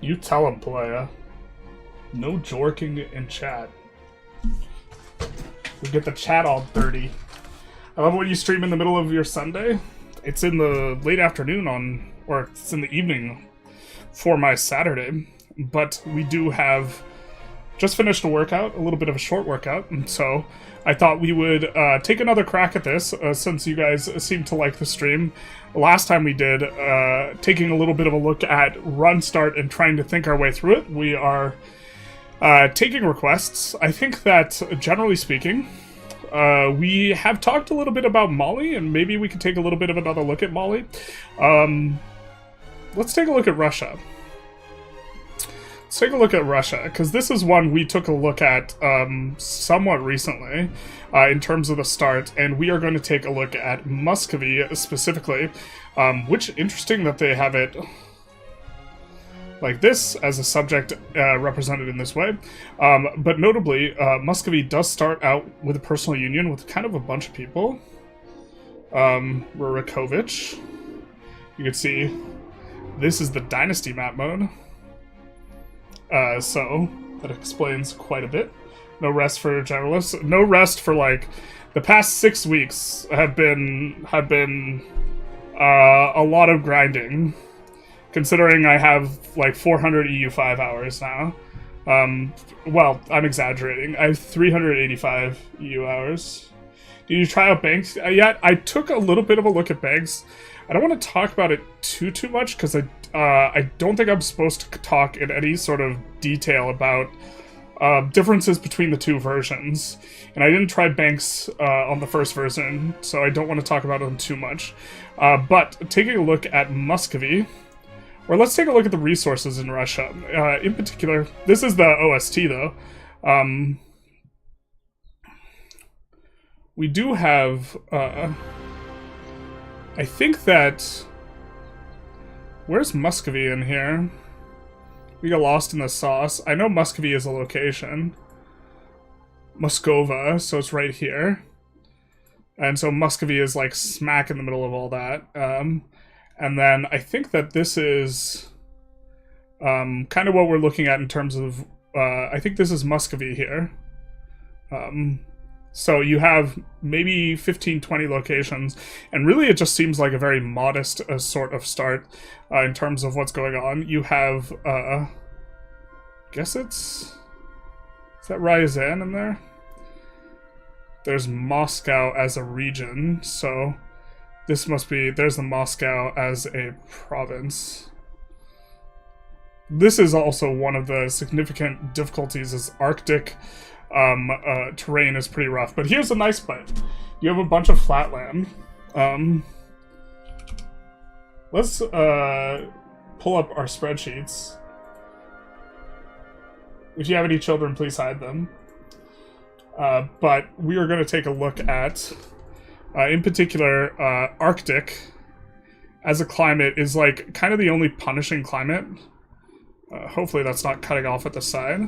You tell him, playa. No jorking in chat. We get the chat all dirty. I love when you stream in the middle of your Sunday. It's in the late afternoon or it's in the evening for my Saturday. But we do have just finished a workout, a little bit of a short workout, and so I thought we would take another crack at this, since you guys seem to like the stream. Last time we did, taking a little bit of a look at run start and trying to think our way through it. We are taking requests. I think that, generally speaking, we have talked a little bit about Mali, and maybe we could take a little bit of another look at Mali. Let's take a look at Russia. Let's take a look at Russia, because this is one we took a look at somewhat recently in terms of the start, and we are going to take a look at Muscovy specifically, which, interesting that they have it like this as a subject represented in this way. But notably, Muscovy does start out with a personal union with kind of a bunch of people. Rurikovich. You can see this is the dynasty map mode. So that explains quite a bit. No rest for generalists. No rest for like the past 6 weeks have been a lot of grinding. Considering I have like 400 EU5 hours now. Well, I'm exaggerating. I have 385 EU hours. Did you try out banks yet? I took a little bit of a look at banks. I don't want to talk about it too much because I don't think I'm supposed to talk in any sort of detail about differences between the two versions. And I didn't try banks on the first version, so I don't want to talk about them too much. But taking a look at Muscovy, or let's take a look at the resources in Russia. In particular, this is the OST though. We do have, I think that, where's Muscovy in here? We got lost in the sauce. I know Muscovy is a location. Moskova, so it's right here. And so Muscovy is like smack in the middle of all that. And then I think that this is kind of what we're looking at in terms of, I think this is Muscovy here. So you have maybe 15, 20 locations, and really it just seems like a very modest sort of start in terms of what's going on. You have, I guess is that Ryazan in there? There's Moscow as a region, so this must be, there's the Moscow as a province. This is also one of the significant difficulties is Arctic terrain is pretty rough. But here's a nice bit. You have a bunch of flatland. Let's pull up our spreadsheets. If you have any children, please hide them. But we are going to take a look at, in particular, Arctic as a climate is like kind of the only punishing climate. Hopefully that's not cutting off at the side.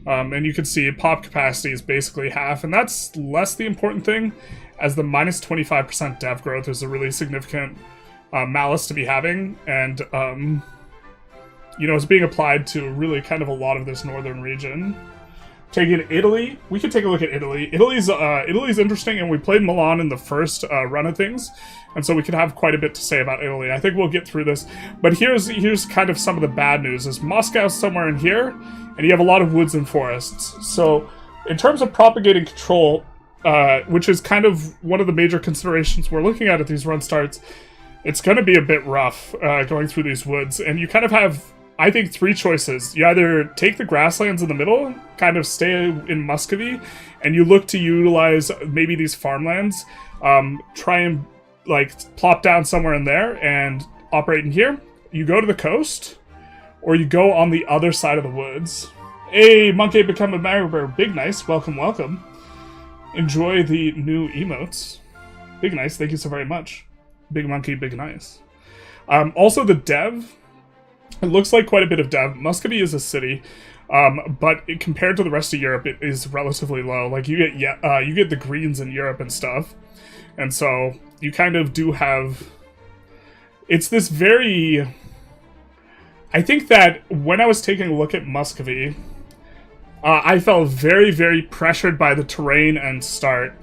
And you can see pop capacity is basically half, and that's less the important thing, as the minus 25% dev growth is a really significant malice to be having, and you know, it's being applied to really kind of a lot of this northern region. Taking Italy, we could take a look at Italy. Italy's interesting, and we played Milan in the first run of things, and so we could have quite a bit to say about Italy. I think we'll get through this, but here's kind of some of the bad news. Is Moscow's somewhere in here, and you have a lot of woods and forests. So, in terms of propagating control, which is kind of one of the major considerations we're looking at these run starts, it's going to be a bit rough going through these woods, and you kind of have, I think, three choices. You either take the grasslands in the middle, kind of stay in Muscovy, and you look to utilize maybe these farmlands, try and like plop down somewhere in there and operate in here. You go to the coast, or you go on the other side of the woods. Hey, Monkey become a member. Big nice, welcome, welcome. Enjoy the new emotes. Big nice, thank you so very much. Big monkey, big nice. Also the dev. It looks like quite a bit of dev. Muscovy is a city, but compared to the rest of Europe, it is relatively low. Like you get the Greens in Europe and stuff, and so you kind of do have. It's this very I think that when I was taking a look at Muscovy, I felt very, very pressured by the terrain and start,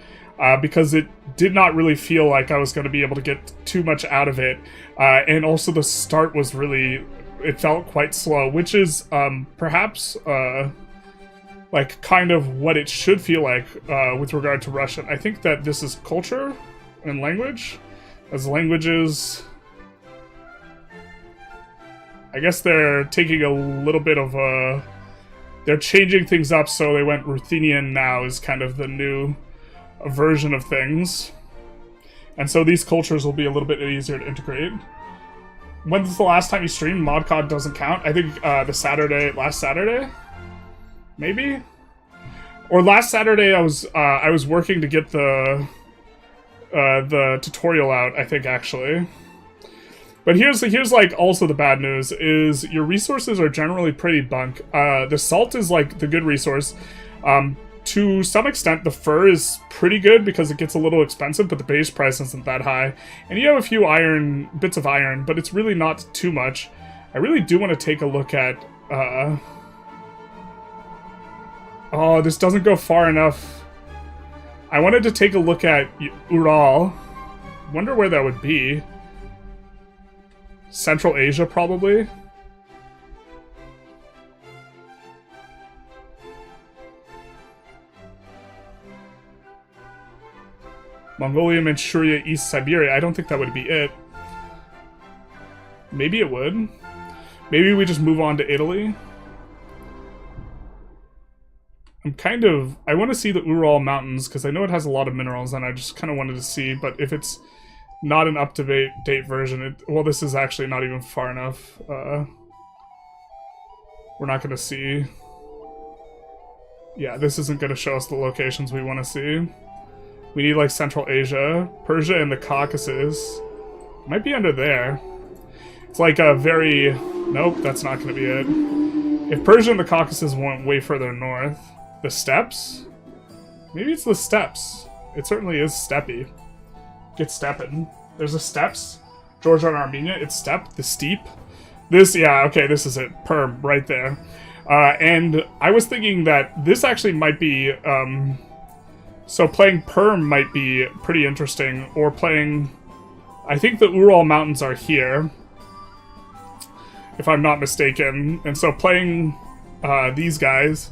because it did not really feel like I was going to be able to get too much out of it, and also the start was really, it felt quite slow, which is perhaps like kind of what it should feel like with regard to Russian. I think that this is culture and language, as languages, I guess they're taking a little bit of a, they're changing things up, so they went Ruthenian now is kind of the new version of things. And so these cultures will be a little bit easier to integrate. When's the last time you streamed? ModCon doesn't count. I think last Saturday? Maybe? Or last Saturday I was working to get the tutorial out, I think, actually. But here's like also the bad news is your resources are generally pretty bunk. The salt is like the good resource. To some extent, the fur is pretty good because it gets a little expensive, but the base price isn't that high. And you have a few bits of iron, but it's really not too much. I really do want to take a look at... Oh, this doesn't go far enough. I wanted to take a look at Ural. Wonder where that would be. Central Asia, probably. Mongolia, Manchuria, East Siberia. I don't think that would be it. Maybe it would. Maybe we just move on to Italy. I want to see the Ural Mountains, because I know it has a lot of minerals, and I just kind of wanted to see, but if it's not an up-to-date version, well, this is actually not even far enough. We're not going to see... Yeah, this isn't going to show us the locations we want to see. We need, like, Central Asia. Persia and the Caucasus. Might be under there. It's like a very... Nope, that's not going to be it. If Persia and the Caucasus went way further north... The steppes? Maybe it's the steppes. It certainly is steppy. Get steppin'. There's a steppes. Georgia and Armenia, it's steppe. The steep. This, yeah, okay, this is it. Perm, right there. And I was thinking that this actually might be... So playing Perm might be pretty interesting, or playing... I think the Ural Mountains are here, if I'm not mistaken. And so playing these guys,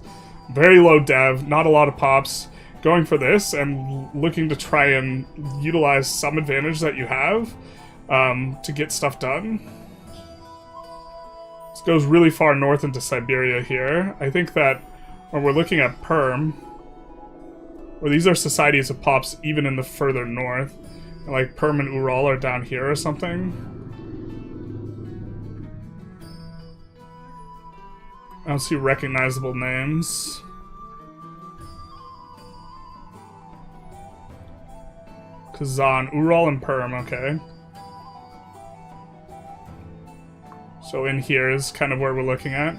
very low dev, not a lot of pops, going for this and looking to try and utilize some advantage that you have to get stuff done. This goes really far north into Siberia here. I think that when we're looking at Perm, or these are societies of pops even in the further north. Like Perm and Ural are down here or something. I don't see recognizable names. Kazan, Ural and Perm, okay. So in here is kind of where we're looking at.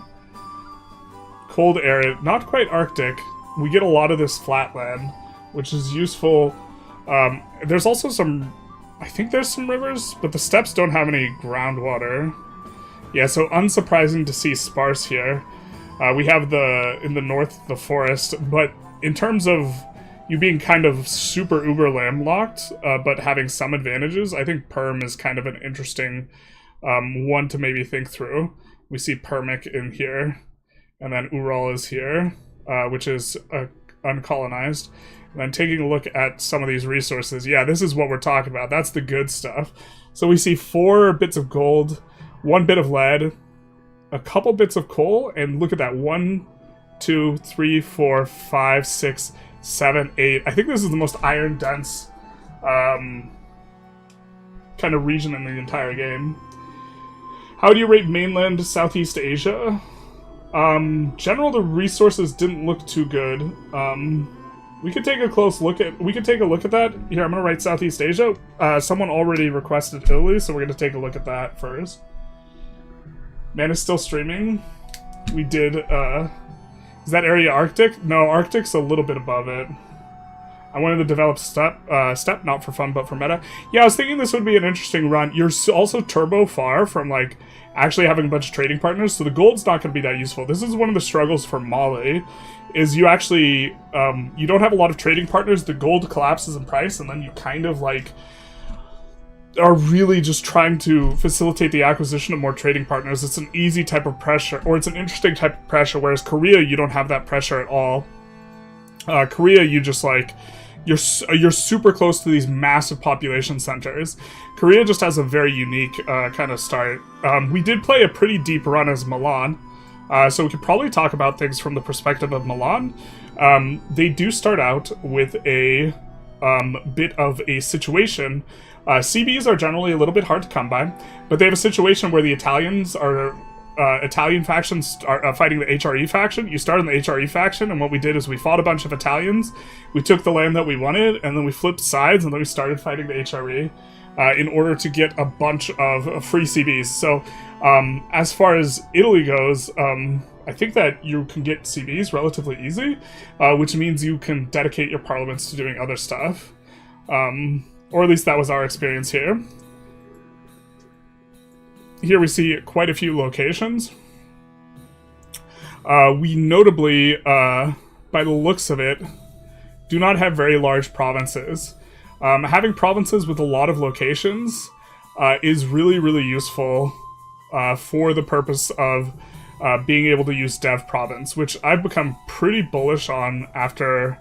Cold area, not quite Arctic. We get a lot of this flatland, which is useful. There's also some... I think there's some rivers, but the steppes don't have any groundwater. Yeah, so unsurprising to see sparse here. We have in the north, the forest, but in terms of you being kind of super uber landlocked, but having some advantages, I think Perm is kind of an interesting one to maybe think through. We see Permic in here, and then Ural is here. Which is uncolonized. And then taking a look at some of these resources, yeah, this is what we're talking about. That's the good stuff. So we see 4 bits of gold, 1 bit of lead, a couple bits of coal, and look at that, 1, 2, 3, 4, 5, 6, 7, 8. I think this is the most iron-dense kind of region in the entire game. How do you rate mainland Southeast Asia? General, the resources didn't look too good. We could take a close look at... We could take a look at that. Here, I'm gonna write Southeast Asia. Someone already requested Italy, so we're gonna take a look at that first. Man is still streaming. We did, is that area Arctic? No, Arctic's a little bit above it. I wanted to develop step, not for fun, but for meta. Yeah, I was thinking this would be an interesting run. You're also turbo far from, like, actually having a bunch of trading partners, so the gold's not going to be that useful. This is one of the struggles for Mali, is you actually, you don't have a lot of trading partners, the gold collapses in price, and then you kind of, like, are really just trying to facilitate the acquisition of more trading partners. It's an easy type of pressure, or it's an interesting type of pressure, whereas Korea, you don't have that pressure at all. Korea, you just, like, you're super close to these massive population centers. Korea just has a very unique kind of start. We did play a pretty deep run as Milan, so we could probably talk about things from the perspective of Milan. They do start out with a bit of a situation. CBs are generally a little bit hard to come by, but they have a situation where the Italians are Italian factions are fighting the HRE faction. You start in the HRE faction, and what we did is we fought a bunch of Italians, we took the land that we wanted, and then we flipped sides, and then we started fighting the HRE in order to get a bunch of free CBs. So as far as Italy goes, I think that you can get CBs relatively easy, which means you can dedicate your parliaments to doing other stuff. Or at least that was our experience here. Here we see quite a few locations. We notably, by the looks of it, do not have very large provinces. Having provinces with a lot of locations is really, really useful for the purpose of being able to use dev province, which I've become pretty bullish on after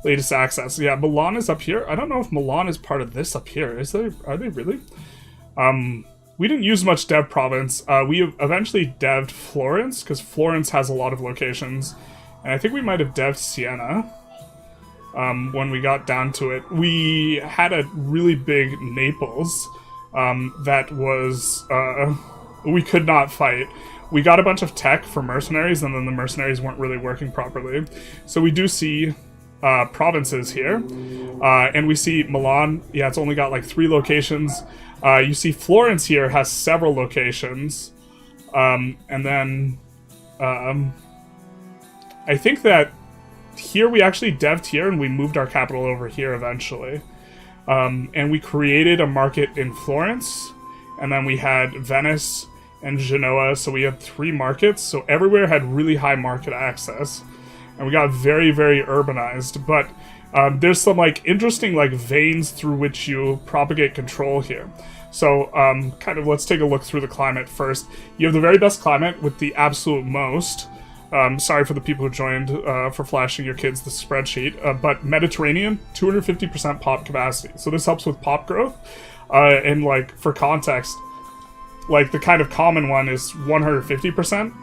latest access. Yeah, Milan is up here. I don't know if Milan is part of this up here. Are they really? We didn't use much dev province. We eventually devved Florence, because Florence has a lot of locations. And I think we might have devved Siena when we got down to it. We had a really big Naples that was... we could not fight. We got a bunch of tech for mercenaries, and then the mercenaries weren't really working properly. So we do see provinces here. And we see Milan, yeah, it's only got like 3 locations. You see Florence here has several locations. And then I think that here we actually devved here and we moved our capital over here eventually. And we created a market in Florence, and then we had Venice and Genoa, so we had 3 markets, so everywhere had really high market access. And we got very, very urbanized, but there's some like interesting like veins through which you propagate control here. So kind of let's take a look through the climate first. You have the very best climate with the absolute most. Sorry for the people who joined for flashing your kids the spreadsheet, but Mediterranean, 250% pop capacity. So this helps with pop growth. And like for context, like the kind of common one is 150%.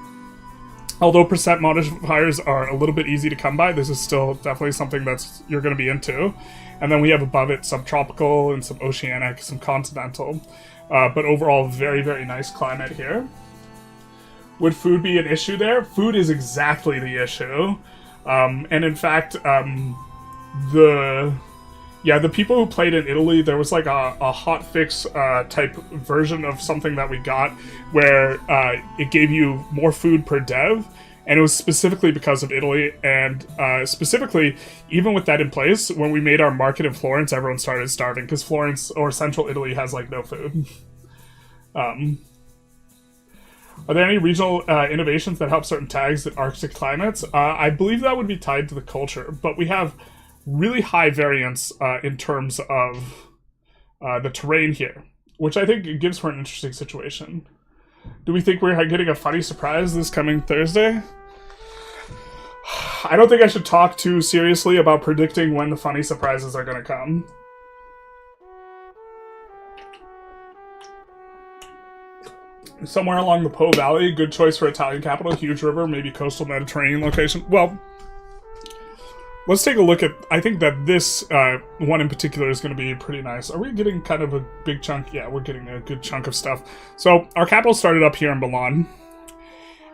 Although percent modifiers are a little bit easy to come by, this is still definitely something that's you're going to be into. And then we have above it subtropical and some oceanic, some continental. But overall, very, very nice climate here. Would food be an issue there? Food is exactly the issue. And in fact, the people who played in Italy, there was like a hotfix type version of something that we got where it gave you more food per dev, and it was specifically because of Italy, and specifically, even with that in place, when we made our market in Florence, everyone started starving, because Florence, or central Italy, has like no food. Are there any regional innovations that help certain tags in Arctic climates? I believe that would be tied to the culture, but we have really high variance in terms of the terrain here, which I think gives for an interesting situation. Do we think we're getting a funny surprise this coming Thursday? I don't think I should talk too seriously about predicting when the funny surprises are going to come. Somewhere along the Po Valley, good choice for Italian capital, huge river, maybe coastal Mediterranean location. Well, let's take a look at... I think that this one in particular is going to be pretty nice. Are we getting kind of a big chunk? Yeah, we're getting a good chunk of stuff. So our capital started up here in Milan.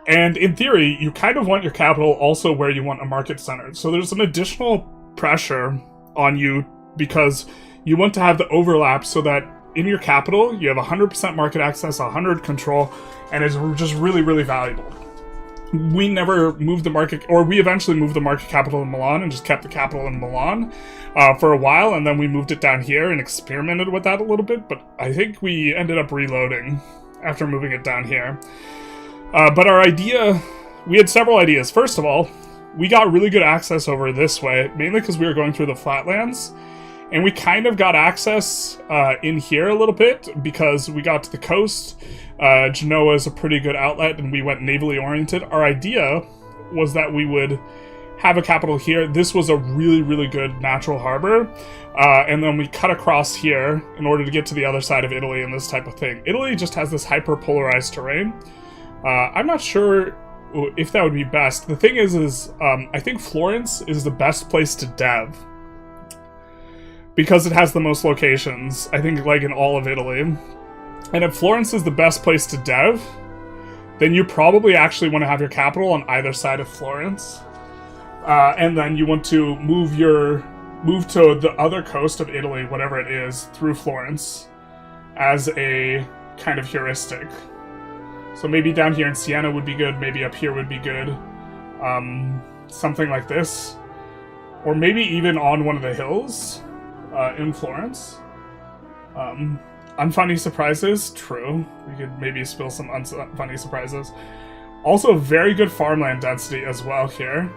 And in theory, you kind of want your capital also where you want a market center. So there's an additional pressure on you because you want to have the overlap so that in your capital, you have 100% market access, 100 control, and it's just really, really valuable. we never moved the market, or we eventually moved the market capital in Milan and just kept the capital in Milan for a while, and then we moved it down here and experimented with that a little bit, but I think we ended up reloading after moving it down here. But our idea, we had several ideas. First of all, we got really good access over this way, mainly because we were going through the flatlands, and we kind of got access in here a little bit because we got to the coast. Genoa is a pretty good outlet, and we went navally oriented. Our idea was that we would have a capital here. This was a really, really good natural harbor, and then we cut across here in order to get to the other side of Italy and this type of thing. Italy just has this hyper-polarized terrain. I'm not sure if that would be best. The thing is I think Florence is the best place to dev, because it has the most locations, I think, like, in all of Italy. And if Florence is the best place to dev, then you probably actually want to have your capital on either side of Florence. And then you want to move to the other coast of Italy, whatever it is, through Florence as a kind of heuristic. So maybe down here in Siena would be good, maybe up here would be good. Something like this. Or maybe even on one of the hills in Florence. Unfunny surprises, true. We could maybe spill some unfunny surprises. Also, very good farmland density as well here.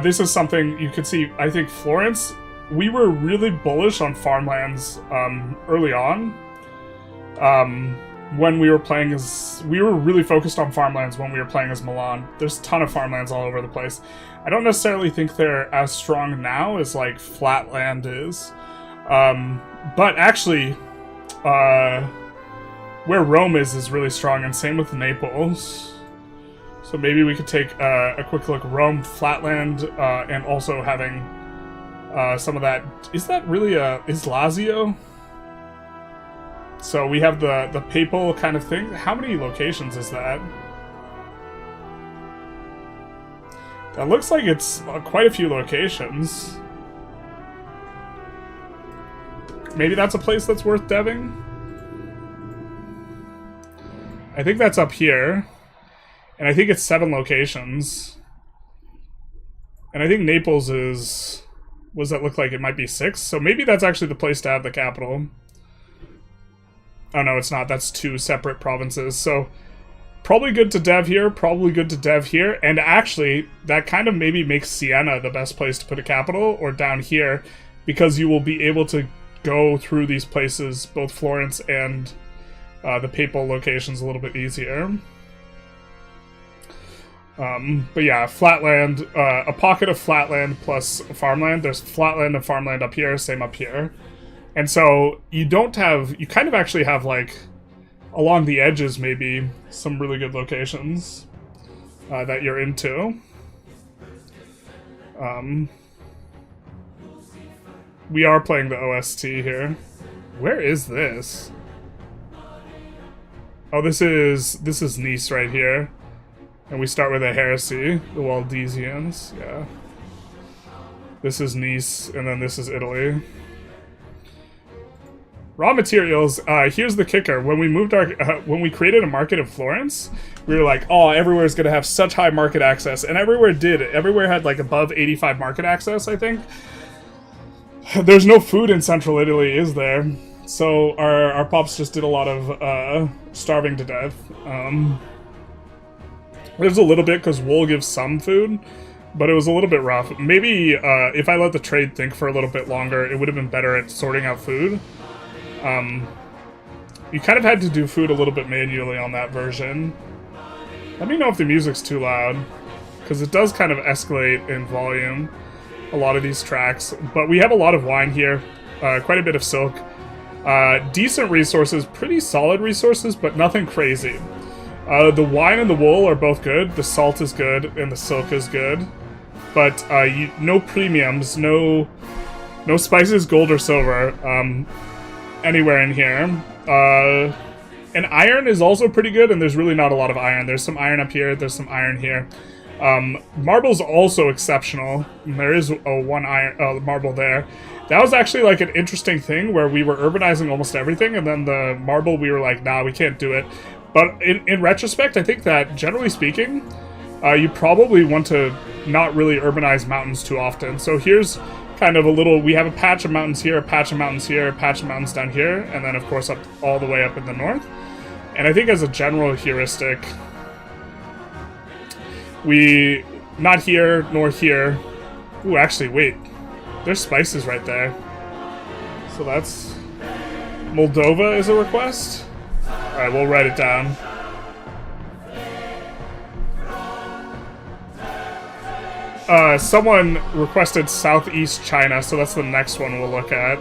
This is something you could see. I think Florence, we were really bullish on farmlands early on. When we were playing as... We were really focused on farmlands when we were playing as Milan. There's a ton of farmlands all over the place. I don't necessarily think they're as strong now as, like, flatland is. But actually, where Rome is really strong, and same with Naples. So maybe we could take a quick look. Rome, flatland, and also having some of that... Is that really is Lazio? So we have the papal kind of thing. How many locations is that? That looks like it's quite a few locations. Maybe that's a place that's worth deving? I think that's up here. And I think it's 7 locations. And I think Naples is... What does that look like? It might be 6? So maybe that's actually the place to have the capital. Oh no, it's not. That's 2 separate provinces. So probably good to dev here, probably good to dev here. And actually, that kind of maybe makes Siena the best place to put a capital, or down here, because you will be able to go through these places, both Florence and the papal locations, a little bit easier. But yeah, flatland, a pocket of flatland plus farmland. There's flatland and farmland up here, same up here. And so you don't have, you kind of actually have, like, along the edges maybe, some really good locations that you're into. We are playing the OST here. Where is this? Oh, this is Nice right here. And we start with a heresy, the Waldensians, yeah. This is Nice, and then this is Italy. Raw materials, here's the kicker. When we moved our, when we created a market in Florence, we were like, oh, everywhere's gonna have such high market access. And everywhere did. Everywhere had like above 85 market access, I think. There's no food in central Italy, is there? So our pops just did a lot of starving to death. There's a little bit because wool gives some food, but it was a little bit rough. Maybe if I let the trade think for a little bit longer, it would have been better at sorting out food. You kind of had to do food a little bit manually on that version. Let me know if the music's too loud, because it does kind of escalate in volume, a lot of these tracks. But we have a lot of wine here, quite a bit of silk. Decent resources, pretty solid resources, but nothing crazy. The wine and the wool are both good, the salt is good, and the silk is good. But no premiums, no spices, gold, or silver anywhere in here. And iron is also pretty good, and there's really not a lot of iron. There's some iron up here, there's some iron here. Marble's also exceptional. There is one iron marble there. That was actually like an interesting thing where we were urbanizing almost everything, and then the marble we were like, nah, we can't do it. But in retrospect, I think that, generally speaking, you probably want to not really urbanize mountains too often. So here's kind of a little, we have a patch of mountains here, a patch of mountains here, a patch of mountains down here, and then of course up all the way up in the north. And I think as a general heuristic, we, not here, nor here. Ooh, actually, wait. There's spices right there. So that's... Moldova is a request? Alright, we'll write it down. Someone requested Southeast China, so that's the next one we'll look at.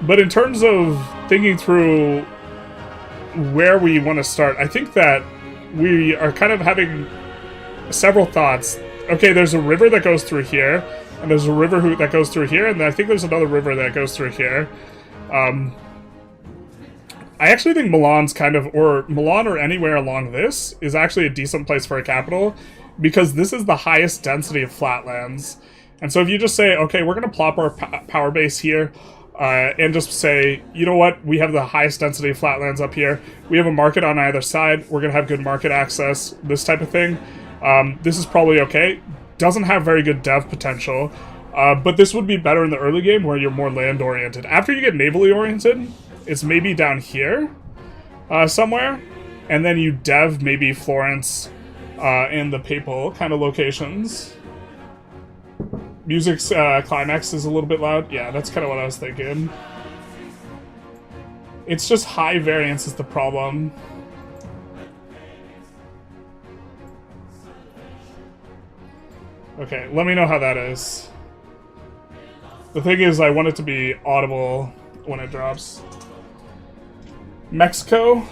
But in terms of thinking through where we want to start, I think that we are kind of having several thoughts. Okay, there's a river that goes through here, and there's a river that goes through here, and I think there's another river that goes through here. I actually think Milan's kind of, or Milan or anywhere along this, is actually a decent place for a capital, because this is the highest density of flatlands. And so if you just say, okay, we're going to plop our power base here, and just say, you know what, we have the highest density of flatlands up here, we have a market on either side, we're going to have good market access, this type of thing, this is probably okay. Doesn't have very good dev potential, but this would be better in the early game where you're more land-oriented. After you get navally oriented, it's maybe down here, somewhere, and then you dev maybe Florence, and the papal kind of locations. Music's climax is a little bit loud. Yeah, that's kind of what I was thinking. It's just high variance is the problem. Okay, let me know how that is. The thing is, I want it to be audible when it drops. Mexico?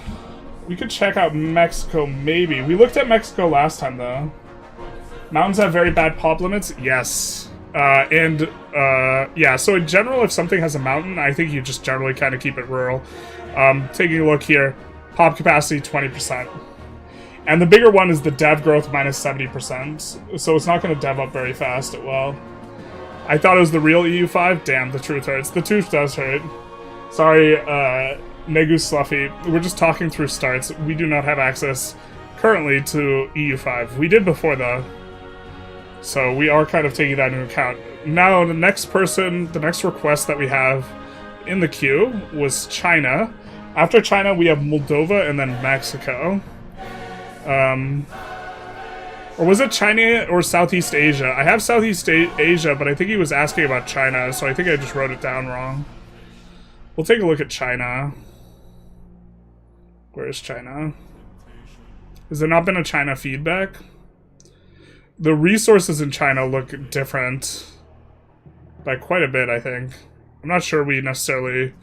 We could check out Mexico, maybe. We looked at Mexico last time, though. Mountains have very bad pop limits? Yes. Yeah, so in general, if something has a mountain, I think you just generally kind of keep it rural. Taking a look here, pop capacity 20%. And the bigger one is the dev growth minus 70%, so it's not going to dev up very fast at well. I thought it was the real EU5? Damn, the truth hurts. The truth does hurt. Sorry, Negu Sluffy. We're just talking through starts. We do not have access currently to EU5. We did before, though. So we are kind of taking that into account. Now, the next person, the next request that we have in the queue was China. After China, we have Moldova and then Mexico. Or was it China or Southeast Asia? I have Southeast Asia, but I think he was asking about China, so I think I just wrote it down wrong. We'll take a look at China. Where is China? Has there not been a China feedback? The resources in China look different by quite a bit, I think. I'm not sure we necessarily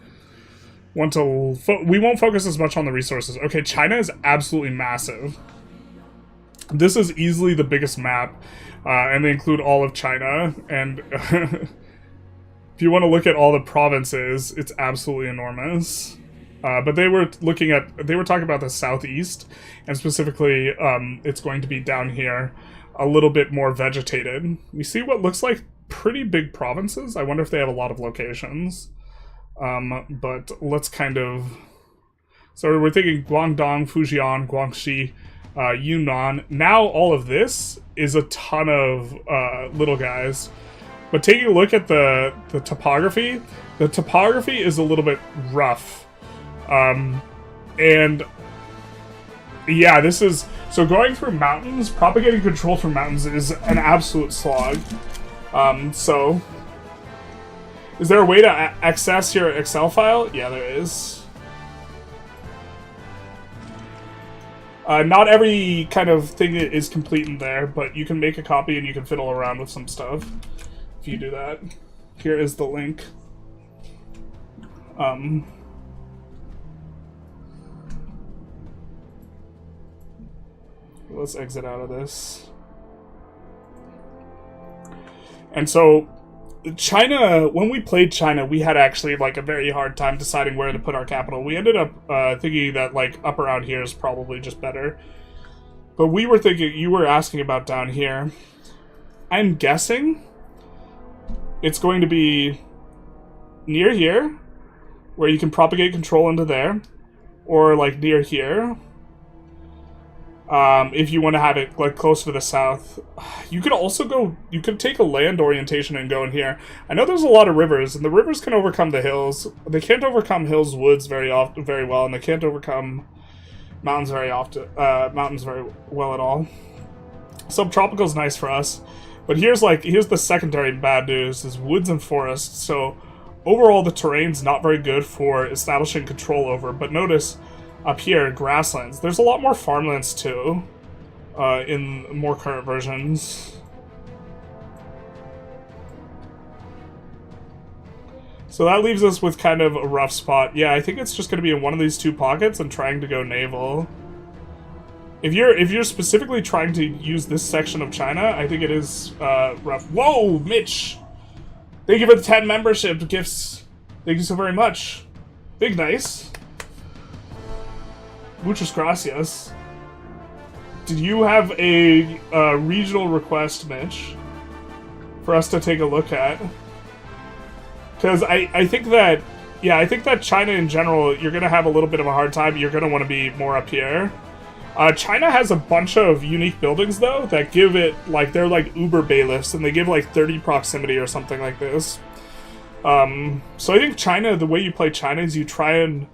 want to... we won't focus as much on the resources. Okay, China is absolutely massive. This is easily the biggest map, and they include all of China, and if you want to look at all the provinces, it's absolutely enormous. But they were talking about the southeast, and specifically, it's going to be down here, a little bit more vegetated. We see what looks like pretty big provinces. I wonder if they have a lot of locations. But let's kind of... So we're thinking Guangdong, Fujian, Guangxi, Yunnan. Now all of this is a ton of little guys. But taking a look at the topography is a little bit rough. And yeah, this is... So going through mountains, propagating control through mountains is an absolute slog. So... Is there a way to access your Excel file? Yeah, there is. Not every kind of thing is complete in there, but you can make a copy and you can fiddle around with some stuff if you do that. Here is the link. Let's exit out of this. And so... China, when we played China, we had actually, like, a very hard time deciding where to put our capital. We ended up thinking that, like, up around here is probably just better. But we were thinking, you were asking about down here. I'm guessing it's going to be near here, where you can propagate control into there, or, like, near here. If you want to have it like closer to the south, you could also go. You could take a land orientation and go in here. I know there's a lot of rivers, and the rivers can overcome the hills. They can't overcome hills, woods very well, and they can't overcome mountains very well at all. Subtropical is nice for us, but here's the secondary bad news: is woods and forests. So overall, the terrain's not very good for establishing control over. But notice. Up here, grasslands. There's a lot more farmlands, too, in more current versions. So that leaves us with kind of a rough spot. Yeah, I think it's just going to be in one of these two pockets and trying to go naval. If you're specifically trying to use this section of China, I think it is rough. Whoa, Mitch! Thank you for the 10 membership gifts. Thank you so very much. Big nice. Muchas gracias. Did you have a regional request, Mitch, for us to take a look at? Because I think that, yeah, I think that China in general, you're going to have a little bit of a hard time. You're going to want to be more up here. China has a bunch of unique buildings, though, that give it, like, they're like Uber bailiffs, and they give, like, 30 proximity or something like this. So I think China, the way you play China is you try and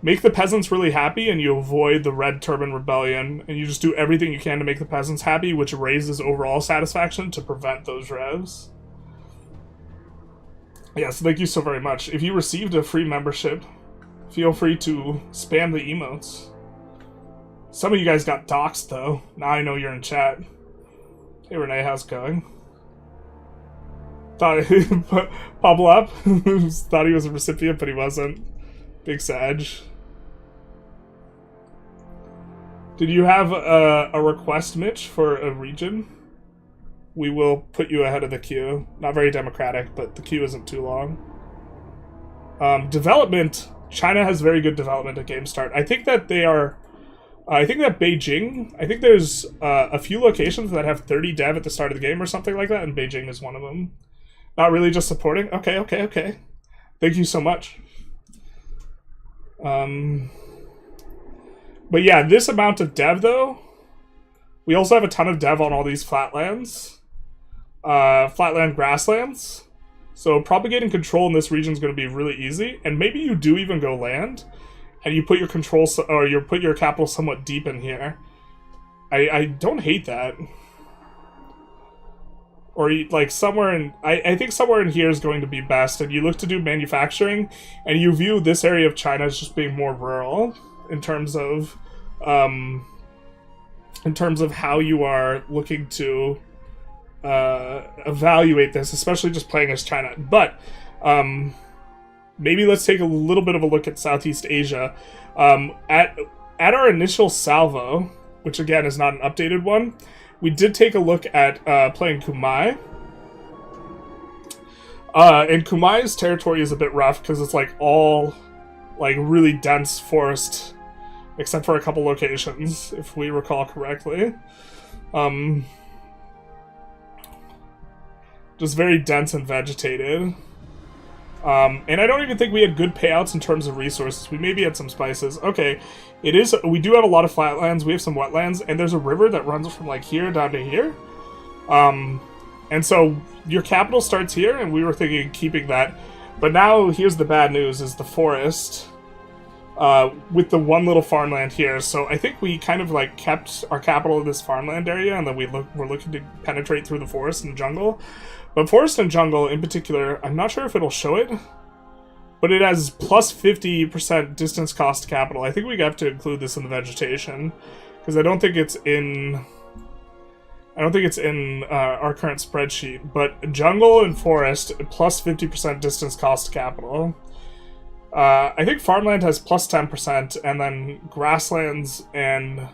make the peasants really happy, and you avoid the Red Turban Rebellion, and you just do everything you can to make the peasants happy, which raises overall satisfaction to prevent those revs. Yes, thank you so very much. If you received a free membership, feel free to spam the emotes. Some of you guys got doxxed, though. Now I know you're in chat. Hey, Renee, how's it going? Thought Pablo up? Thought he was a recipient, but he wasn't. Big Sag. Did you have a request, Mitch, for a region? We will put you ahead of the queue. Not very democratic, but the queue isn't too long. Development. China has very good development at game start. I think that they are... I think that Beijing... I think there's a few locations that have 30 dev at the start of the game or something like that, and Beijing is one of them. Not really just supporting? Okay. Thank you so much. But yeah, this amount of dev, though, we also have a ton of dev on all these flatlands. Flatland grasslands. So propagating control in this region is going to be really easy. And maybe you do even go land, and you put your control, or you put your capital somewhat deep in here. I don't hate that. Or like somewhere in, I think somewhere in here is going to be best. And you look to do manufacturing, and you view this area of China as just being more rural in terms of how you are looking to evaluate this, especially just playing as China. But maybe let's take a little bit of a look at Southeast Asia. At our initial salvo, which again is not an updated one, we did take a look at playing Kumai. And Kumai's territory is a bit rough because it's like all like really dense forest, except for a couple locations, if we recall correctly. Just very dense and vegetated. And I don't even think we had good payouts in terms of resources. We maybe had some spices. Okay, it is. We do have a lot of flatlands. We have some wetlands, and there's a river that runs from like here down to here. And so your capital starts here, and we were thinking of keeping that. But now here's the bad news: is the forest with the one little farmland here. So I think we kind of like kept our capital in this farmland area, and then we're looking to penetrate through the forest and jungle. But forest and jungle in particular, I'm not sure if it'll show it, but it has plus 50% distance cost capital. I think we have to include this in the vegetation, because I don't think it's in our current spreadsheet. But jungle and forest plus 50% distance cost capital. I think farmland has plus 10%, and then grasslands and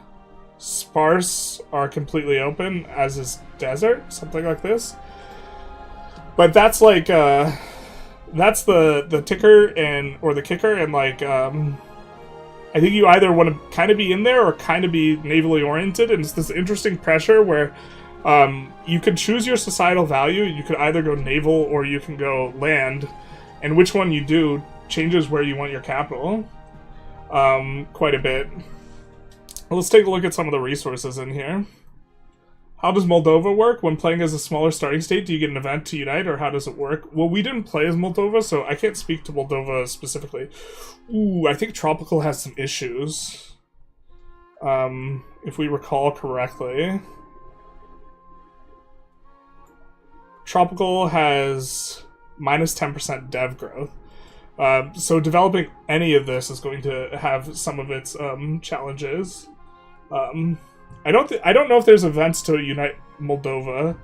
sparse are completely open, as is desert, something like this. But that's like, that's the ticker or the kicker, and like, I think you either want to kind of be in there or kind of be navally oriented, and it's this interesting pressure where you can choose your societal value. You could either go naval or you can go land, and which one you do changes where you want your capital quite a bit. Let's take a look at some of the resources in here. How does Moldova work? When playing as a smaller starting state, do you get an event to unite, or how does it work? Well, we didn't play as Moldova, so I can't speak to Moldova specifically. Ooh, I think Tropical has some issues. If we recall correctly. Tropical has minus 10% dev growth. So developing any of this is going to have some of its challenges. I don't know if there's events to unite Moldova.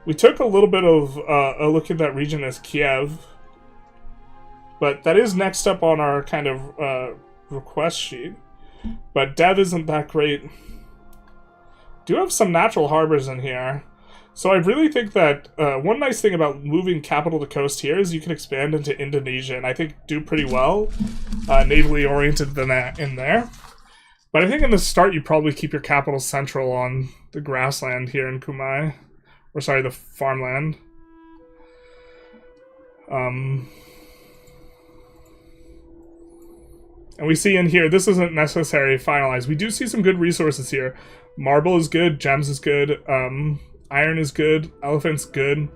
We took a little bit of a look at that region as Kiev, but that is next up on our kind of request sheet. But dev isn't that great. Do have some natural harbors in here. So I really think that one nice thing about moving capital to coast here is you can expand into Indonesia, and I think do pretty well navally oriented than that in there. But I think in the start you probably keep your capital central on the grassland here in Kumai. Or sorry, the farmland. And we see in here, this isn't necessarily finalized. We do see some good resources here. Marble is good, gems is good, iron is good, elephant's good,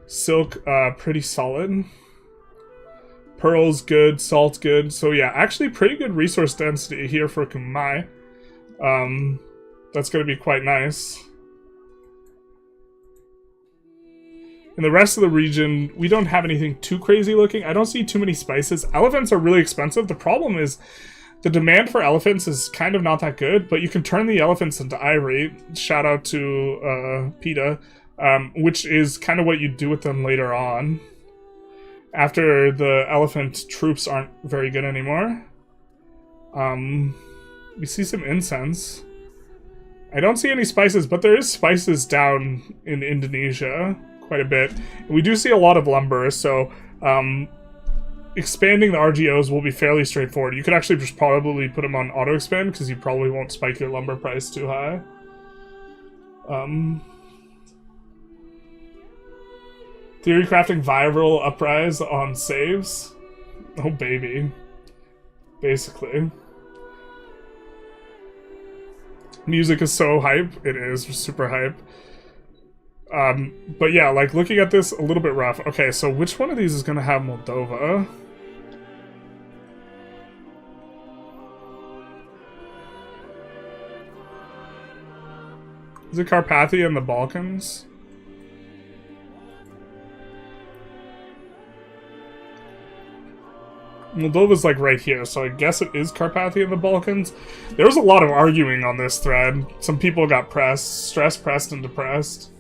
silk, pretty solid. Pearl's good, salt's good. So yeah, actually pretty good resource density here for Kumai. That's going to be quite nice. In the rest of the region, we don't have anything too crazy looking. I don't see too many spices. Elephants are really expensive. The problem is the demand for elephants is kind of not that good, but you can turn the elephants into ivory. Shout out to PETA, which is kind of what you do with them later on. After the elephant troops aren't very good anymore. We see some incense. I don't see any spices, but there is spices down in Indonesia quite a bit. And we do see a lot of lumber, so expanding the RGOs will be fairly straightforward. You could actually just probably put them on auto-expand, because you probably won't spike your lumber price too high. Theorycrafting viral uprise on saves. Oh baby. Basically. Music is so hype. It is super hype. But yeah, like looking at this, a little bit rough. Okay, so which one of these is gonna have Moldova? Is it Carpathia and the Balkans? Moldova's like right here, so I guess it is Carpathia and the Balkans. There was a lot of arguing on this thread. Some people got stressed, pressed, and depressed.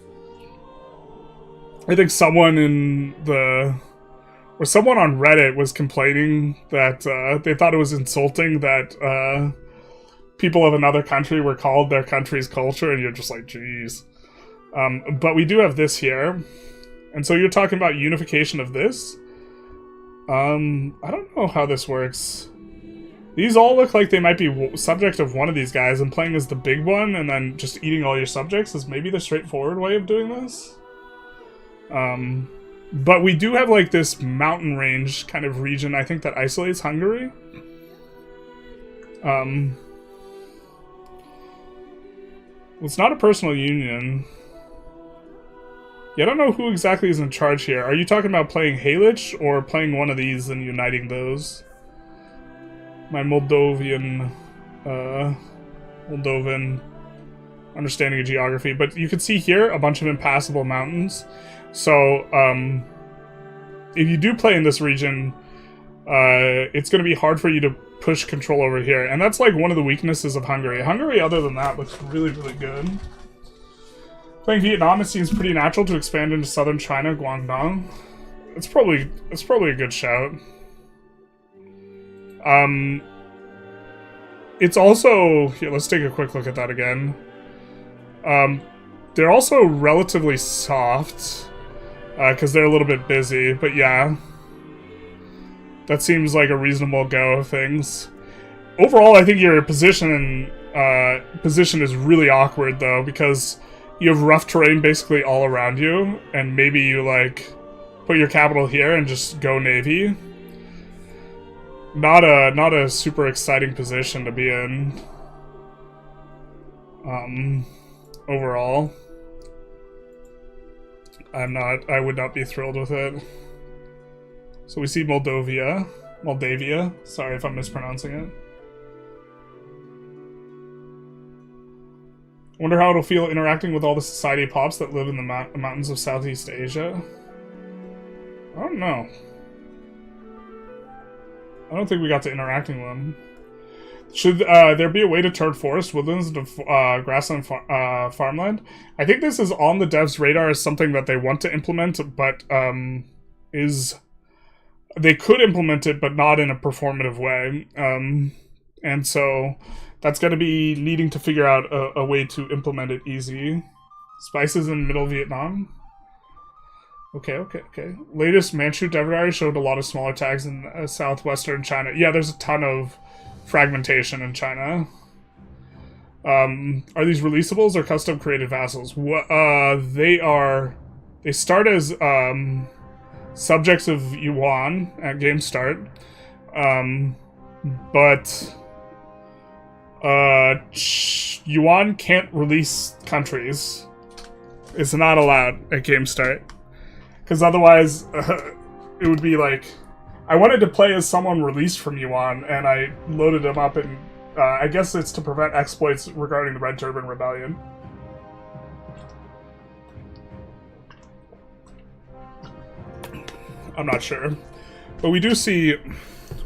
I think someone in someone on Reddit was complaining that they thought it was insulting that people of another country were called their country's culture, and you're just like, geez. But we do have this here. And so you're talking about unification of this? I don't know how this works. These all look like they might be subject of one of these guys, and playing as the big one and then just eating all your subjects is maybe the straightforward way of doing this. But we do have like this mountain range kind of region, I think, that isolates Hungary. It's not a personal union. Yeah, I don't know who exactly is in charge here. Are you talking about playing Halich or playing one of these and uniting those? My Moldovan understanding of geography. But you can see here a bunch of impassable mountains. So, if you do play in this region, it's going to be hard for you to push control over here. And that's like one of the weaknesses of Hungary. Hungary, other than that, looks really, really good. Playing Vietnam, it seems pretty natural to expand into southern China, Guangdong. It's probably a good shout. It's also... Here, let's take a quick look at that again. They're also relatively soft, because they're a little bit busy, but yeah. That seems like a reasonable go of things. Overall, I think your position is really awkward, though, because you have rough terrain basically all around you, and maybe you, like, put your capital here and just go navy. Not a super exciting position to be in. overall. I would not be thrilled with it. So we see Moldavia, sorry if I'm mispronouncing it. Wonder how it'll feel interacting with all the society pops that live in the mountains of Southeast Asia. I don't know. I don't think we got to interacting with them. Should there be a way to turn forest woodlands into grassland farmland? I think this is on the devs' radar as something that they want to implement, but they could implement it, but not in a performative way. And so that's going to be needing to figure out a way to implement it easy. Spices in Middle Vietnam. Okay. Latest Manchu Diary showed a lot of smaller tags in southwestern China. Yeah, there's a ton of fragmentation in China. Are these releasables or custom created vassals? They start as subjects of Yuan at game start, but Yuan can't release countries. It's not allowed at game start, because otherwise it would be like, I wanted to play as someone released from Yuan, and I loaded them up, and I guess it's to prevent exploits regarding the Red Turban Rebellion. I'm not sure. But we do see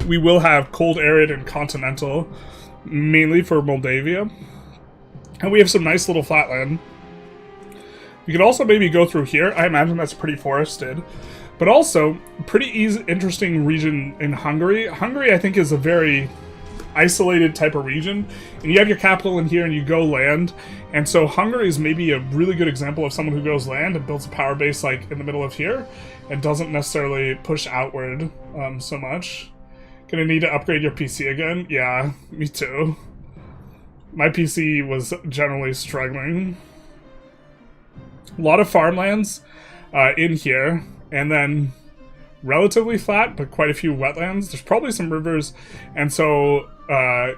we will have cold, arid, and continental, mainly for Moldavia. And we have some nice little flatland. We could also maybe go through here. I imagine that's pretty forested. But also, pretty interesting region in Hungary. Hungary, I think, is a very isolated type of region. And you have your capital in here and you go land. And so Hungary is maybe a really good example of someone who goes land and builds a power base like in the middle of here. And doesn't necessarily push outward so much. Gonna need to upgrade your PC again? Yeah, me too. My PC was generally struggling. A lot of farmlands in here. And then relatively flat, but quite a few wetlands. There's probably some rivers. And so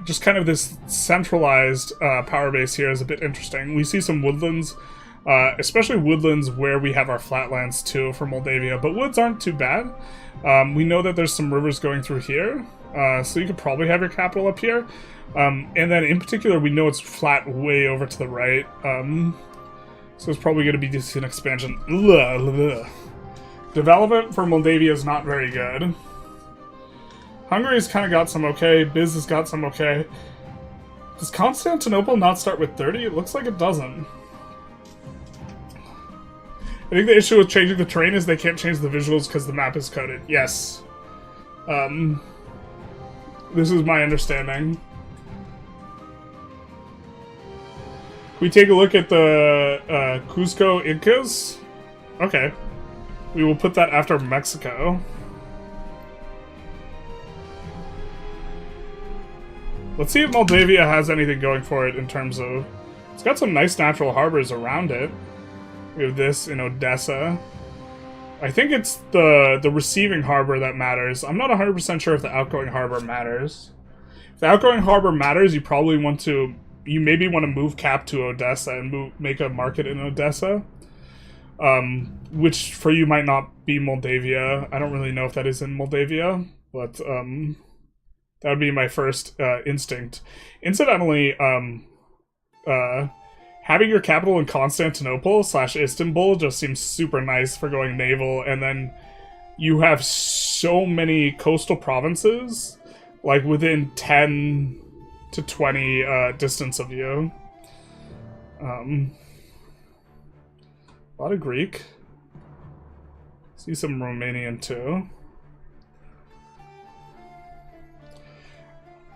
just kind of this centralized power base here is a bit interesting. We see some woodlands, especially woodlands where we have our flatlands too for Moldavia. But woods aren't too bad. We know that there's some rivers going through here. So you could probably have your capital up here. And then in particular, we know it's flat way over to the right. So it's probably going to be just an expansion. Development for Moldavia is not very good. Hungary's kind of got some okay. Biz has got some okay. Does Constantinople not start with 30? It looks like it doesn't. I think the issue with changing the terrain is they can't change the visuals because the map is coded. Yes. This is my understanding. Can we take a look at the Cusco Incas? Okay. We will put that after Mexico. Let's see if Moldavia has anything going for it in terms of... It's got some nice natural harbors around it. We have this in Odessa. I think it's the receiving harbor that matters. I'm not 100% sure if the outgoing harbor matters. If the outgoing harbor matters, you probably want to... You maybe want to move Cap to Odessa and make a market in Odessa. Which for you might not be Moldavia. I don't really know if that is in Moldavia, but that would be my first instinct. Incidentally, having your capital in Constantinople / Istanbul just seems super nice for going naval, and then you have so many coastal provinces, like within 10 to 20 distance of you. A lot of Greek. See some Romanian too.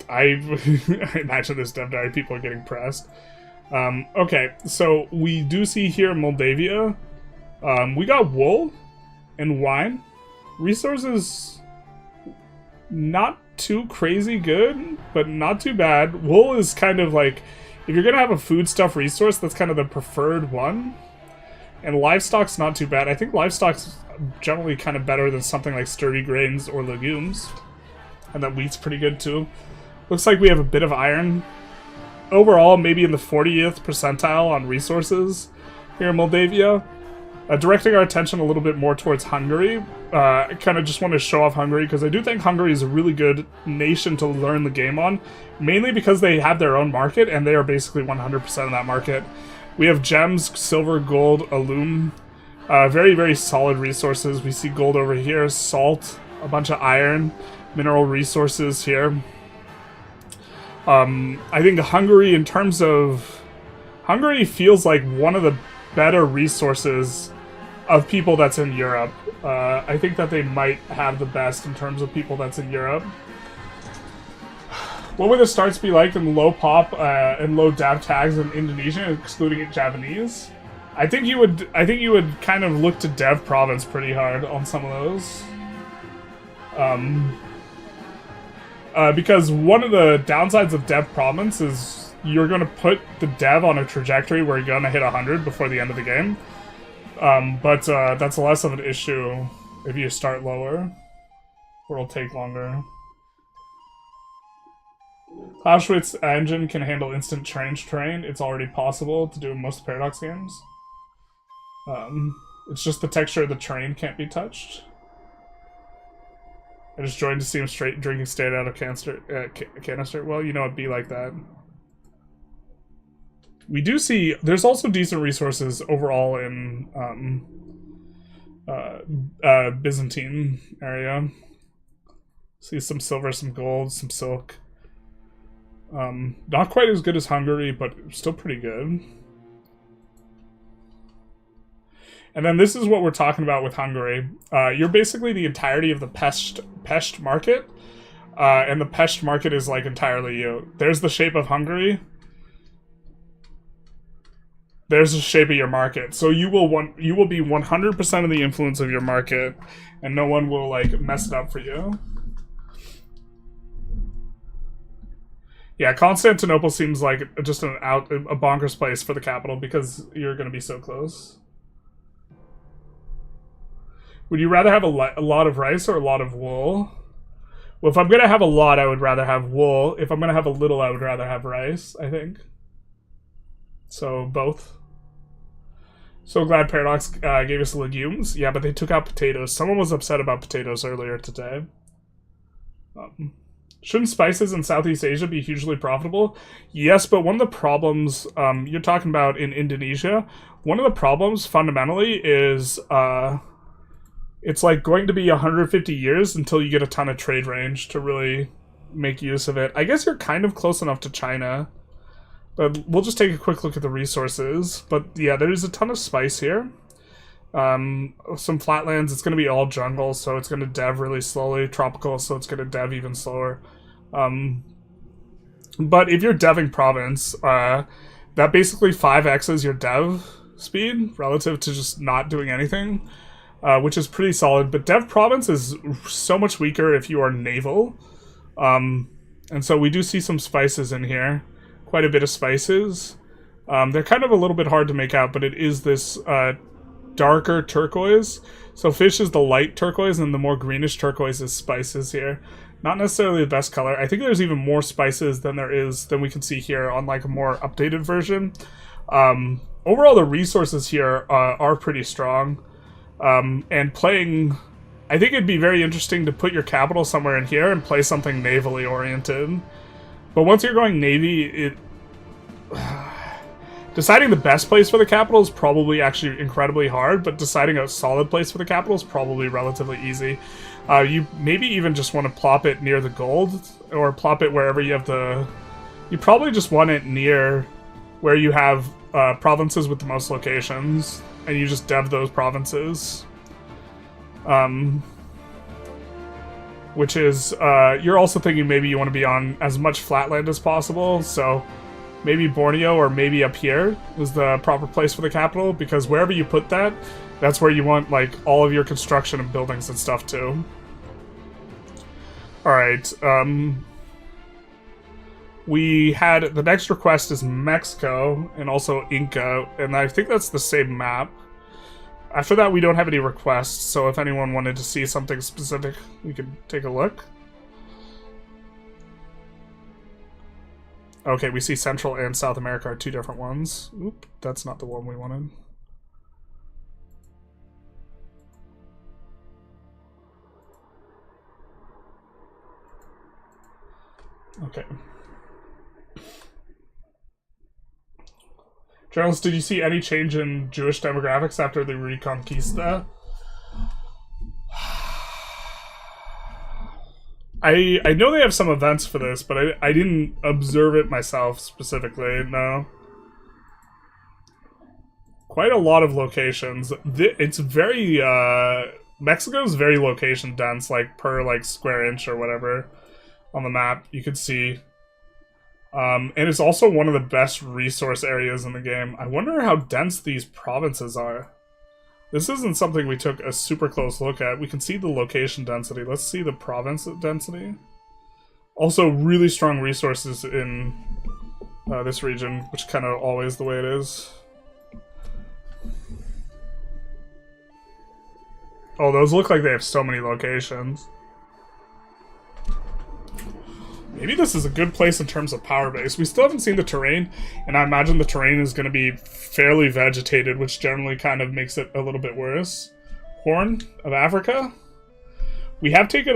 I imagine this dev diary people are getting pressed. Okay, so we do see here Moldavia. We got wool and wine. Resources not too crazy good, but not too bad. Wool is kind of like, if you're gonna have a foodstuff resource, that's kind of the preferred one. And livestock's not too bad. I think livestock's generally kind of better than something like sturdy grains or legumes. And that wheat's pretty good too. Looks like we have a bit of iron. overall maybe in the 40th percentile on resources here in Moldavia. Directing our attention a little bit more towards Hungary. I kind of just want to show off Hungary because I do think Hungary is a really good nation to learn the game on, mainly because they have their own market and they are basically 100% of that market. We have gems, silver, gold, alum, very, very solid resources. We see gold over here, salt, a bunch of iron, mineral resources here. I think Hungary, in terms of... Hungary feels like one of the better resources of people that's in Europe. I think that they might have the best in terms of people that's in Europe. What would the starts be like in low pop and low dev tags in Indonesia, excluding Japanese? I think you would kind of look to dev province pretty hard on some of those. Because one of the downsides of dev province is you're going to put the dev on a trajectory where you're going to hit 100 before the end of the game. But that's less of an issue if you start lower, or it'll take longer. Clauschwitz engine can handle instant change terrain. It's already possible to do in most Paradox games. It's just the texture of the terrain can't be touched. I just joined to see him straight drinking straight out of canister. Well, you know, it'd be like that. We do see there's also decent resources overall in Byzantine area. See some silver, some gold, some silk. Not quite as good as Hungary, but still pretty good. And then this is what we're talking about with Hungary. You're basically the entirety of the Pest market, and the Pest market is like entirely you. There's the shape of Hungary. There's the shape of your market. So you will be 100% of the influence of your market, and no one will like mess it up for you. Yeah, Constantinople seems like just a bonkers place for the capital because you're going to be so close. Would you rather have a lot of rice or a lot of wool? Well, if I'm going to have a lot, I would rather have wool. If I'm going to have a little, I would rather have rice, I think. So, both. So glad Paradox gave us legumes. Yeah, but they took out potatoes. Someone was upset about potatoes earlier today. Shouldn't spices in Southeast Asia be hugely profitable? Yes, but one of the problems you're talking about in Indonesia, one of the problems fundamentally is it's like going to be 150 years until you get a ton of trade range to really make use of it. I guess you're kind of close enough to China. But we'll just take a quick look at the resources. But yeah, there's a ton of spice here. Some flatlands, it's going to be all jungle, so it's going to dev really slowly. Tropical, so it's going to dev even slower. But if you're deving province, that basically 5x's your dev speed relative to just not doing anything, which is pretty solid. But dev province is so much weaker if you are naval. And so we do see some spices in here. Quite a bit of spices. They're kind of a little bit hard to make out, but it is this darker turquoise. So fish is the light turquoise, and the more greenish turquoise is spices here. Not necessarily the best color. I think there's even more spices than we can see here on like a more updated version. Overall, the resources here are pretty strong. And playing... I think it'd be very interesting to put your capital somewhere in here and play something navally oriented. But once you're going navy, deciding the best place for the capital is probably actually incredibly hard, but deciding a solid place for the capital is probably relatively easy. You maybe even just want to plop it near the gold, or plop it wherever you have the... You probably just want it near where you have provinces with the most locations, and you just dev those provinces. Which is, you're also thinking maybe you want to be on as much flatland as possible, so maybe Borneo or maybe up here is the proper place for the capital, because wherever you put that, that's where you want, like, all of your construction and buildings and stuff, too. Alright, we had, the next request is Mexico, and also Inca, and I think that's the same map. After that, we don't have any requests, so if anyone wanted to see something specific, we could take a look. Okay, we see Central and South America are two different ones. Oop, that's not the one we wanted. Okay. Charles, did you see any change in Jewish demographics after the Reconquista? I know they have some events for this, but I didn't observe it myself specifically, no. Quite a lot of locations. It's very, Mexico's very location dense, like per like square inch or whatever on the map, you could see. And it's also one of the best resource areas in the game. I wonder how dense these provinces are. This isn't something we took a super close look at. We can see the location density. Let's see the province density. Also, really strong resources in this region, which is kind of always the way it is. Oh, those look like they have so many locations. Maybe this is a good place in terms of power base. We still haven't seen the terrain, and I imagine the terrain is going to be fairly vegetated, which generally kind of makes it a little bit worse. Horn of Africa? We have taken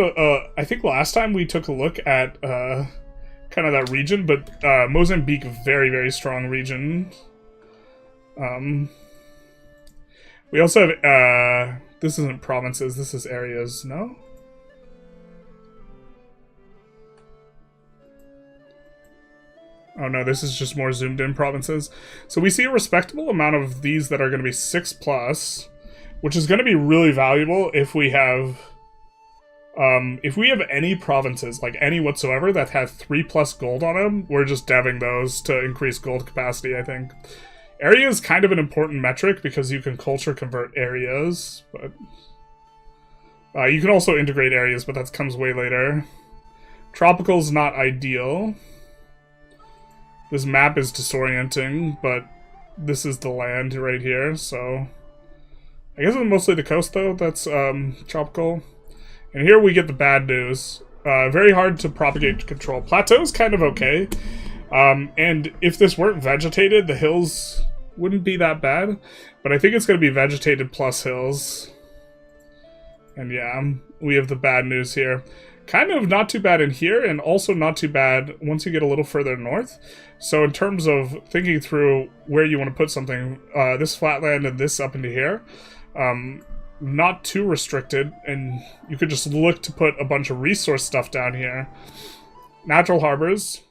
I think last time we took a look at kind of that region, but Mozambique, very, very strong region. We also have, this isn't provinces, this is areas, no? Oh no, this is just more zoomed in provinces. So we see a respectable amount of these that are going to be 6+, which is going to be really valuable if we have any provinces, like any whatsoever, that have 3+ gold on them. We're just deving those to increase gold capacity, I think. Area is kind of an important metric because you can culture convert areas, but you can also integrate areas, but that comes way later. Tropical's not ideal. This map is disorienting, but this is the land right here, so... I guess it's mostly the coast, though, that's tropical. And here we get the bad news. Very hard to propagate to control. Plateau's kind of okay. And if this weren't vegetated, the hills wouldn't be that bad. But I think it's going to be vegetated plus hills. And yeah, we have the bad news here. Kind of not too bad in here, and also not too bad once you get a little further north. So in terms of thinking through where you want to put something, this flatland and this up into here, not too restricted, and you could just look to put a bunch of resource stuff down here. Natural harbors,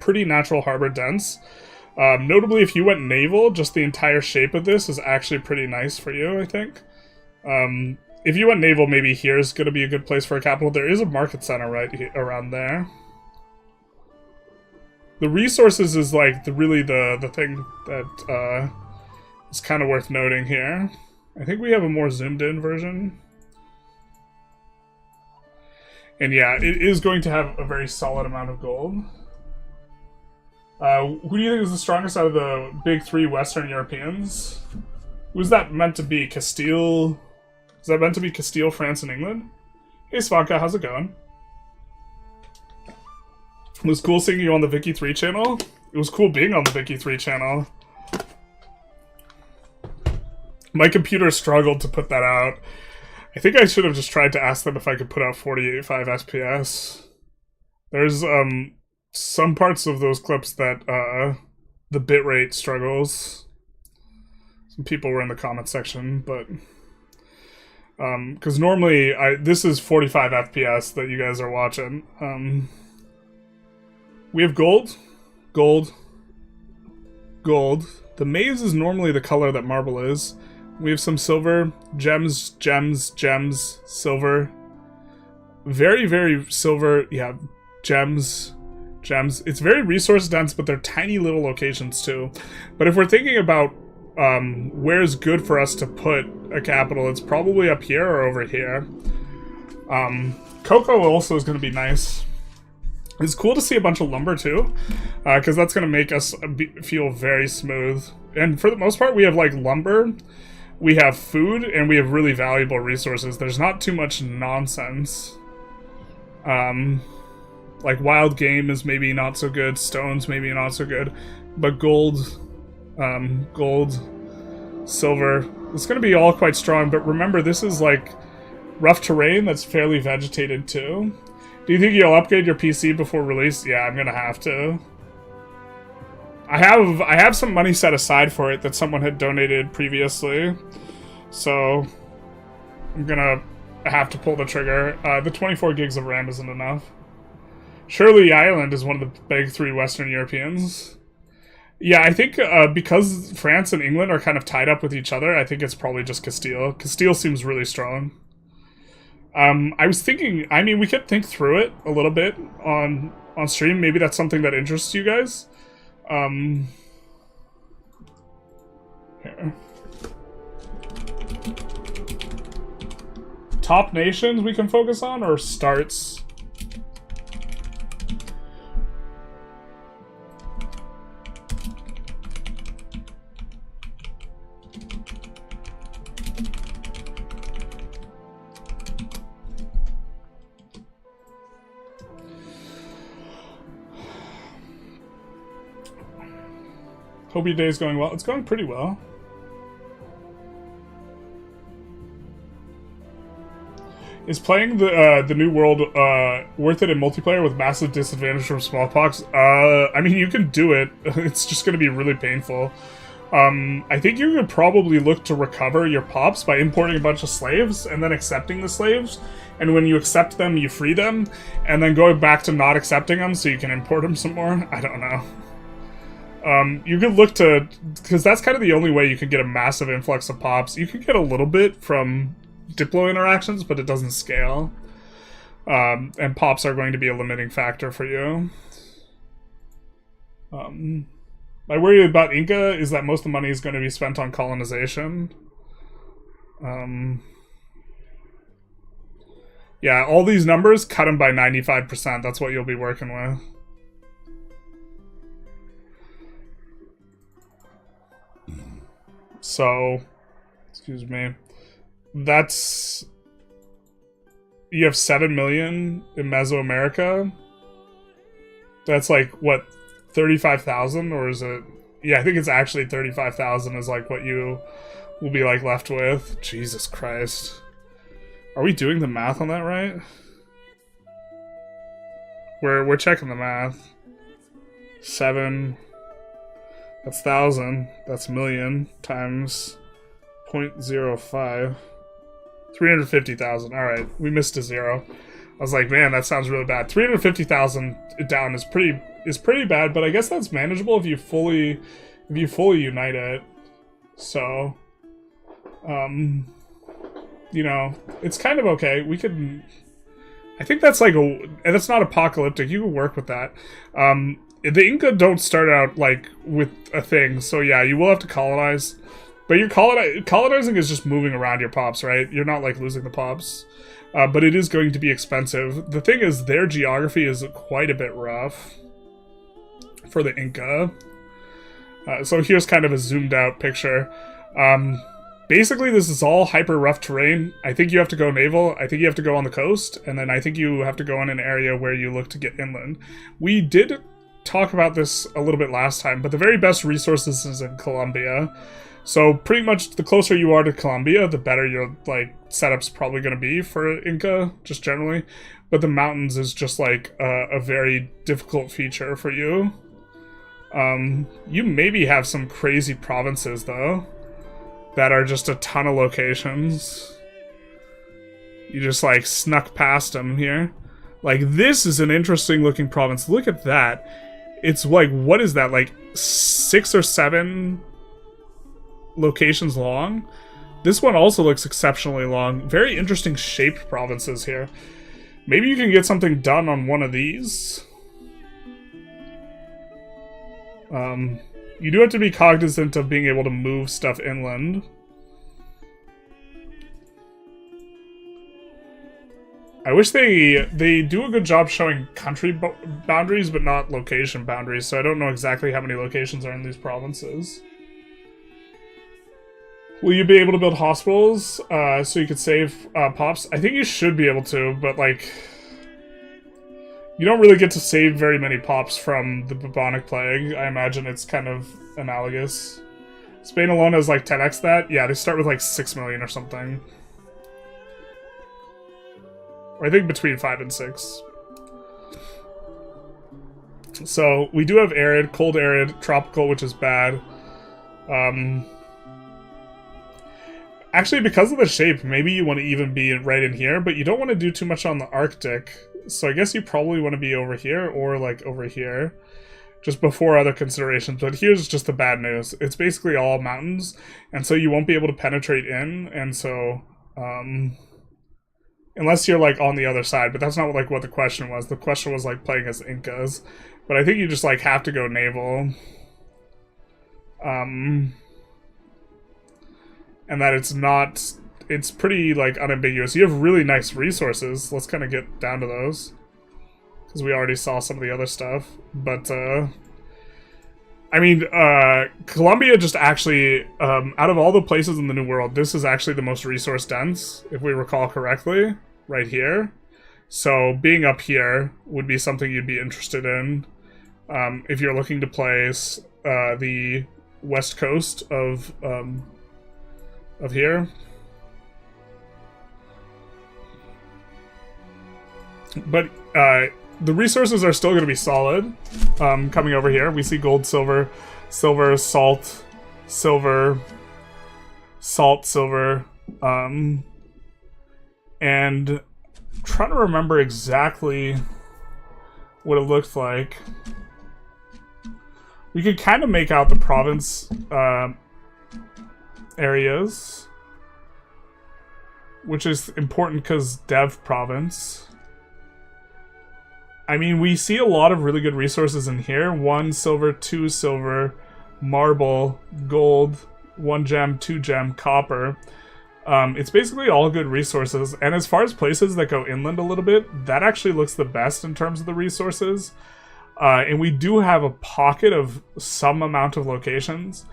pretty natural harbor dense. Notably, if you went naval, just the entire shape of this is actually pretty nice for you, I think. If you went naval, maybe here's going to be a good place for a capital. There is a market center right around there. The resources is like really the thing that is kind of worth noting here. I think we have a more zoomed in version. And yeah, it is going to have a very solid amount of gold. Who do you think is the strongest out of the big three Western Europeans? Who's that meant to be? Castile? Is that meant to be Castile, France, and England? Hey Svanka, how's it going? It was cool seeing you on the Vicky 3 channel. It was cool being on the Vicky 3 channel. My computer struggled to put that out. I think I should have just tried to ask them if I could put out 48.5 FPS. There's some parts of those clips that the bitrate struggles. Some people were in the comment section, but because normally this is 45 FPS that you guys are watching. We have gold, gold, gold. The maize is normally the color that marble is. We have some silver, gems, gems, gems, silver. Very, very silver. Yeah, gems, gems. It's very resource dense, but they're tiny little locations too. But if we're thinking about where's good for us to put a capital, it's probably up here or over here. Cocoa also is going to be nice. It's cool to see a bunch of lumber too, because that's going to make us feel very smooth. And for the most part, we have like lumber, we have food, and we have really valuable resources. There's not too much nonsense. Like, wild game is maybe not so good, stones maybe not so good, but gold, silver, it's going to be all quite strong. But remember, this is like rough terrain that's fairly vegetated too. Do you think you'll upgrade your PC before release? Yeah, I'm going to have to. I have some money set aside for it that someone had donated previously, so I'm gonna have to pull the trigger. The 24 gigs of RAM isn't enough. Surely Ireland is one of the big 3 Western Europeans. Yeah, I think because France and England are kind of tied up with each other, I think it's probably just Castile. Castile seems really strong. I was thinking, I mean, we could think through it a little bit on stream. Maybe that's something that interests you guys. Here. Top nations we can focus on, or starts? Hope your day's going well. It's going pretty well. Is playing the New World worth it in multiplayer with massive disadvantage from smallpox? I mean, you can do it. It's just going to be really painful. I think you could probably look to recover your pops by importing a bunch of slaves and then accepting the slaves. And when you accept them, you free them, and then going back to not accepting them so you can import them some more. I don't know. You could look to, because that's kind of the only way you can get a massive influx of pops. You can get a little bit from Diplo interactions, but it doesn't scale. And pops are going to be a limiting factor for you. My worry about Inca is that most of the money is going to be spent on colonization. Yeah, all these numbers, cut them by 95%. That's what you'll be working with. So, excuse me, that's, you have 7 million in Mesoamerica. That's like, what, 35,000, or is it, yeah, I think it's actually 35,000 is like what you will be like left with. Jesus Christ. Are we doing the math on that right? We're checking the math. 7, that's 1,000, that's million, times 0.05. 350,000, alright, we missed a 0. I was like, man, that sounds really bad. 350,000 down is pretty bad, but I guess that's manageable if you fully unite it. So, you know, it's kind of okay. We could, I think that's like and that's not apocalyptic. You can work with that. The Inca don't start out like with a thing, so yeah, you will have to colonize. But your colonizing is just moving around your pops, right? You're not like losing the pops. But it is going to be expensive. The thing is, their geography is quite a bit rough for the Inca. So here's kind of a zoomed out picture. Basically, this is all hyper rough terrain. I think you have to go naval. I think you have to go on the coast. And then I think you have to go in an area where you look to get inland. We did talk about this a little bit last time, but the very best resources is in Colombia. So pretty much the closer you are to Colombia, the better your like setup's probably going to be for Inca, just generally. But the mountains is just like a very difficult feature for you. You maybe have some crazy provinces though, that are just a ton of locations. You just like snuck past them here. Like this is an interesting looking province. Look at that. It's like, what is that? Like 6 or 7 locations long. This one also looks exceptionally long. Very interesting shaped provinces here. Maybe you can get something done on one of these. You do have to be cognizant of being able to move stuff inland. I wish they do a good job showing country boundaries, but not location boundaries, so I don't know exactly how many locations are in these provinces. Will you be able to build hospitals so you could save pops? I think you should be able to, but like, You don't really get to save very many pops from the bubonic plague. I imagine it's kind of analogous. Spain alone has like 10x that. Yeah, they start with like 6 million or something. Or I think between 5 and 6. So we do have arid, cold arid, tropical, which is bad. Actually, because of the shape, maybe you want to even be right in here, but you don't want to do too much on the Arctic. So I guess you probably want to be over here or like over here, just before other considerations. But here's just the bad news. It's basically all mountains, and so you won't be able to penetrate in, and so unless you're like on the other side, but that's not like what the question was. The question was like playing as Incas. But I think you just like have to go naval. And that it's pretty like unambiguous. You have really nice resources. Let's kind of get down to those, because we already saw some of the other stuff. But I mean, Colombia just actually, out of all the places in the New World, this is actually the most resource dense, if we recall correctly, right here. So being up here would be something you'd be interested in if you're looking to place the west coast of here. But the resources are still going to be solid. Coming over here, we see gold, silver, silver, salt, silver, salt, silver, and trying to remember exactly what it looked like. We could kind of make out the province areas, which is important because Dev province. I mean, we see a lot of really good resources in here. 1 silver, 2 silver, marble, gold, 1 gem, 2 gem, copper. It's basically all good resources. And as far as places that go inland a little bit, that actually looks the best in terms of the resources. And we do have a pocket of some amount of locations.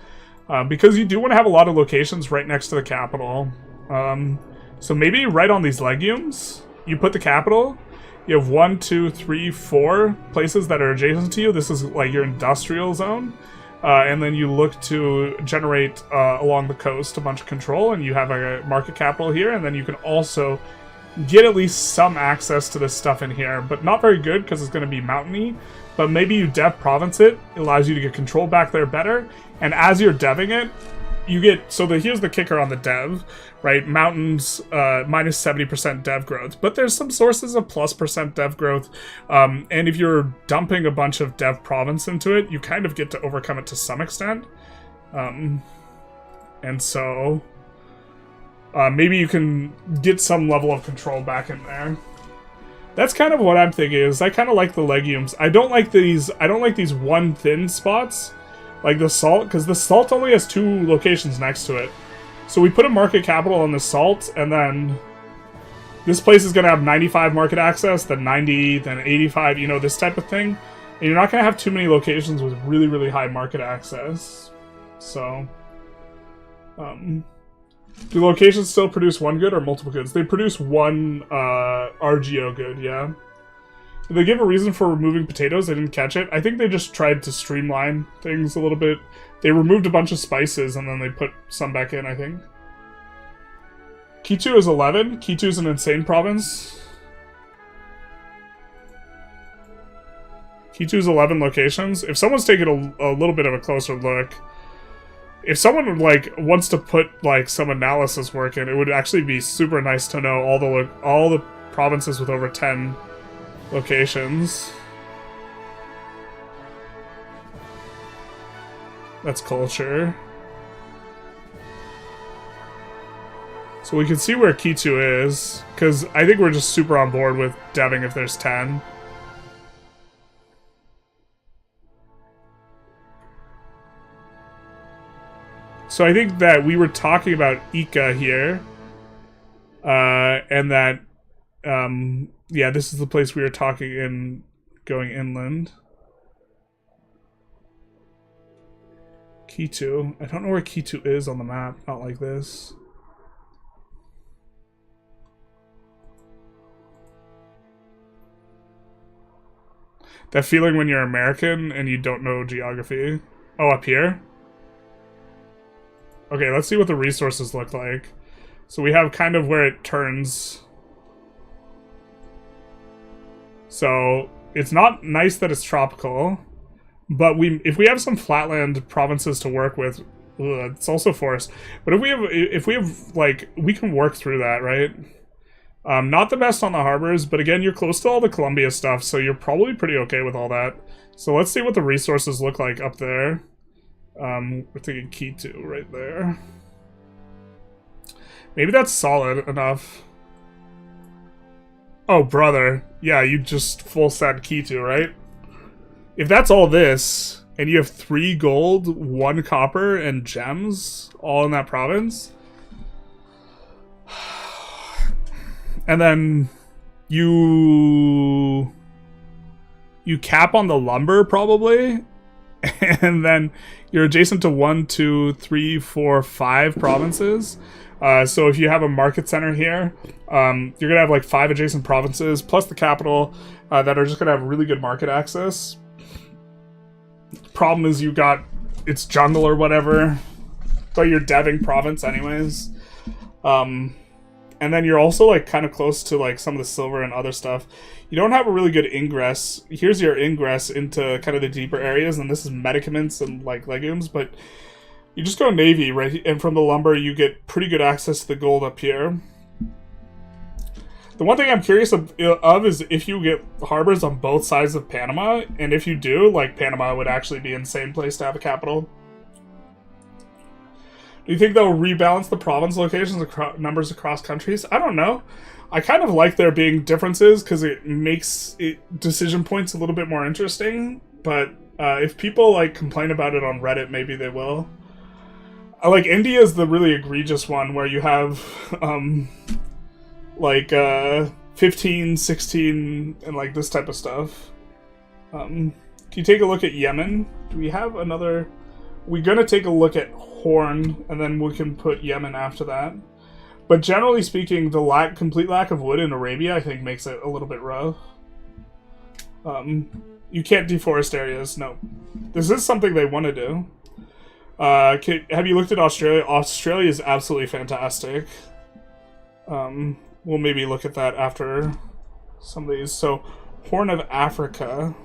Because you do want to have a lot of locations right next to the capital. So maybe right on these legumes, you put the capital. You have 1, 2, 3, 4 places that are adjacent to you. This is like your industrial zone. And then you look to generate along the coast a bunch of control, and you have a market capital here, and then you can also get at least some access to this stuff in here, but not very good because it's going to be mountainy. But maybe you dev province it. It allows you to get control back there better. And as you're deving it, you get... So here's the kicker on the dev, right? Mountains, minus 70% dev growth. But there's some sources of plus % dev growth. And if you're dumping a bunch of dev province into it, you kind of get to overcome it to some extent. And so... maybe you can get some level of control back in there. That's kind of what I'm thinking. Is I kind of like the legumes. I don't like these one thin spots, like the salt, because the salt only has 2 locations next to it. So we put a market capital on the salt, and then this place is going to have 95 market access, then 90, then 85. You know, this type of thing. And you're not going to have too many locations with really, really high market access. So, do locations still produce 1 good or multiple goods? They produce 1 RGO good, yeah. Did they give a reason for removing potatoes? I didn't catch it. I think they just tried to streamline things a little bit. They removed a bunch of spices and then they put some back in, I think. Quito is 11. Quito is an insane province. Quito's 11 locations. If someone's taking a little bit of a closer look... If someone like wants to put like some analysis work in, it would actually be super nice to know all the provinces with over 10 locations. That's culture. So we can see where Quito is, because I think we're just super on board with deving if there's 10. So I think that we were talking about Ica here, and that, yeah, this is the place we were talking in, going inland. Quito. I don't know where Quito is on the map, not like this. That feeling when you're American and you don't know geography. Oh, up here? Okay, let's see what the resources look like. So we have kind of where it turns. So it's not nice that it's tropical, but if we have some flatland provinces to work with, it's also forest. But if we have like, we can work through that, right? Not the best on the harbors, but again, you're close to all the Columbia stuff, so you're probably pretty okay with all that. So let's see what the resources look like up there. We're thinking Quito right there. Maybe that's solid enough. Oh, brother. Yeah, you just full set Quito, right? If that's all this, and you have 3 gold, 1 copper, and gems all in that province, and then you cap on the lumber probably, and then you're adjacent to 1, 2, 3, 4, 5 provinces. So if you have a market center here, you're gonna have like 5 adjacent provinces plus the capital that are just gonna have really good market access. Problem is it's jungle or whatever, but you're deving province anyways. And then you're also like kind of close to like some of the silver and other stuff. You don't have a really good ingress. Here's your ingress into kind of the deeper areas, and this is medicaments and like legumes, but you just go navy, right? And from the lumber, you get pretty good access to the gold up here. The one thing I'm curious of is if you get harbors on both sides of Panama, and if you do, like, Panama would actually be an insane place to have a capital. Do you think they'll rebalance the province locations numbers across countries? I don't know. I kind of like there being differences because it makes decision points a little bit more interesting. But if people like complain about it on Reddit, maybe they will. Like India is the really egregious one where you have 15, 16, and like this type of stuff. Can you take a look at Yemen? Do we have another? We're gonna take a look at Horn, and then we can put Yemen after that. But generally speaking, the complete lack of wood in Arabia, I think, makes it a little bit rough. You can't deforest areas. No, this is something they want to do. Have you looked at Australia? Australia is absolutely fantastic. We'll maybe look at that after some of these. So, Horn of Africa.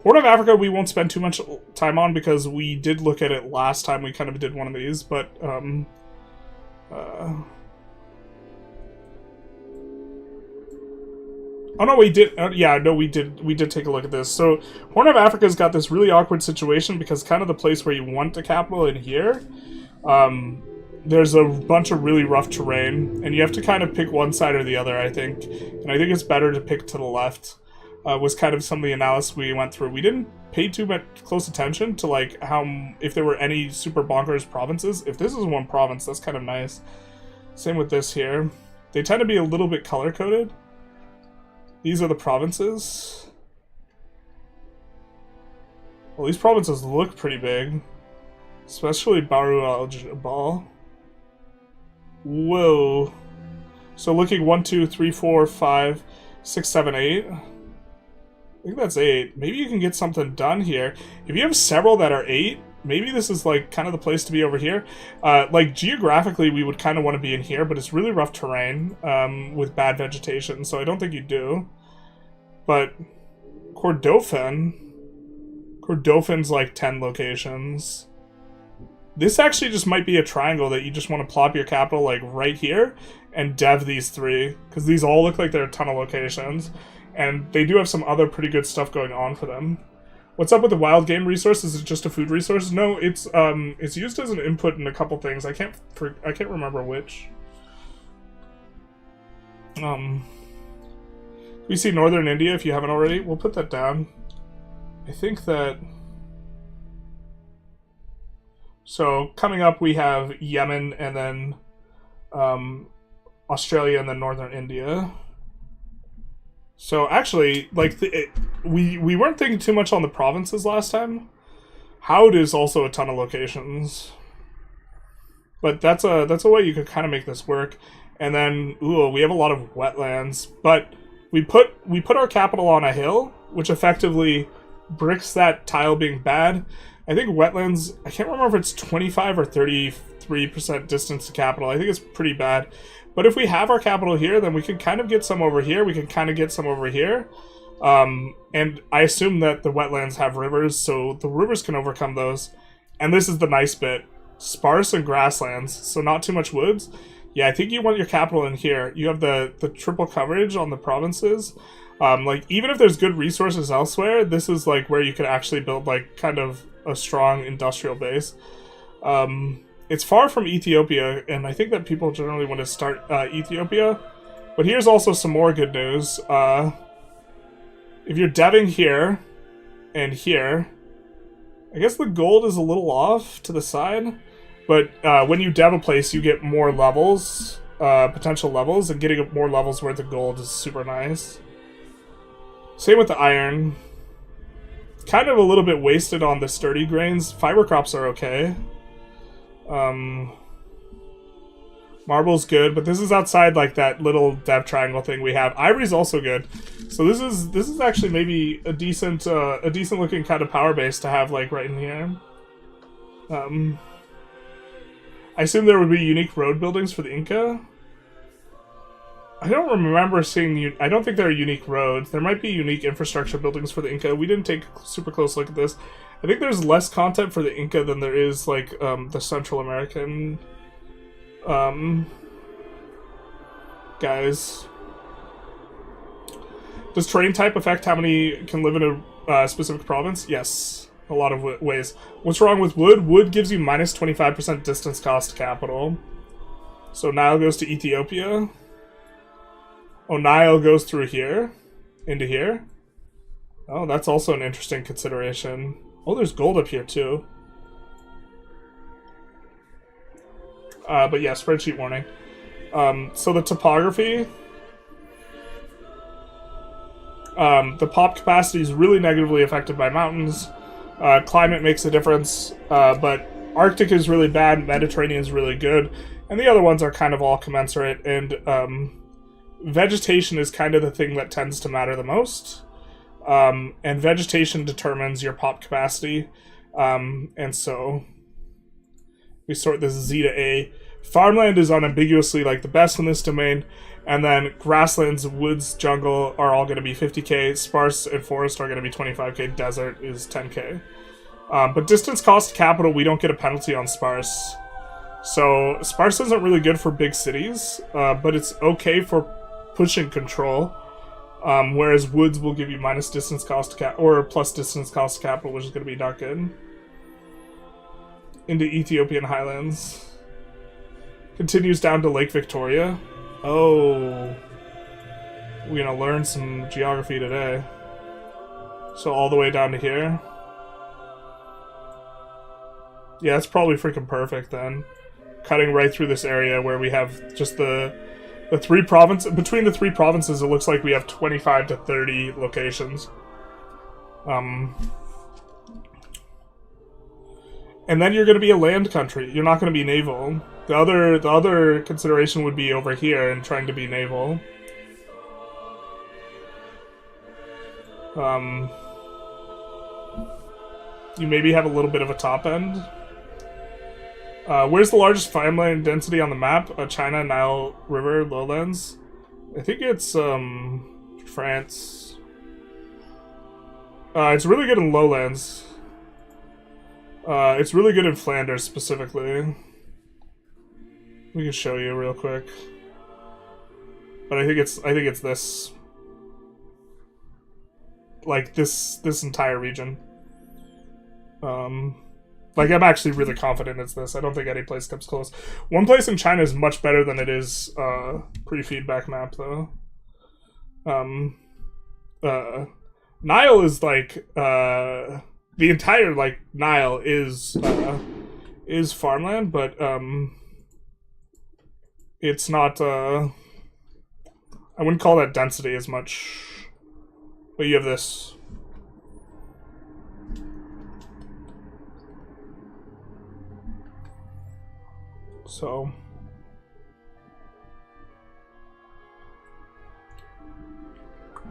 Horn of Africa we won't spend too much time on because we did look at it last time we kind of did one of these, but oh no, we did. Yeah, no, we did take a look at this. So, Horn of Africa's got this really awkward situation because kind of the place where you want the capital in here, there's a bunch of really rough terrain, and you have to kind of pick one side or the other, I think. And I think it's better to pick to the left. Was kind of some of the analysis we went through. We didn't pay too much close attention to like if there were any super bonkers provinces. If this is one province, that's kind of nice. Same with this here. They tend to be a little bit color-coded. These are the provinces. Well, these provinces look pretty big. Especially Baru al-Jabal. Whoa. So looking 1, 2, 3, 4, 5, 6, 7, 8. I think that's 8. Maybe you can get something done here. If you have several that are 8, maybe this is like kind of the place to be over here. Like geographically, we would kind of want to be in here, but it's really rough terrain with bad vegetation, so I don't think you do. But Kordofan's like 10 locations. This actually just might be a triangle that you just want to plop your capital like right here and dev these 3, because these all look like they're a ton of locations. And they do have some other pretty good stuff going on for them. What's up with the wild game resource? Is it just a food resource? No, it's used as an input in a couple things. I can't remember which. We see northern India if you haven't already. We'll put that down. I think that. So coming up, we have Yemen and then Australia and then northern India. So actually, like we weren't thinking too much on the provinces last time. Howd is also a ton of locations, but that's a way you could kind of make this work. And then we have a lot of wetlands, but we put our capital on a hill, which effectively bricks that tile being bad. I think wetlands, I can't remember if it's 25 or 33% distance to capital. I think it's pretty bad. But if we have our capital here, then we can kind of get some over here. We can kind of get some over here. And I assume that the wetlands have rivers, so the rivers can overcome those. And this is the nice bit. Sparse and grasslands, so not too much woods. Yeah, I think you want your capital in here. You have the triple coverage on the provinces. Like, even if there's good resources elsewhere, this is, like, where you could actually build, like, kind of a strong industrial base. It's far from Ethiopia, and I think that people generally want to start Ethiopia. But here's also some more good news. If you're deving here and here, I guess the gold is a little off to the side. But when you dev a place, you get more levels, potential levels, and getting more levels worth of gold is super nice. Same with the iron. Kind of a little bit wasted on the sturdy grains. Fiber crops are okay. Marble's good, but this is outside like that little dev triangle thing we have. Ivory's also good. So this is actually maybe a decent looking kind of power base to have like right in here. I assume there would be unique road buildings for the Inca. I don't remember seeing... I don't think there are unique roads. There might be unique infrastructure buildings for the Inca. We didn't take a super close look at this. I think there's less content for the Inca than there is, like, the Central American... guys. Does terrain type affect how many can live in a specific province? Yes. A lot of ways. What's wrong with wood? Wood gives you minus 25% distance cost to capital. So Nile goes to Ethiopia. Oh, Nile goes through here. Into here. Oh, that's also an interesting consideration. Oh, there's gold up here too. But yeah, spreadsheet warning. So the topography. The pop capacity is really negatively affected by mountains. Climate makes a difference, but Arctic is really bad, Mediterranean is really good, and the other ones are kind of all commensurate, and vegetation is kind of the thing that tends to matter the most, and vegetation determines your pop capacity, and so we sort this Z to A. Farmland is unambiguously like the best in this domain, and then grasslands, woods, jungle are all going to be 50k, sparse and forest are going to be 25k, desert is 10k. But distance cost capital, we don't get a penalty on sparse. So sparse isn't really good for big cities, but it's okay for pushing control. Whereas woods will give you minus distance cost or plus distance cost capital, which is going to be not good. Into Ethiopian highlands. Continues down to Lake Victoria. Oh. We're going to learn some geography today. So all the way down to here. Yeah, that's probably freaking perfect then. Cutting right through this area where we have just the three provinces. Between the three provinces, it looks like we have 25 to 30 locations. And then you're going to be a land country. You're not going to be naval. The other consideration would be over here and trying to be naval. You maybe have a little bit of a top end. Where's the largest farmland density on the map? China, Nile River, lowlands. I think it's France. It's really good in lowlands. It's really good in Flanders specifically. We can show you real quick. But I think it's this. Like this entire region. Like I'm actually really confident it's this. I don't think any place comes close. One place in China is much better than it is pre-feedback map though. Nile is like the entire like Nile is farmland, but it's not I wouldn't call that density as much. But you have this. So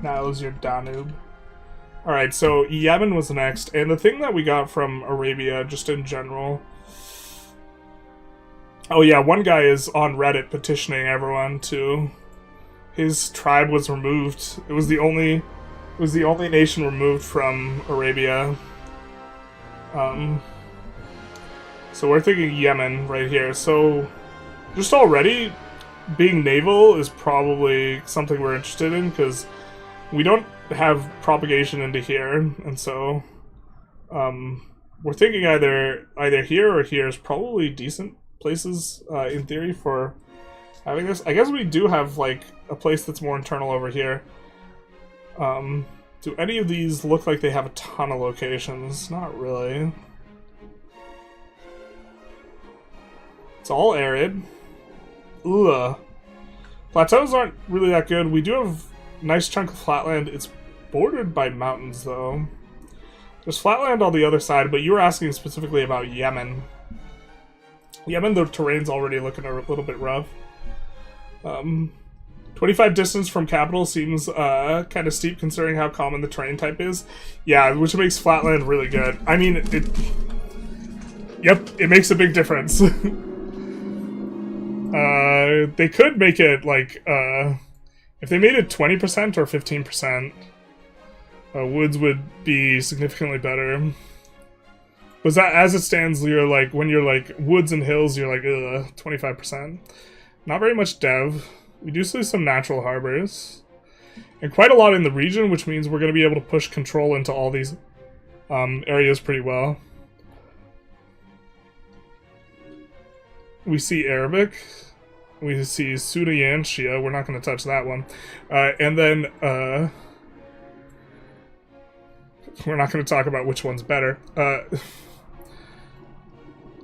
Nile is your Danube. Alright, so Yemen was next, and the thing that we got from Arabia, just in general... Oh yeah, one guy is on Reddit petitioning everyone to... His tribe was removed. It was the only nation removed from Arabia. So we're thinking Yemen right here. So just already, being naval is probably something we're interested in, because we don't have propagation into here, and so we're thinking either here or here is probably decent places in theory for having this. I guess we do have like a place that's more internal over here. Do any of these look like they have a ton of locations? Not really. It's all arid. Ugh. Plateaus aren't really that good. We do have a nice chunk of flatland. It's bordered by mountains, though. There's flatland on the other side, but you were asking specifically about Yemen. Yemen, the terrain's already looking a little bit rough. 25 distance from capital seems kind of steep considering how common the terrain type is. Yeah, which makes flatland really good. I mean, Yep, it makes a big difference. They could make it, like, if they made it 20% or 15%, woods would be significantly better. Was that, as it stands, you're like, when you're like, woods and hills, you're like, 25%. Not very much dev. We do see some natural harbors. And quite a lot in the region, which means we're going to be able to push control into all these areas pretty well. We see Arabic. We see Sudayantia. We're not going to touch that one. And then, we're not going to talk about which one's better.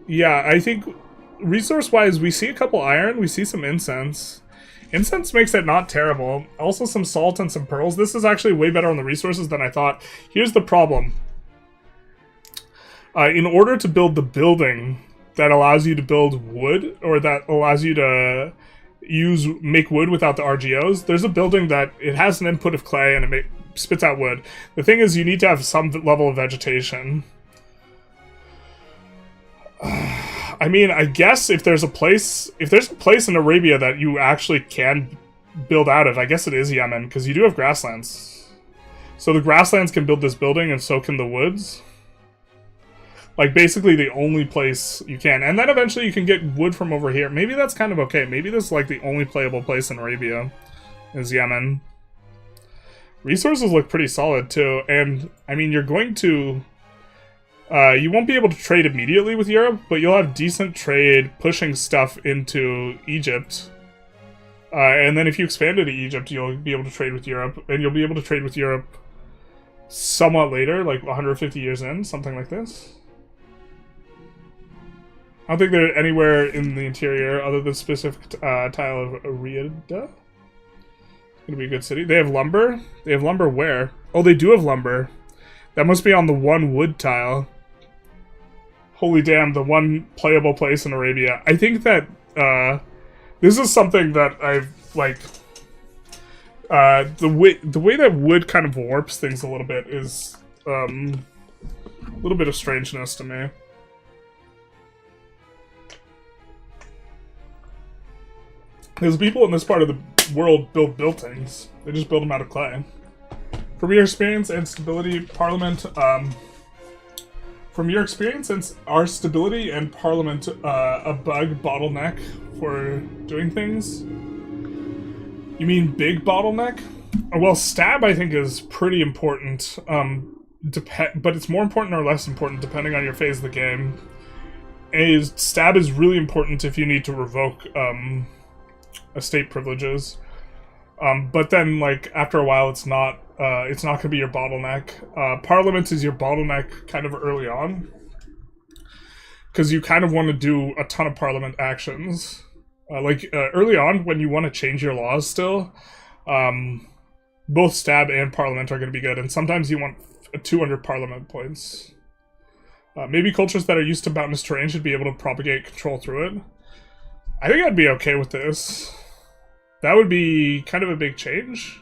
Yeah, I think resource-wise, we see a couple iron. We see some incense. Incense makes it not terrible. Also some salt and some pearls. This is actually way better on the resources than I thought. Here's the problem. In order to build the building that allows you to build wood, or that allows you to make wood without the RGOs, there's a building that it has an input of clay and it spits out wood. The thing is, you need to have some level of vegetation. I mean, I guess if there's a place in Arabia that you actually can build out of, I guess it is Yemen, because you do have grasslands. So the grasslands can build this building, and so can the woods. Like, basically the only place you can. And then eventually you can get wood from over here. Maybe that's kind of okay. Maybe this is like the only playable place in Arabia is Yemen. Resources look pretty solid, too. And, I mean, you're going to... you won't be able to trade immediately with Europe, but you'll have decent trade pushing stuff into Egypt. And then if you expand into Egypt, you'll be able to trade with Europe. And you'll be able to trade with Europe somewhat later, like 150 years in, something like this. I don't think they're anywhere in the interior other than specific tile of Ariada. Gonna be a good city. They have lumber. They have lumber where? Oh, they do have lumber. That must be on the one wood tile. Holy damn, the one playable place in Arabia. I think that this is something that I've like. The way that wood kind of warps things a little bit is a little bit of strangeness to me. Because people in this part of the world build buildings. They just build them out of clay. From your experience and stability, Parliament, from your experience and our stability and Parliament, a bug bottleneck for doing things? You mean big bottleneck? Well, stab, I think, is pretty important, but it's more important or less important depending on your phase of the game. Stab is really important if you need to revoke, estate privileges. But then, like, after a while, it's not going to be your bottleneck. Parliament is your bottleneck kind of early on. Because you kind of want to do a ton of Parliament actions. Early on, when you want to change your laws still, both Stab and Parliament are going to be good. And sometimes you want 200 Parliament points. Maybe cultures that are used to mountainous terrain should be able to propagate control through it. I think I'd be okay with this. That would be kind of a big change.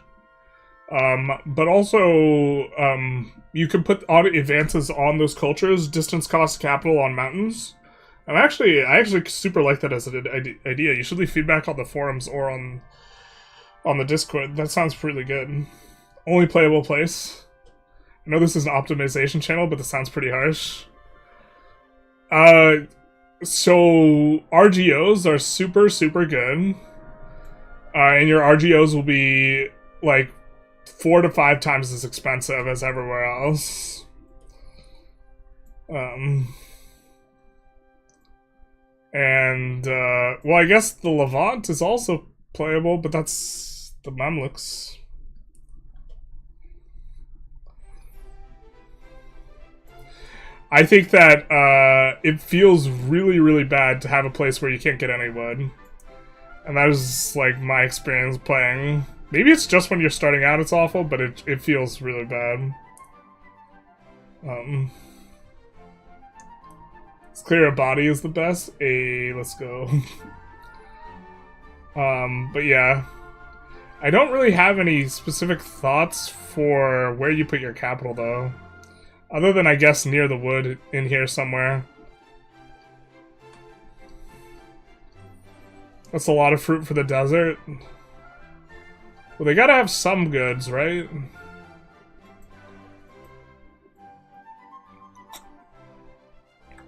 But also, you can put advances on those cultures, distance cost capital on mountains. I actually super like that as an idea. You should leave feedback on the forums or on the Discord. That sounds pretty good. Only playable place. I know this is an optimization channel, but this sounds pretty harsh. So RGOs are super, super good. And your RGOs will be, like, 4 to 5 times as expensive as everywhere else. Well, I guess the Levant is also playable, but that's the Mamluks. I think that it feels really, really bad to have a place where you can't get any wood. And that is, like, my experience playing. Maybe it's just when you're starting out it's awful, but it feels really bad. It's clear a body is the best. Let's go. But yeah. I don't really have any specific thoughts for where you put your capital, though. Other than, I guess, near the wood in here somewhere. That's a lot of fruit for the desert. Well, they gotta have some goods, right?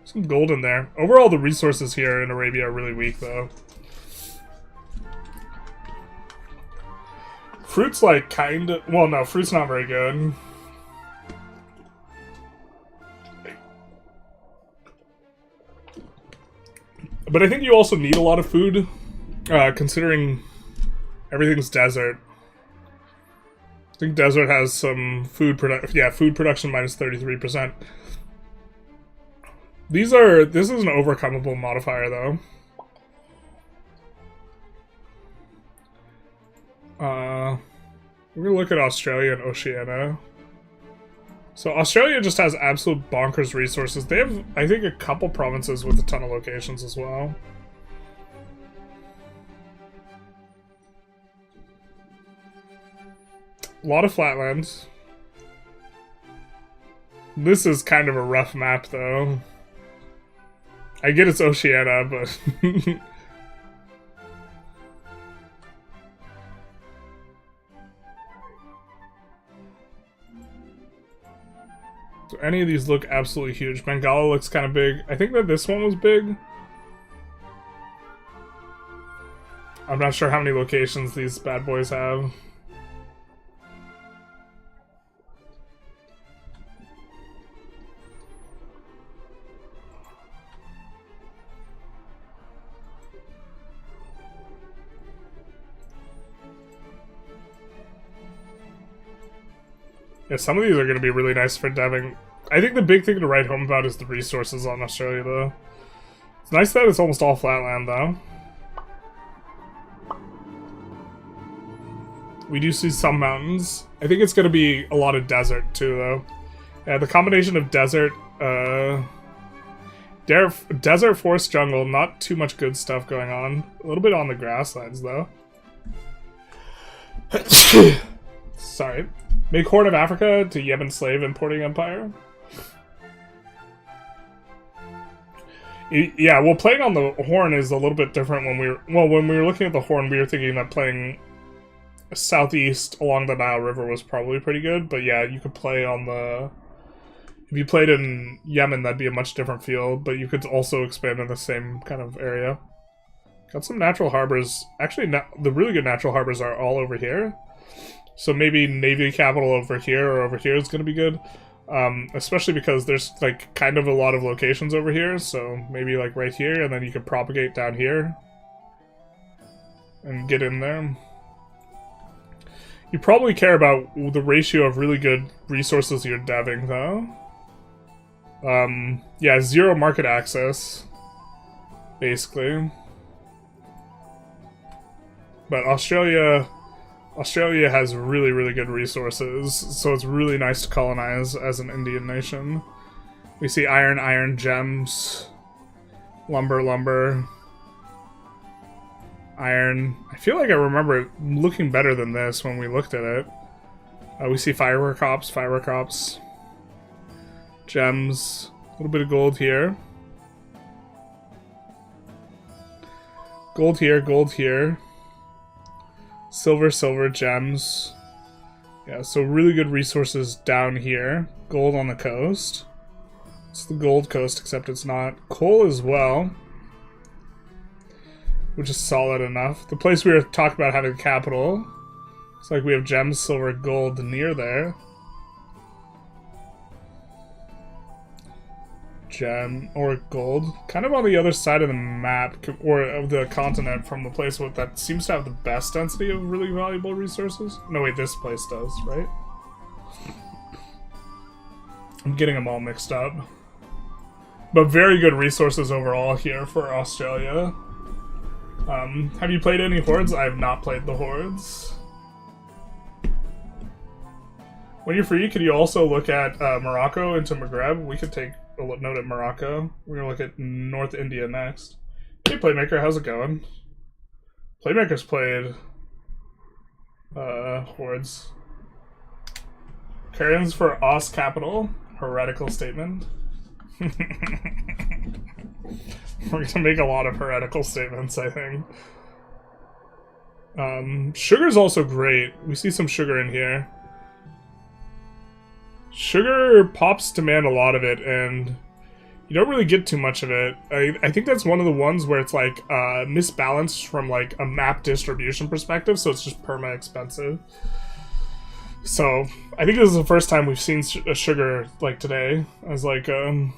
Some gold in there. Overall, the resources here in Arabia are really weak, though. Fruit's like kinda... Well, no, fruit's not very good. But I think you also need a lot of food, considering everything's desert. I think desert has some food production. Yeah, food production minus 33%. This is an overcomable modifier, though. We're gonna look at Australia and Oceania. So Australia just has absolute bonkers resources. They have, I think, a couple provinces with a ton of locations as well. A lot of flatlands. This is kind of a rough map, though. I get it's Oceania, but... Do any of these look absolutely huge? Bengala looks kind of big. I think that this one was big. I'm not sure how many locations these bad boys have. Yeah, some of these are going to be really nice for deving. I think the big thing to write home about is the resources on Australia, though. It's nice that it's almost all flatland, though. We do see some mountains. I think it's going to be a lot of desert, too, though. Yeah, the combination of desert, desert, forest, jungle, not too much good stuff going on. A little bit on the grasslands, though. Sorry. Make Horn of Africa to Yemen slave importing empire. Yeah, well, playing on the Horn is a little bit different when we were... Well, when we were looking at the Horn, we were thinking that playing southeast along the Nile River was probably pretty good, but yeah, you could play on the... If you played in Yemen, that'd be a much different field, but you could also expand in the same kind of area. Got some natural harbors. Actually, the really good natural harbors are all over here. So maybe Navy capital over here or over here is going to be good. Especially because there's, like, kind of a lot of locations over here. So maybe, like, right here, and then you can propagate down here. And get in there. You probably care about the ratio of really good resources you're deving, though. Yeah, 0 market access. Basically. But Australia has really, really good resources, so it's really nice to colonize as an Indian nation. We see iron, gems, lumber, iron. I feel like I remember it looking better than this when we looked at it. We see firework crops, gems, a little bit of gold here. Gold here. Silver, gems. Yeah, so really good resources down here. Gold on the coast. It's the gold coast, except it's not. Coal as well, which is solid enough. The place we were talking about having a capital. It's like we have gems, silver, gold near there. Gem or gold. Kind of on the other side of the map, or of the continent, from the place that seems to have the best density of really valuable resources. No, wait, this place does, right? I'm getting them all mixed up. But very good resources overall here for Australia. Have you played any Hordes? I have not played the Hordes. When you're free, could you also look at Morocco into Maghreb? We could take a note at Morocco. We're gonna look at North India next. Hey, Playmaker, how's it going? Playmaker's played Hordes. Carrions for Os Capital. Heretical statement. We're gonna make a lot of heretical statements, I think. Sugar's also great. We see some sugar in here. Sugar pops demand a lot of it, and you don't really get too much of it. I think that's one of the ones where it's like misbalanced from like a map distribution perspective, so it's just perma expensive. So I think this is the first time we've seen sugar like today as like a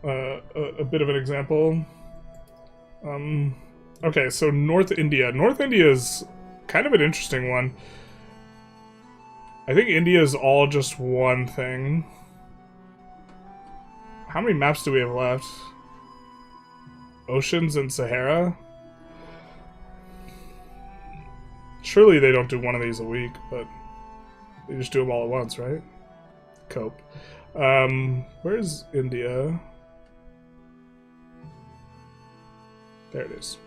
bit of an example. Okay, so North India. North India is kind of an interesting one. I think India is all just one thing. How many maps do we have left? Oceans and Sahara? Surely they don't do one of these a week, but they just do them all at once, right? Cope. Where's India? There it is.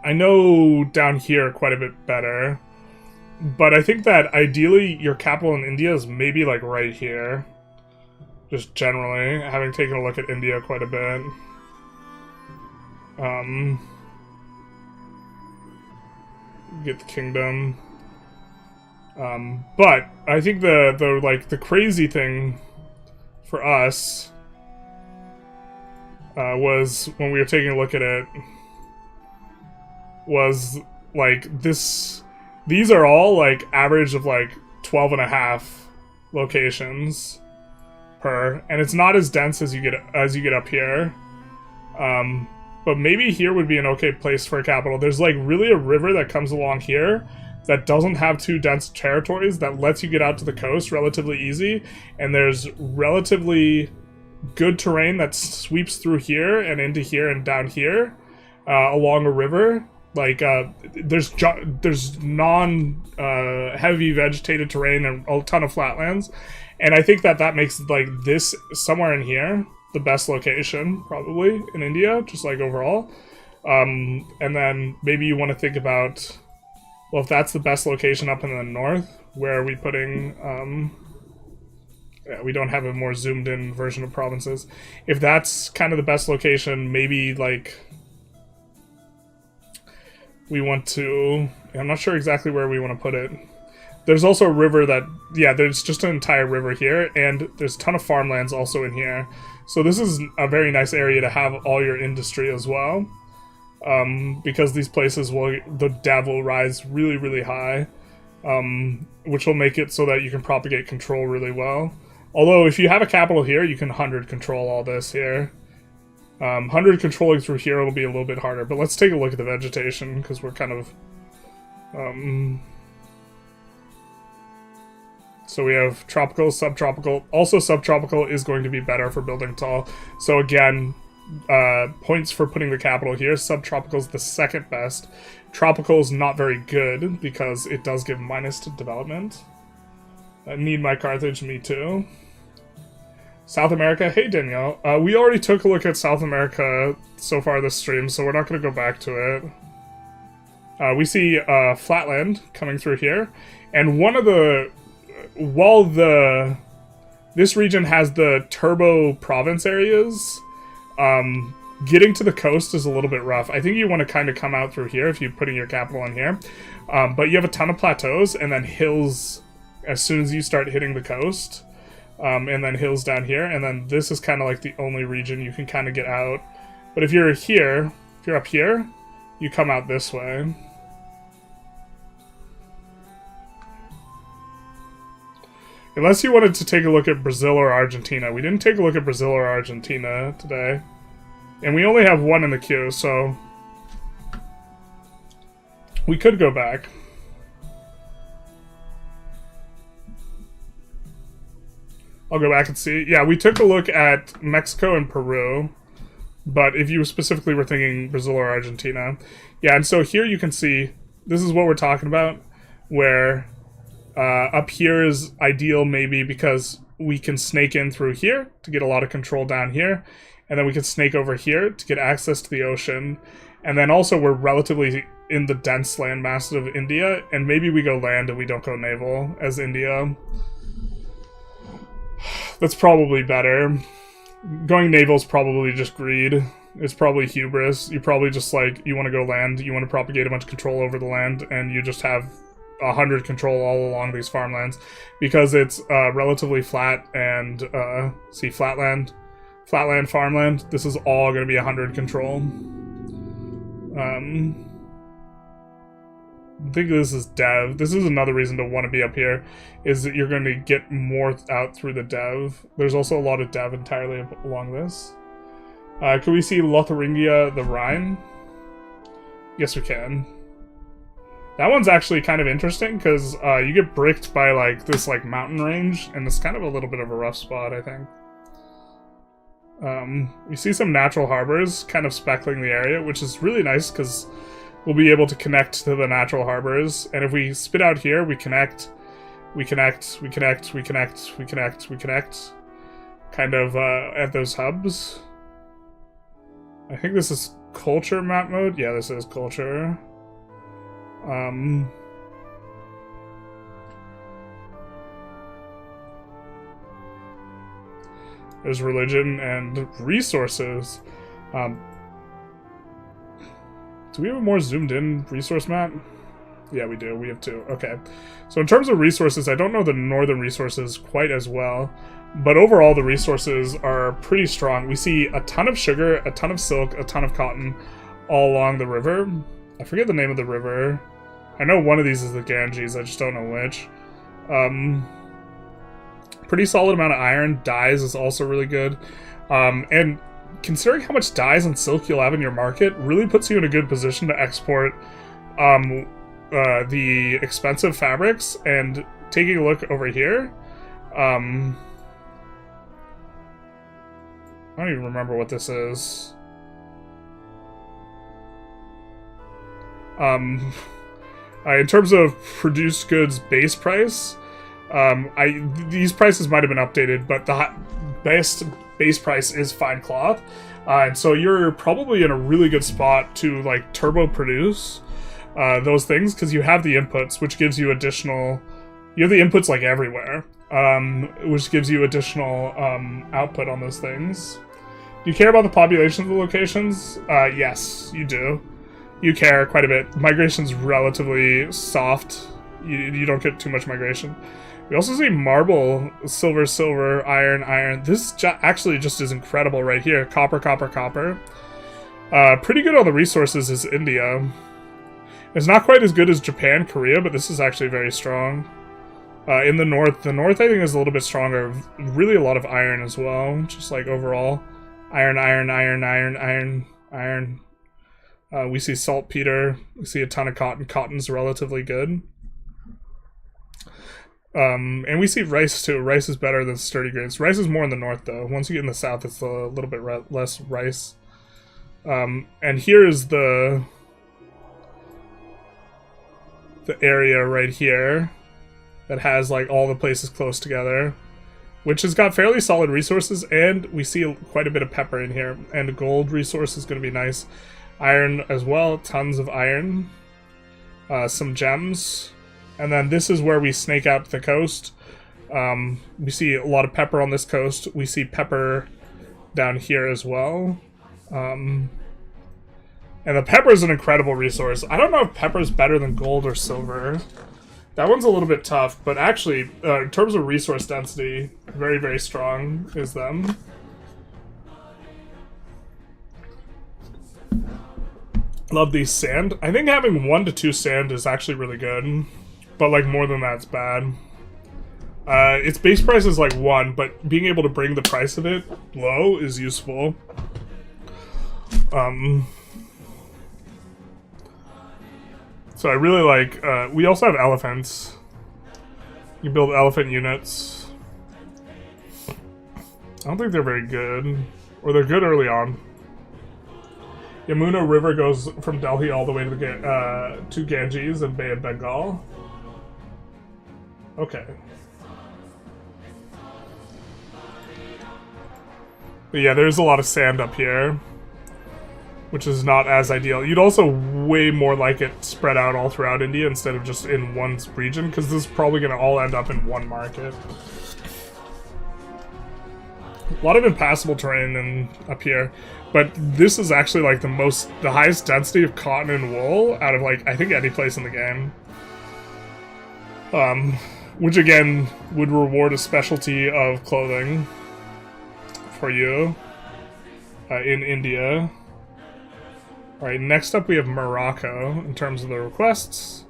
I know down here quite a bit better. But I think that ideally your capital in India is maybe like right here. Just generally, having taken a look at India quite a bit. Get the kingdom. But I think the crazy thing for us was when we were taking a look at it was like this. These are all like average of like 12.5 locations per, and it's not as dense as you get up here. But maybe here would be an okay place for a capital. There's like really a river that comes along here that doesn't have too dense territories that lets you get out to the coast relatively easy, and there's relatively good terrain that sweeps through here and into here and down here along a river. Like, there's non-heavy vegetated terrain and a ton of flatlands. And I think that makes, like, this somewhere in here the best location, probably, in India, just, like, overall. And then maybe you want to think about, well, if that's the best location up in the north, where are we putting, yeah, we don't have a more zoomed-in version of provinces. If that's kind of the best location, maybe, like... we want to... I'm not sure exactly where we want to put it. There's also a river that... yeah, there's just an entire river here, and there's a ton of farmlands also in here. So this is a very nice area to have all your industry as well. Because these places the dev will rise really, really high. Which will make it so that you can propagate control really well. Although, if you have a capital here, you can 100 control all this here. 100 controlling through here will be a little bit harder, but let's take a look at the vegetation, because we're kind of... so we have tropical, subtropical. Also, subtropical is going to be better for building tall. So again, points for putting the capital here. Subtropical is the second best. Tropical is not very good, because it does give minus to development. I need my Carthage, me too. South America, hey Danielle. We already took a look at South America so far this stream, so we're not going to go back to it. We see flatland coming through here, and one of the while this region has the turbo province areas, getting to the coast is a little bit rough. I think you want to kind of come out through here if you're putting your capital in here, but you have a ton of plateaus and then hills as soon as you start hitting the coast, and then hills down here, and then this is kind of like the only region you can kind of get out. But if you're here, if you're up here, you come out this way. Unless you wanted to take a look at Brazil or Argentina. We didn't take a look at Brazil or Argentina today. And we only have one in the queue, so we could go back. I'll go back and see. Yeah, we took a look at Mexico and Peru, but if you specifically were thinking Brazil or Argentina. Yeah, and so here you can see, this is what we're talking about, where up here is ideal maybe because we can snake in through here to get a lot of control down here, and then we can snake over here to get access to the ocean, and then also we're relatively in the dense land masses of India, and maybe we go land and we don't go naval as India. That's probably better. Going naval is probably just greed. It's probably hubris. You probably just like, you want to go land, you want to propagate a bunch of control over the land, and you just have 100 control all along these farmlands because it's relatively flat and see flatland, farmland. This is all going to be 100 control. I think this is dev. This is another reason to want to be up here, is that you're going to get more out through the dev. There's also a lot of dev entirely along this. Can we see Lotharingia, the Rhine? Yes, we can. That one's actually kind of interesting because you get bricked by like this like mountain range, and it's kind of a little bit of a rough spot, I think. You see some natural harbors kind of speckling the area, which is really nice because we'll be able to connect to the natural harbors. And if we spit out here, we connect, kind of at those hubs. I think this is culture map mode. Yeah, this is culture. There's religion and resources. Do we have a more zoomed in resource map? Yeah, we do. We have two. Okay. So in terms of resources, I don't know the northern resources quite as well, but overall the resources are pretty strong. We see a ton of sugar, a ton of silk, a ton of cotton all along the river. I forget the name of the river. I know one of these is the Ganges, I just don't know which. Pretty solid amount of iron. Dyes is also really good. And considering how much dyes and silk you'll have in your market, really puts you in a good position to export the expensive fabrics. And taking a look over here, I don't even remember what this is. In terms of produced goods base price, these prices might have been updated, but the best base price is fine cloth, and so you're probably in a really good spot to like turbo produce those things because you have the inputs, which gives you additional. You have the inputs like everywhere, which gives you additional output on those things. Do you care about the population of the locations? Yes, you do. You care quite a bit. Migration's relatively soft. You don't get too much migration. We also see marble, silver, silver, iron, iron. This actually just is incredible right here. Copper, copper, copper. Pretty good on the resources is India. It's not quite as good as Japan, Korea, but this is actually very strong. In the north I think is a little bit stronger. Really a lot of iron as well, just like overall. Iron, iron, iron, iron, iron, iron. We see saltpeter. We see a ton of cotton. Cotton's relatively good. And we see rice too. Rice is better than sturdy grains. Rice is more in the north though. Once you get in the south, it's a little bit less rice. And here is the area right here that has like all the places close together, which has got fairly solid resources, and we see quite a bit of pepper in here. And gold resource is going to be nice. Iron as well, tons of iron. some gems. And then this is where we snake out the coast. We see a lot of pepper on this coast. We see pepper down here as well. And the pepper is an incredible resource. I don't know if pepper is better than gold or silver. That one's a little bit tough, but actually, in terms of resource density, very, very strong is them. Love these sand. I think having 1 to 2 sand is actually really good, but like more than that's bad. Its base price is like 1, but being able to bring the price of it low is useful. So I really like, we also have elephants. You build elephant units. I don't think they're very good. Or they're good early on. Yamuna River goes from Delhi all the way to the to Ganges and Bay of Bengal. Okay. But yeah, there's a lot of sand up here, which is not as ideal. You'd also way more like it spread out all throughout India instead of just in one region, because this is probably going to all end up in one market. A lot of impassable terrain up here, but this is actually like the highest density of cotton and wool out of like, I think, any place in the game. Which again would reward a specialty of clothing for you in India. Alright, next up we have Morocco in terms of the requests.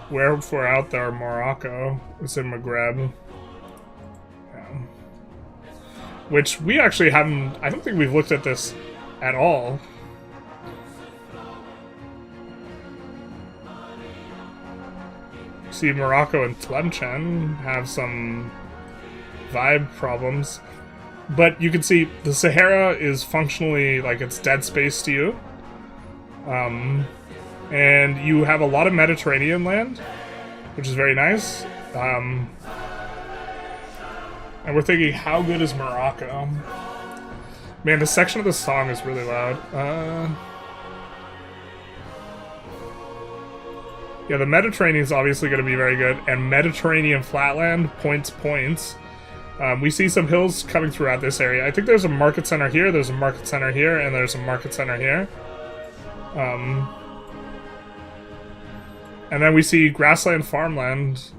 Where if we're out there, Morocco. It's in Maghreb. Yeah. Which we actually haven't, I don't think we've looked at this at all. See, Morocco and Tlemcen have some vibe problems, but you can see the Sahara is functionally like it's dead space to you, and you have a lot of Mediterranean land, which is very nice. And we're thinking, how good is Morocco? Man, this section of the song is really loud. Yeah, the Mediterranean is obviously going to be very good, and Mediterranean flatland points. We see some hills coming throughout this area. I think there's a market center here, there's a market center here, and there's a market center here. And then we see grassland, farmland,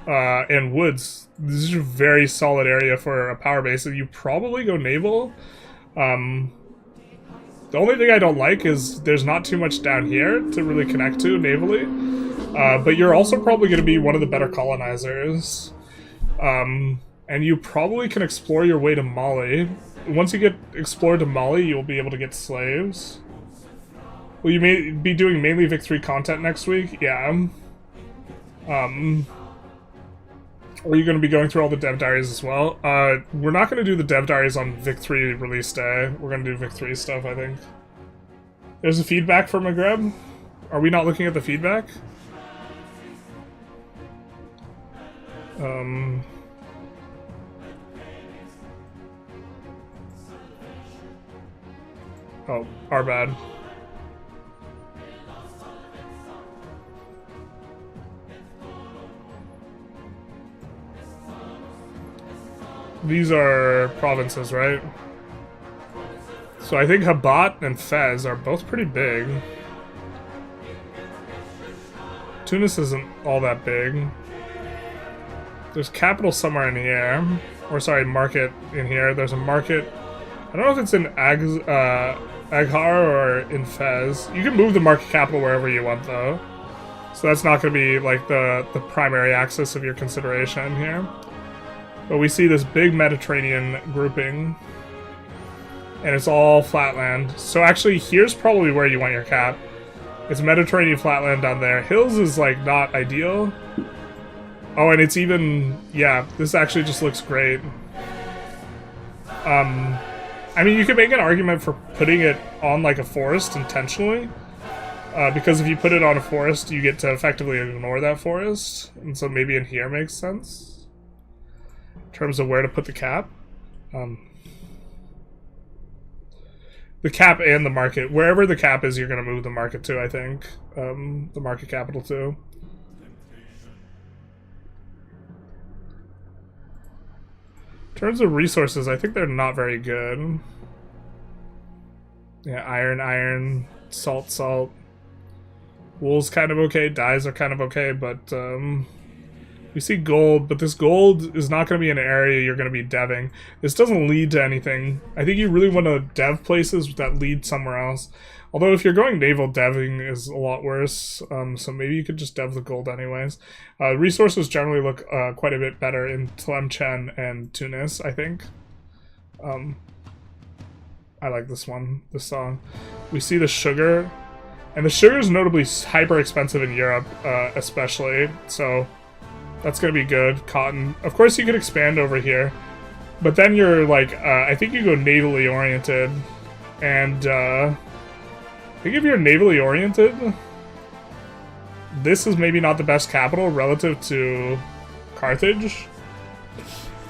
and woods. This is a very solid area for a power base. You probably go naval. The only thing I don't like is there's not too much down here to really connect to navally. But you're also probably going to be one of the better colonizers. And you probably can explore your way to Mali. Once you get explored to Mali, you'll be able to get slaves. Will you be doing mainly Vic 3 content next week? Yeah. Or are you going to be going through all the dev diaries as well? We're not going to do the dev diaries on Vic 3 release day. We're going to do Vic 3 stuff, I think. There's a feedback from Maghreb? Are we not looking at the feedback? Oh, our bad. These are provinces, right? So I think Habat and Fez are both pretty big. Tunis isn't all that big. There's capital somewhere in here. Or sorry, market in here. There's a market. I don't know if it's in Aghar or in Fez. You can move the market capital wherever you want, though. So that's not going to be like the primary axis of your consideration here. But we see this big Mediterranean grouping, and it's all flatland. So actually, here's probably where you want your cap. It's Mediterranean flatland down there. Hills is, like, not ideal. Oh, and it's even... yeah, this actually just looks great. I mean, you could make an argument for putting it on, like, a forest intentionally. Because if you put it on a forest, you get to effectively ignore that forest. And so maybe in here makes sense. In terms of where to put the cap. the cap and the market. Wherever the cap is, you're going to move the market to, I think. The market capital too. In terms of resources, I think they're not very good. Yeah, iron, salt. Wool's kind of okay, dyes are kind of okay, but we see gold, but this gold is not going to be an area you're going to be deving. This doesn't lead to anything. I think you really want to dev places that lead somewhere else. Although if you're going naval, deving is a lot worse, so maybe you could just dev the gold anyways. Resources generally look quite a bit better in Tlemcen and Tunis, I think. I like this song. We see the sugar, and the sugar is notably hyper expensive in Europe, especially, so that's going to be good. Cotton. Of course you could expand over here, but then you're like, I think you go navally oriented, and I think if you're navally oriented, this is maybe not the best capital relative to Carthage.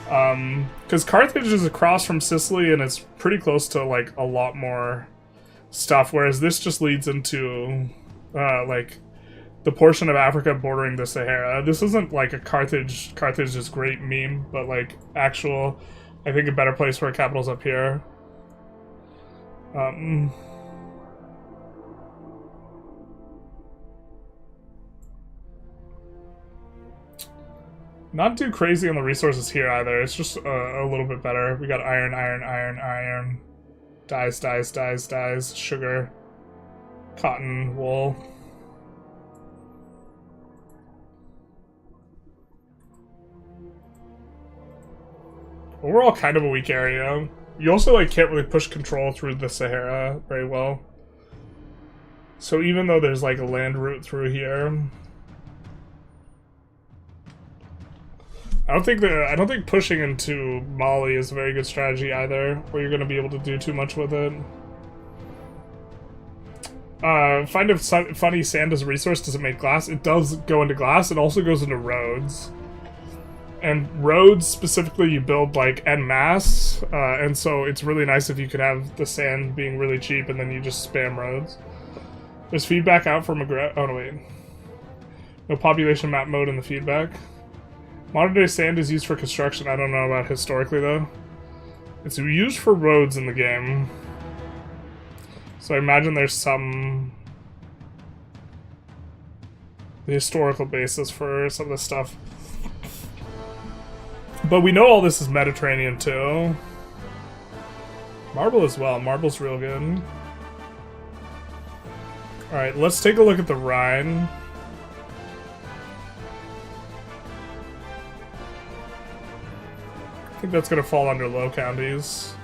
Because Carthage is across from Sicily and it's pretty close to like a lot more stuff, whereas this just leads into like the portion of Africa bordering the Sahara. This isn't like a Carthage is great meme, but like actual, I think a better place for a capital's up here. Not too crazy on the resources here either. It's just a little bit better. We got iron, dyes, sugar, cotton, wool. Overall, kind of a weak area. You also like can't really push control through the Sahara very well. So even though there's like a land route through here, I don't think pushing into Mali is a very good strategy either, where you're going to be able to do too much with it. Find it funny, sand as a resource. Does it make glass? It does go into glass. It also goes into roads. And roads, specifically, you build, like, en masse. And so it's really nice if you could have the sand being really cheap and then you just spam roads. There's feedback out from oh, no, wait. No population map mode in the feedback. Modern day sand is used for construction. I don't know about historically, though. It's used for roads in the game. So I imagine there's some historical basis for some of this stuff. But we know all this is Mediterranean, too. Marble as well. Marble's real good. Alright, let's take a look at the Rhine. I think that's going to fall under low counties.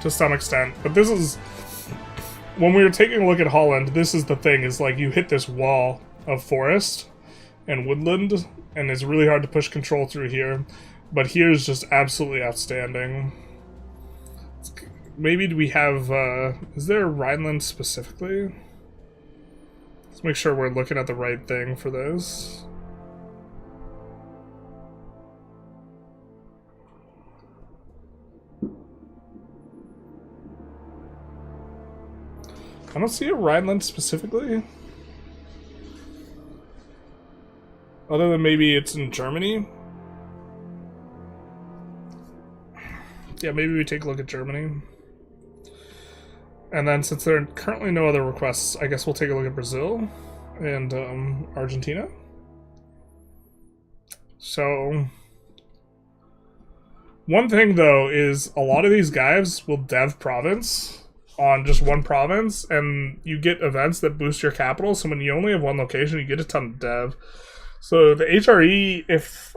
To some extent. But this is... When we were taking a look at Holland, this is the thing, is like you hit this wall of forest and woodland, and it's really hard to push control through here. But here is just absolutely outstanding. Maybe do we have... is there Rhineland specifically? Let's make sure we're looking at the right thing for this. I don't see a Rhineland specifically. Other than maybe it's in Germany. Yeah, maybe we take a look at Germany. And then since there are currently no other requests, I guess we'll take a look at Brazil and Argentina. So... One thing, though, is a lot of these guys will dev province on just one province, and you get events that boost your capital, so when you only have one location, you get a ton of dev. So the HRE, if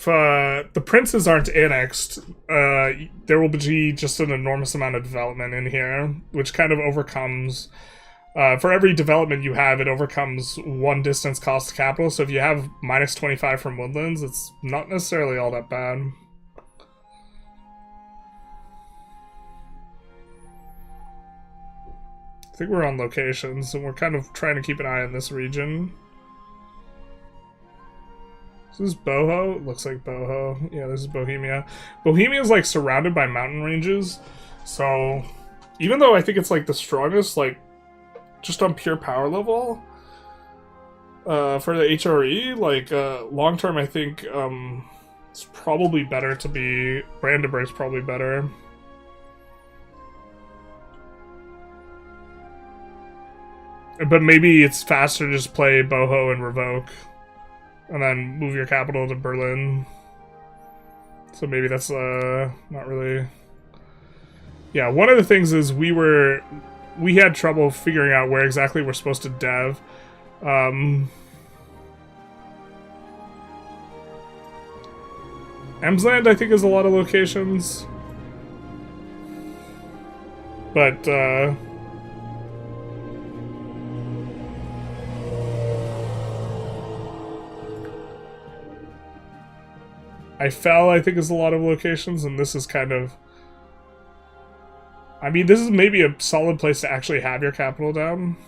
the princes aren't annexed, there will be just an enormous amount of development in here, which kind of overcomes... for every development you have, it overcomes one distance cost of capital, so if you have minus 25 from woodlands, it's not necessarily all that bad. I think we're on locations, and we're kind of trying to keep an eye on this region. This is Boho. Looks like Boho. Yeah, this is Bohemia. Bohemia is like surrounded by mountain ranges, so even though I think it's like the strongest, like just on pure power level, for the HRE, like long term, I think it's probably better to be Brandenburg's probably better. But maybe it's faster to just play Boho and Revoke, and then move your capital to Berlin. So maybe that's not really. Yeah, one of the things is we had trouble figuring out where exactly we're supposed to dev. Emsland, I think, has a lot of locations, but I think, is a lot of locations, and this is kind of... I mean, this is maybe a solid place to actually have your capital down.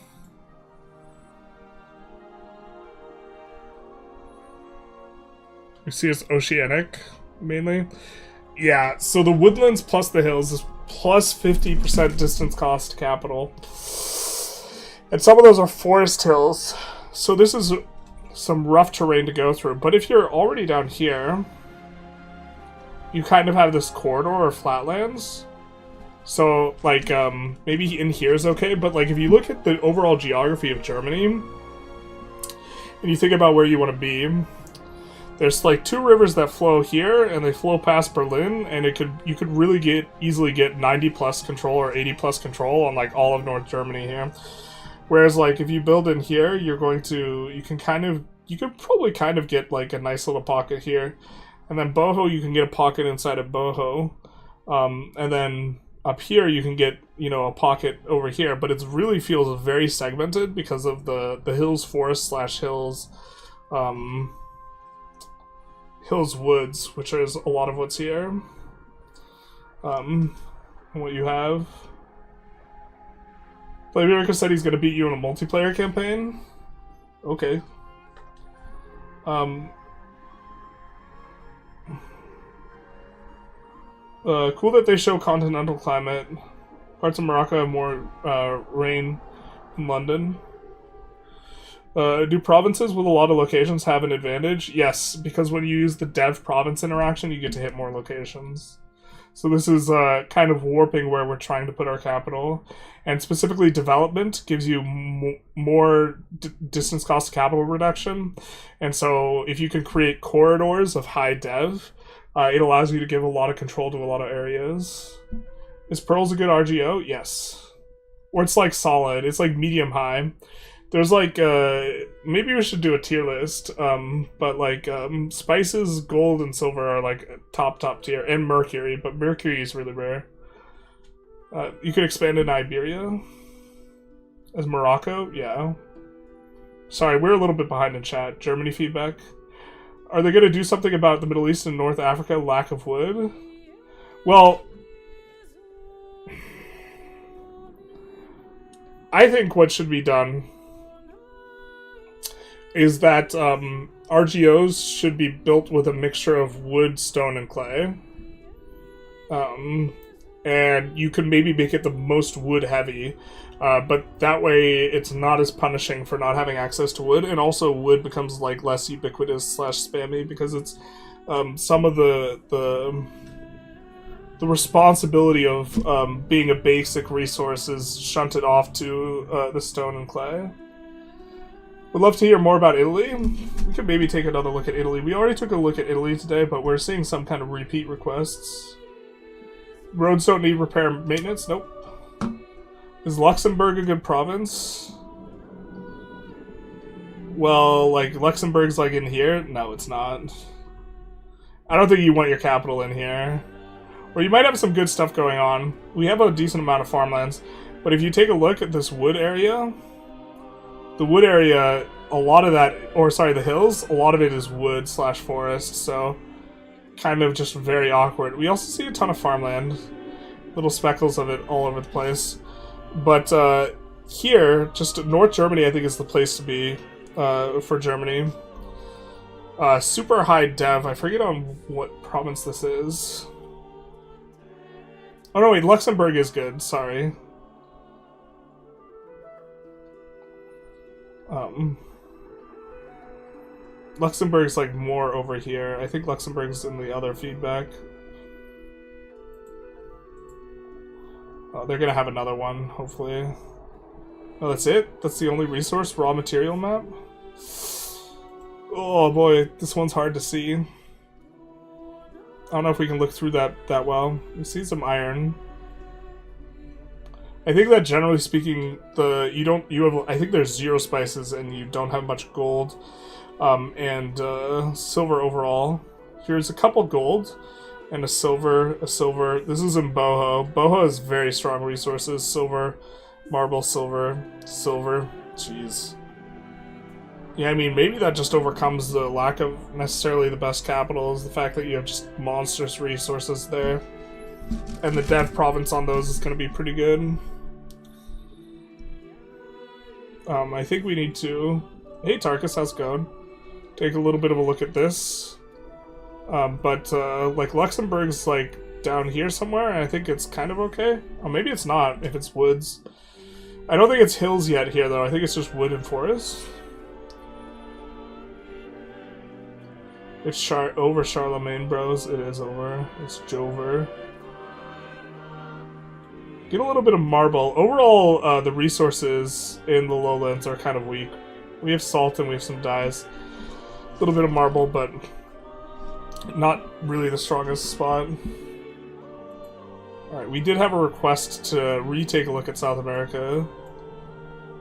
We see it's oceanic, mainly. Yeah, so the woodlands plus the hills is plus 50% distance cost to capital. And some of those are forest hills. So this is some rough terrain to go through. But if you're already down here, you kind of have this corridor of flatlands. So, like, maybe in here is okay, but, like, if you look at the overall geography of Germany, and you think about where you want to be, there's, like, 2 rivers that flow here, and they flow past Berlin, and you could really easily get 90-plus control or 80-plus control on, like, all of North Germany here. Whereas, like, if you build in here, you can probably kind of get, like, a nice little pocket here. And then Boho, you can get a pocket inside of Boho. And then up here, you can get, a pocket over here. But it really feels very segmented because of the hills, forest / hills, hills, woods, which is a lot of what's here. And what you have. Playbreaker said he's going to beat you in a multiplayer campaign. Okay. Cool that they show continental climate. Parts of Morocco have more rain than London. Do provinces with a lot of locations have an advantage? Yes, because when you use the dev province interaction, you get to hit more locations. So this is kind of warping where we're trying to put our capital. And specifically development gives you more distance cost capital reduction. And so if you can create corridors of high dev, it allows you to give a lot of control to a lot of areas. Is Pearls a good RGO? Yes. Or it's like solid. It's like medium high. There's like, maybe we should do a tier list. But like, spices, gold, and silver are like top tier. And mercury, but mercury is really rare. You could expand in Iberia. As Morocco? Yeah. Sorry, we're a little bit behind in chat. Germany feedback. Are they going to do something about the Middle East and North Africa lack of wood? Well, I think what should be done is that RGOs should be built with a mixture of wood, stone, and clay. And you can maybe make it the most wood heavy, but that way it's not as punishing for not having access to wood, and also wood becomes like less ubiquitous / spammy because it's some of the responsibility of being a basic resource is shunted off to the stone and clay. Would love to hear more about Italy. We could maybe take another look at Italy. We already took a look at Italy today, but we're seeing some kind of repeat requests. Roads don't need repair and maintenance? Nope. Is Luxembourg a good province? Well, like, Luxembourg's like in here? No, it's not. I don't think you want your capital in here. Or you might have some good stuff going on. We have a decent amount of farmlands. But if you take a look at this wood area, the wood area, a lot of that, or sorry, the hills, a lot of it is wood / forest, so kind of just very awkward. We also see a ton of farmland, little speckles of it all over the place. But here, just North Germany, I think, is the place to be for Germany. Super high dev. I forget on what province this is. Oh no, wait, Luxembourg is good. Sorry. Luxembourg's like more over here. I think Luxembourg's in the other feedback. Oh, they're gonna have another one, hopefully. Oh, that's it? That's the only resource? Raw material map? Oh boy, this one's hard to see. I don't know if we can look through that well. We see some iron. I think that generally speaking, I think there's 0 spices and you don't have much gold, and silver overall. Here's a couple gold and a silver. This is in Boho. Boho has very strong resources. Silver, marble, silver. Jeez. Yeah, I mean, maybe that just overcomes the lack of necessarily the best capitals, the fact that you have just monstrous resources there. And the dev province on those is going to be pretty good. I think we need to... Hey, Tarkus, how's it going? Take a little bit of a look at this. Like, Luxembourg's, like, down here somewhere, and I think it's kind of okay. Oh, maybe it's not, if it's woods. I don't think it's hills yet here, though. I think it's just wood and forest. It's over Charlemagne, bros. It is over. It's Jover. Get a little bit of marble. Overall, the resources in the lowlands are kind of weak. We have salt and we have some dyes. A little bit of marble, but not really the strongest spot. Alright, we did have a request to retake a look at South America.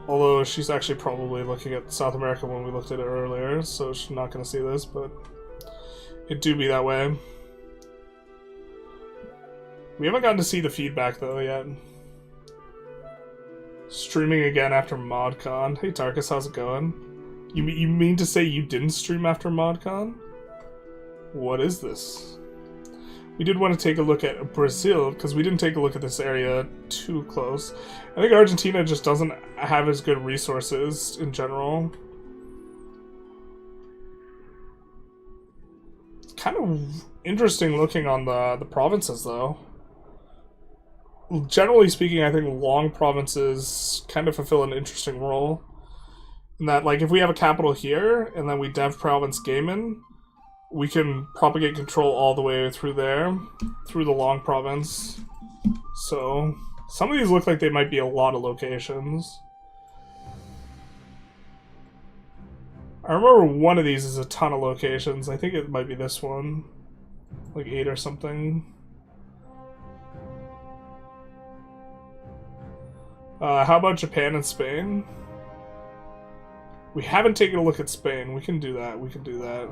Although she's actually probably looking at South America when we looked at it earlier, so she's not going to see this, but it do be that way. We haven't gotten to see the feedback, though, yet. Streaming again after ModCon. Hey, Tarkus, how's it going? You mean to say you didn't stream after ModCon? What is this? We did want to take a look at Brazil, because we didn't take a look at this area too close. I think Argentina just doesn't have as good resources in general. It's kind of interesting looking on the provinces, though. Generally speaking, I think long provinces kind of fulfill an interesting role. In that, like, if we have a capital here, and then we dev province Gaiman, we can propagate control all the way through there, through the long province. So, some of these look like they might be a lot of locations. I remember one of these is a ton of locations. I think it might be this one. Like 8 or something. How about Japan and Spain? We haven't taken a look at Spain. We can do that.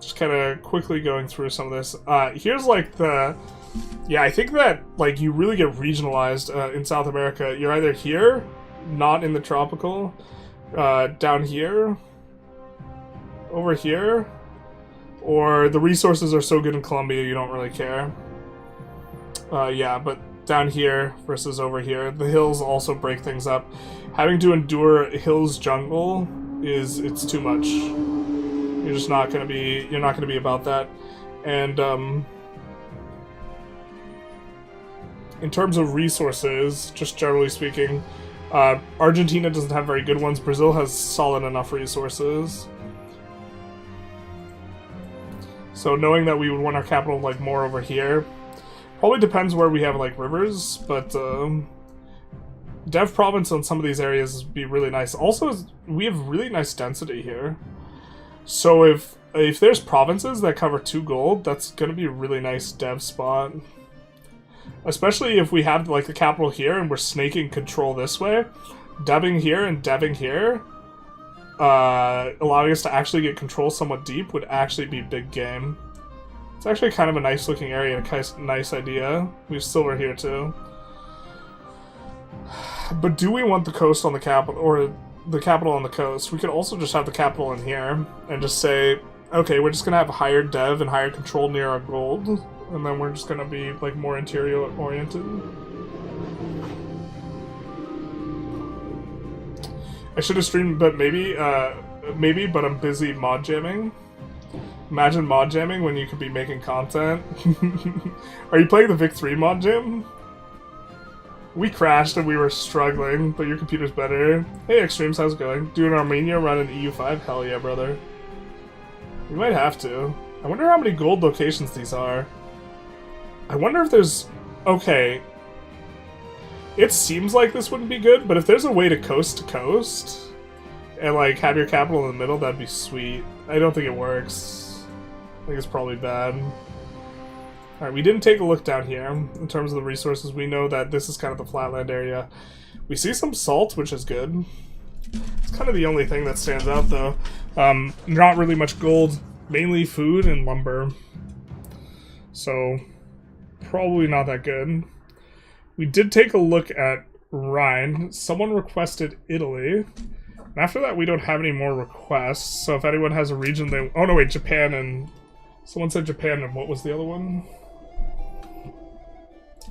Just kind of quickly going through some of this. Here's like the... Yeah, I think that like you really get regionalized in South America. You're either here, not in the tropical, down here, over here, or the resources are so good in Colombia you don't really care. Yeah, but down here versus over here. The hills also break things up. Having to endure hills jungle it's too much. You're just not gonna be about that. And in terms of resources, just generally speaking, Argentina doesn't have very good ones. Brazil has solid enough resources. So knowing that we would want our capital like more over here, probably depends where we have like rivers, but dev province on some of these areas would be really nice. Also, we have really nice density here. So if there's provinces that cover 2 gold, that's gonna be a really nice dev spot. Especially if we have like the capital here and we're snaking control this way, deving here and deving here, allowing us to actually get control somewhat deep would actually be big game. It's actually kind of a nice looking area, a nice idea. We have silver here too. But do we want the coast on the capital, or the capital on the coast? We could also just have the capital in here and just say, okay, we're just gonna have a higher dev and higher control near our gold, and then we're just gonna be like more interior oriented. I should have streamed, but maybe Maybe, but I'm busy mod jamming. Imagine mod jamming when you could be making content. Are you playing the Vic 3 mod jam? We crashed and we were struggling, but your computer's better. Hey Extremes, how's it going? Doing Armenia running EU5? Hell yeah, brother. We might have to. I wonder how many gold locations these are. I wonder if there's... Okay. It seems like this wouldn't be good, but if there's a way to coast, and like have your capital in the middle, that'd be sweet. I don't think it works. I think it's probably bad. Alright, we didn't take a look down here in terms of the resources. We know that this is kind of the flatland area. We see some salt, which is good. It's kind of the only thing that stands out, though. Not really much gold. Mainly food and lumber. So, probably not that good. We did take a look at Rhine. Someone requested Italy. And after that, we don't have any more requests. So if anyone has a region they... Oh, no, wait, Japan and... Someone said Japan, and what was the other one?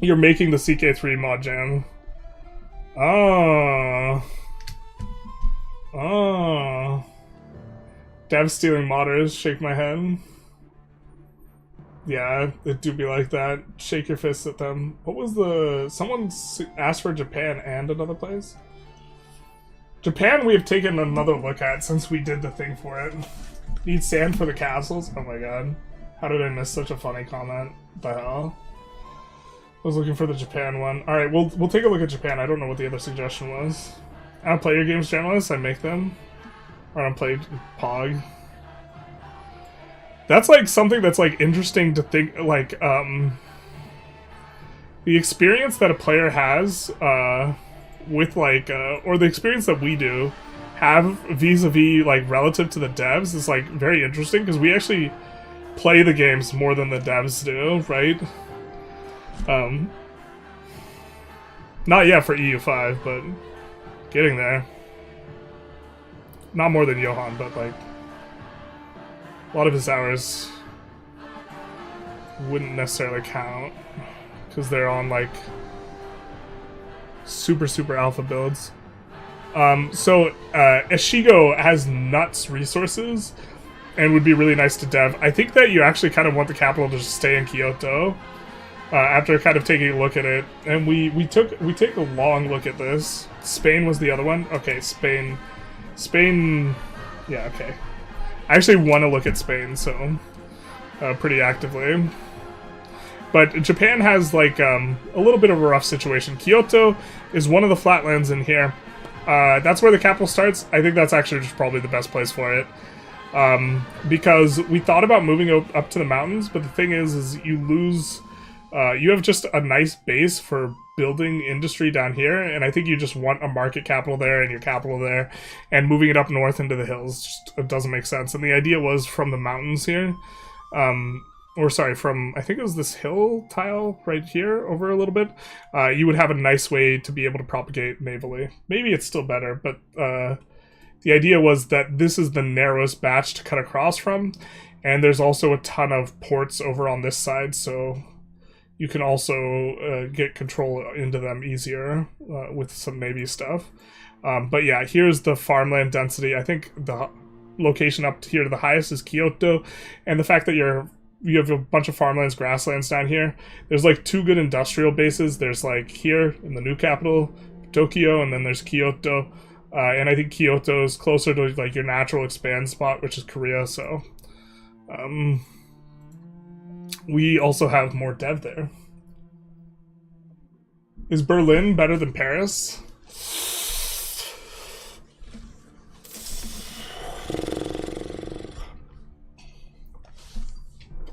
You're making the CK3 mod jam. Oh. Oh. Dev stealing modders, shake my head. Yeah, it do be like that. Shake your fists at them. What was the... Someone asked for Japan and another place? Japan we have taken another look at since we did the thing for it. Need sand for the castles? Oh my god. How did I miss such a funny comment? What the hell? I was looking for the Japan one. Alright, we'll take a look at Japan. I don't know what the other suggestion was. I don't play your games, journalists. I make them. I don't play Pog. That's like something that's like interesting to think, like, the experience that a player has, with like, or the experience that we do have vis-a-vis, like, relative to the devs is like very interesting, because we actually play the games more than the devs do, right? Not yet for EU5, but getting there. Not more than Johan, but like a lot of his hours wouldn't necessarily count because they're on like super alpha builds. So Eshigo has nuts resources and would be really nice to dev. I think that you actually kind of want the capital to just stay in Kyoto. After kind of taking a look at it, and we take a long look at this. Spain was the other one. Okay, Spain, yeah, okay. I actually want to look at Spain, so pretty actively. But Japan has like a little bit of a rough situation. Kyoto is one of the flatlands in here. That's where the capital starts. I think that's actually just probably the best place for it. Because we thought about moving up to the mountains, but the thing is you lose... you have just a nice base for building industry down here, and I think you just want a market capital there and your capital there, and moving it up north into the hills just it doesn't make sense. And the idea was from the mountains here, or sorry, from, I think it was this hill tile right here over a little bit, you would have a nice way to be able to propagate navally. Maybe it's still better, but the idea was that this is the narrowest batch to cut across from, and there's also a ton of ports over on this side, so you can also get control into them easier with some navy stuff. But yeah, here's the farmland density. I think the location up here to the highest is Kyoto, and the fact that you have a bunch of farmlands, grasslands down here. There's like 2 good industrial bases. There's like here in the new capital, Tokyo, and then there's Kyoto. And I think Kyoto is closer to like your natural expand spot, which is Korea, so... we also have more dev there. Is Berlin better than Paris?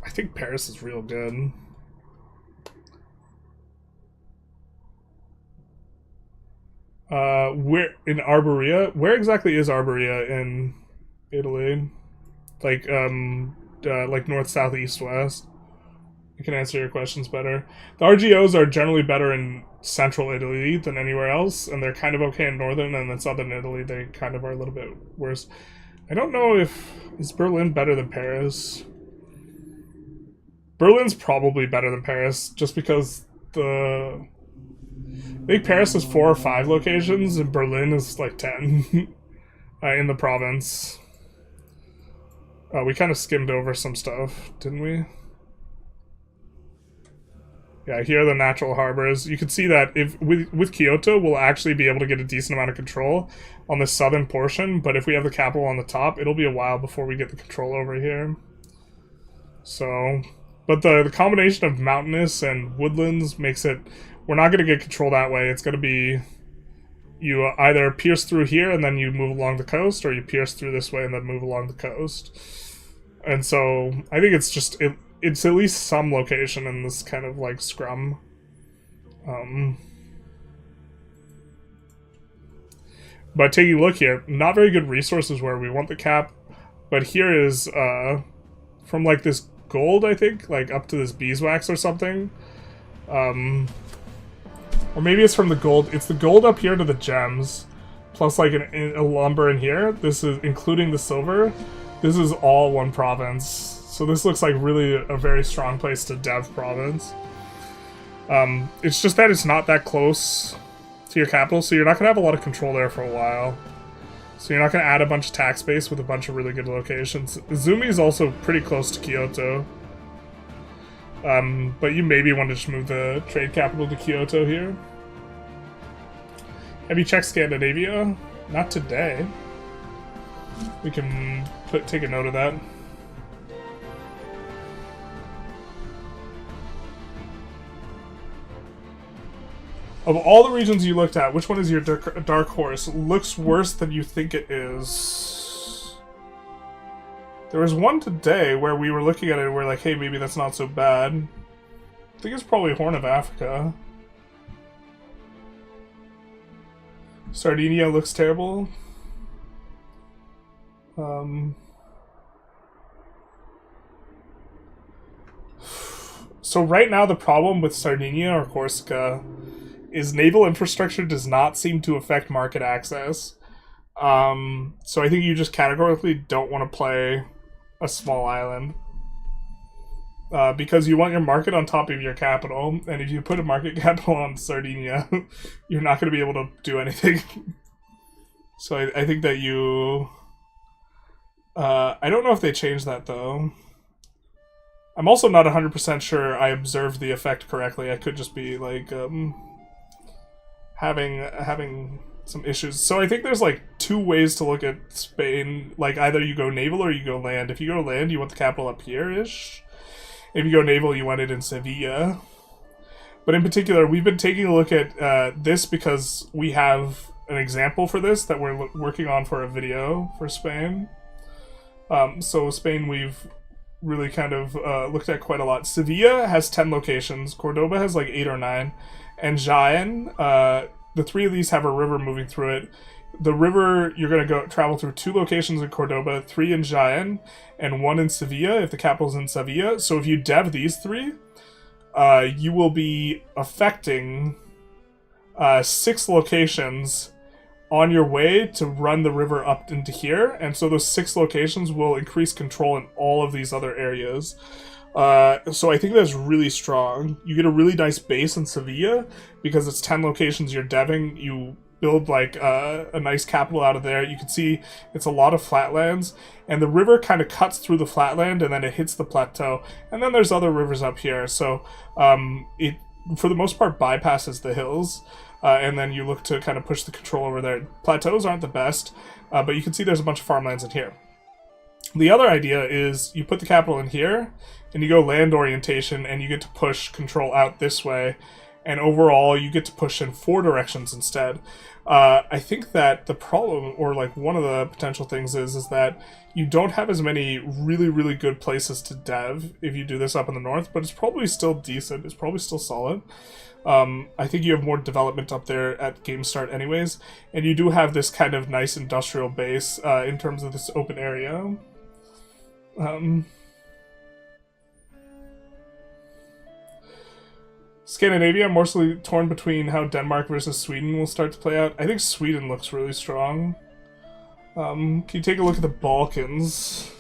I think Paris is real good. Where in Arborea? Where exactly is Arborea in Italy? Like north, south, east, west. I can answer your questions better. The RGOs are generally better in central Italy than anywhere else, and they're kind of okay in northern, and in southern Italy they kind of are a little bit worse. I don't know if... Is Berlin better than Paris? Berlin's probably better than Paris, just because the... I think Paris has 4 or 5 locations, and Berlin is like 10 in the province. We kind of skimmed over some stuff, didn't we? Yeah, here are the natural harbors. You can see that if with Kyoto, we'll actually be able to get a decent amount of control on the southern portion, but if we have the capital on the top, it'll be a while before we get the control over here. So, but the combination of mountainous and woodlands makes it, we're not going to get control that way. It's going to be, you either pierce through here and then you move along the coast, or you pierce through this way and then move along the coast. And so, I think it's just, it's at least some location in this kind of like scrum. But taking a look here, not very good resources where we want the cap, but here is from like this gold, I think, like up to this beeswax or something. Or maybe it's from the gold. It's the gold up here to the gems, plus like a lumber in here. This is including the silver. This is all one province. So this looks like really a very strong place to dev province. It's just that it's not that close to your capital, so you're not going to have a lot of control there for a while. So you're not going to add a bunch of tax base with a bunch of really good locations. Izumi is also pretty close to Kyoto. But you maybe want to just move the trade capital to Kyoto here. Have you checked Scandinavia? Not today. We can take a note of that. Of all the regions you looked at, which one is your dark horse? Looks worse than you think it is. There was one today where we were looking at it and we're like, hey, maybe that's not so bad. I think it's probably Horn of Africa. Sardinia looks terrible. So right now the problem with Sardinia or Corsica is naval infrastructure does not seem to affect market access. So I think you just categorically don't want to play a small island. Because you want your market on top of your capital, and if you put a market capital on Sardinia, you're not going to be able to do anything. So I think that you... I don't know if they changed that, though. I'm also not 100% sure I observed the effect correctly. I could just be, like, having some issues. So I think there's, like, two ways to look at Spain. Like, either you go naval or you go land. If you go land, you want the capital up here-ish. If you go naval, you want it in Sevilla. But in particular, we've been taking a look at this because we have an example for this that we're working on for a video for Spain. So Spain, we've really kind of looked at quite a lot. Sevilla has 10 locations. Cordoba has like 8 or 9. And Jaén, the 3 of these have a river moving through it. The river, you're going to travel through 2 locations in Cordoba, 3 in Jaén, and 1 in Sevilla, if the capital's in Sevilla. So if you dev these 3, you will be affecting 6 locations on your way to run the river up into here. And so those 6 locations will increase control in all of these other areas. So I think that's really strong. You get a really nice base in Sevilla, because it's 10 locations you're deving. You build like a nice capital out of there. You can see it's a lot of flatlands, and the river kind of cuts through the flatland and then it hits the plateau, and then there's other rivers up here. So it for the most part bypasses the hills, and then you look to kind of push the control over there. Plateaus aren't the best, but you can see there's a bunch of farmlands in here. The other idea is you put the capital in here and you go land orientation, and you get to push control out this way. And overall, you get to push in 4 directions instead. I think that the problem, or like one of the potential things is that you don't have as many really, really good places to dev if you do this up in the north, but it's probably still decent. It's probably still solid. I think you have more development up there at game start anyways, and you do have this kind of nice industrial base in terms of this open area. Scandinavia, I'm mostly torn between how Denmark versus Sweden will start to play out. I think Sweden looks really strong. Can you take a look at the Balkans?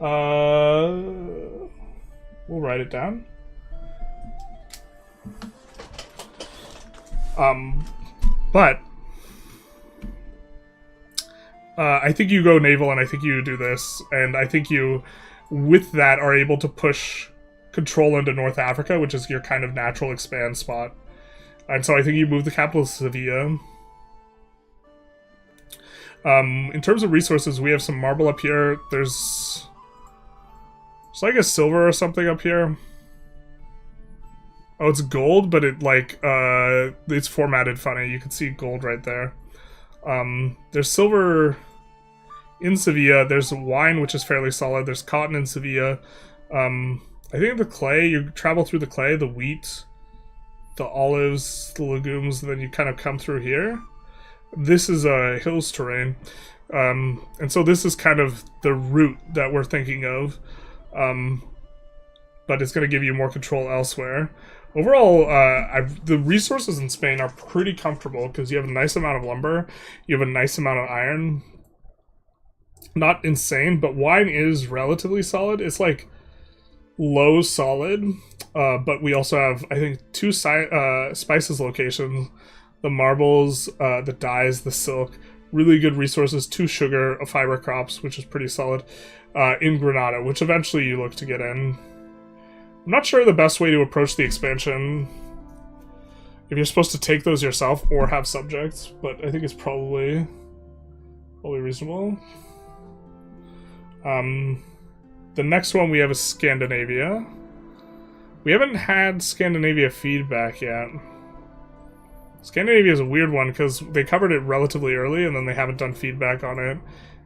We'll write it down. But I think you go naval, and I think you do this, and I think you, with that, are able to push control into North Africa, which is your kind of natural expand spot. And so I think you move the capital to Sevilla. In terms of resources, we have some marble up here. There's like a silver or something up here. Oh, it's gold, but it like it's formatted funny. You can see gold right there. There's silver in Sevilla. There's wine, which is fairly solid. There's cotton in Sevilla. I think the clay, you travel through the clay, the wheat, the olives, the legumes, and then you kind of come through here. This is a hills terrain. And so this is kind of the route that we're thinking of. But it's going to give you more control elsewhere. Overall, the resources in Spain are pretty comfortable because you have a nice amount of lumber, you have a nice amount of iron. Not insane, but wine is relatively solid. It's like low solid, but we also have, I think, 2 spices locations. The marbles, the dyes, the silk. Really good resources, 2 sugar, fiber crops, which is pretty solid, in Granada, which eventually you look to get in. I'm not sure the best way to approach the expansion, if you're supposed to take those yourself or have subjects, but I think it's probably reasonable. The next one we have is Scandinavia. We haven't had Scandinavia feedback yet. Scandinavia is a weird one because they covered it relatively early and then they haven't done feedback on it.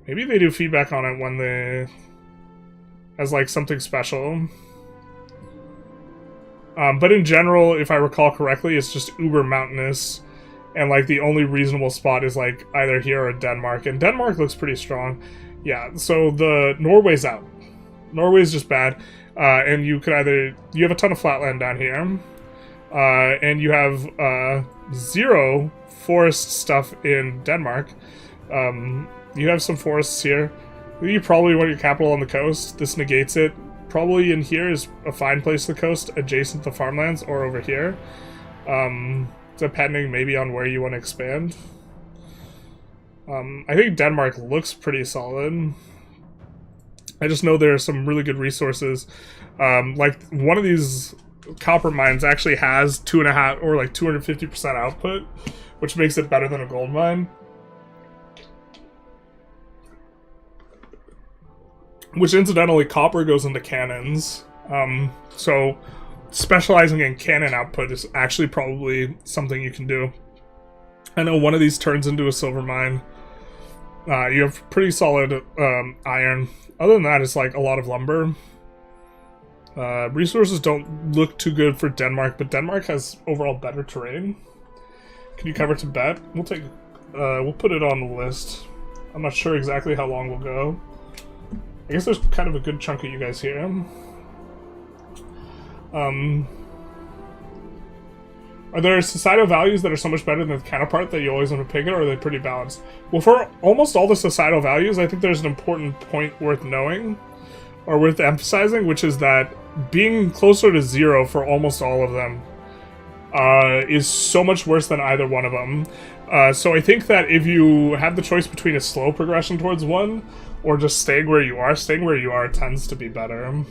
Maybe they do feedback on it when they... as like something special. But in general, if I recall correctly, it's just uber mountainous. And like the only reasonable spot is like either here or Denmark. And Denmark looks pretty strong. Yeah, so the Norway's out. Norway's just bad. And you could either... you have a ton of flatland down here. And you have 0 forest stuff in Denmark. You have some forests here. You probably want your capital on the coast. This negates it. Probably in here is a fine place to the coast, adjacent to farmlands, or over here. Depending maybe on where you want to expand. I think Denmark looks pretty solid. I just know there are some really good resources. Like, one of these copper mines actually has 2.5 or like 250% output, which makes it better than a gold mine. Which, incidentally, copper goes into cannons. So specializing in cannon output is actually probably something you can do. I know one of these turns into a silver mine. You have pretty solid iron. Other than that, it's like a lot of lumber. Resources don't look too good for Denmark, but Denmark has overall better terrain. Can you cover Tibet? We'll put it on the list. I'm not sure exactly how long we'll go. I guess there's kind of a good chunk of you guys here. Are there societal values that are so much better than the counterpart that you always want to pick it, or are they pretty balanced? Well, for almost all the societal values, I think there's an important point worth knowing, or worth emphasizing, which is that being closer to 0 for almost all of them is so much worse than either one of them. So I think that if you have the choice between a slow progression towards one, or just staying where you are tends to be better.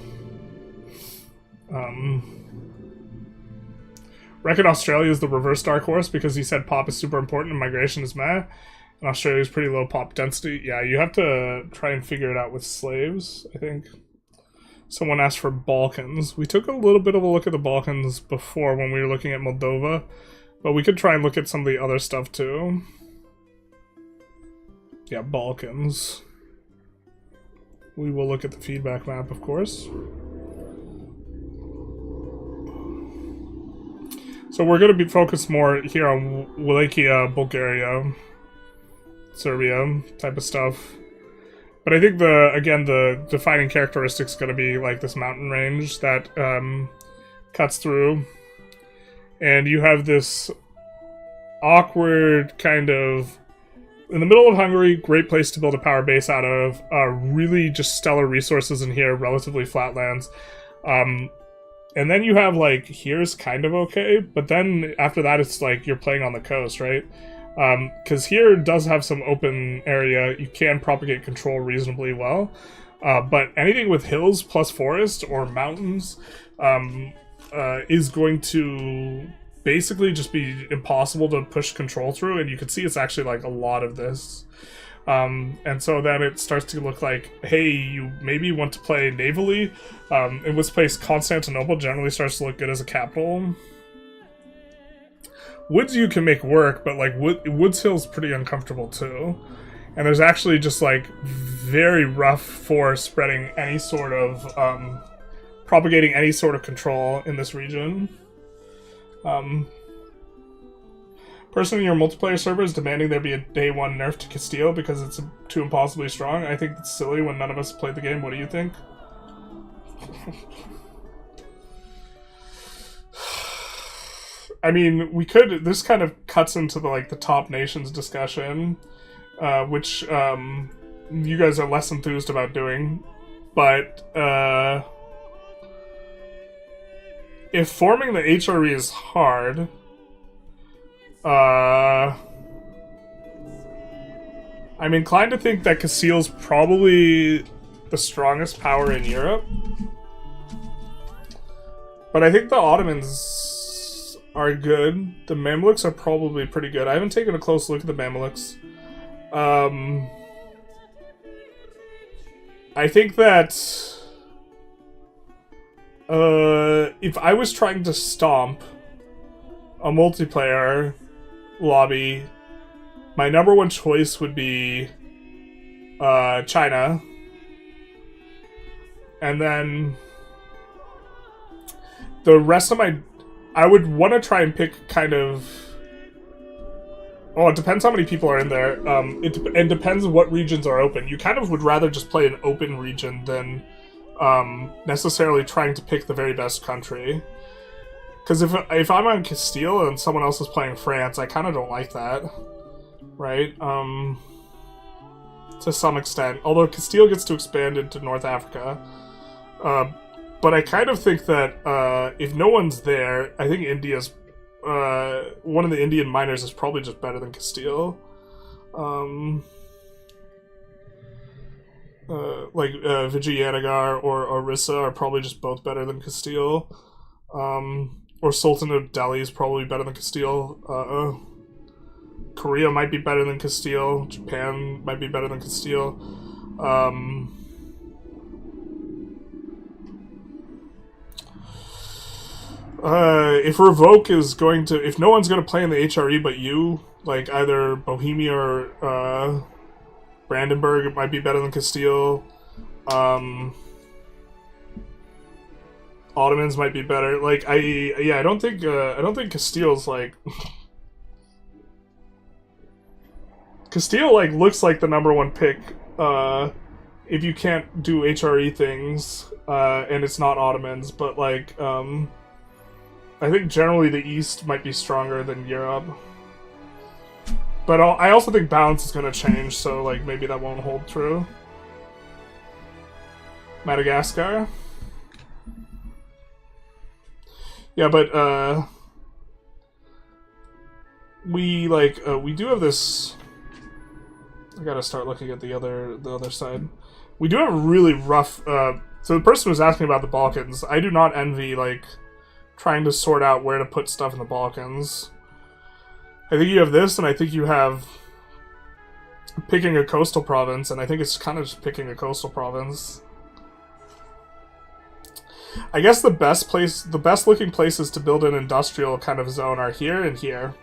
Reckon Australia is the reverse dark horse because he said pop is super important and migration is meh. And Australia's pretty low pop density. Yeah, you have to try and figure it out with slaves, I think. Someone asked for Balkans. We took a little bit of a look at the Balkans before when we were looking at Moldova, but we could try and look at some of the other stuff too. Yeah, Balkans. We will look at the feedback map, of course. So we're going to be focused more here on Wallachia, Bulgaria, Serbia type of stuff. But I think the defining characteristic is going to be like this mountain range that cuts through. And you have this awkward kind of... in the middle of Hungary, great place to build a power base out of. Really just stellar resources in here, relatively flat lands. And then you have, like, here's kind of okay, but then after that it's like you're playing on the coast, right? Because here does have some open area. You can propagate control reasonably well. But anything with hills plus forest or mountains is going to basically just be impossible to push control through, and you can see it's actually like a lot of this. And so then it starts to look like, hey, you maybe want to play navally. In this place, Constantinople generally starts to look good as a capital. Woods you can make work, but like Woods Hill's pretty uncomfortable too. And there's actually just like very rough for spreading any sort of propagating any sort of control in this region. Person in your multiplayer server is demanding there be a day one nerf to Castile because it's too impossibly strong. I think it's silly when none of us played the game. What do you think? I mean, we could. This kind of cuts into the top nations discussion, which you guys are less enthused about doing. But if forming the HRE is hard, I'm inclined to think that Castile's probably the strongest power in Europe. But I think the Ottomans are good. The Mamluks are probably pretty good. I haven't taken a close look at the Mamluks. I think that if I was trying to stomp a multiplayer lobby, my number one choice would be China. And then the rest of I would want to try and pick kind of... Oh, it depends how many people are in there. It depends what regions are open. You kind of would rather just play an open region than necessarily trying to pick the very best country. Because if I'm on Castile and someone else is playing France, I kind of don't like that. Right? To some extent. Although Castile gets to expand into North Africa. But I kind of think that if no one's there, I think India's... one of the Indian miners is probably just better than Castile. Vijayanagar or Orissa are probably just both better than Castile. Or Sultan of Delhi is probably better than Castile. Korea might be better than Castile. Japan might be better than Castile. If Revoke is going to... If no one's going to play in the HRE but you, like either Bohemia or Brandenburg, it might be better than Castile. Ottomans might be better. Like, I don't think Castile's like... Castile, like, looks like the number one pick, if you can't do HRE things, and it's not Ottomans, but, like, I think generally the East might be stronger than Europe. But I also think balance is going to change, so, like, maybe that won't hold true. Madagascar? Yeah, but, we do have this... I gotta start looking at the other side. We do have a really rough, so the person was asking about the Balkans. I do not envy, like, trying to sort out where to put stuff in the Balkans. I think you have this, and I think you have picking a coastal province, and I think it's kind of just picking a coastal province. I guess the best looking places to build an industrial kind of zone are here and here.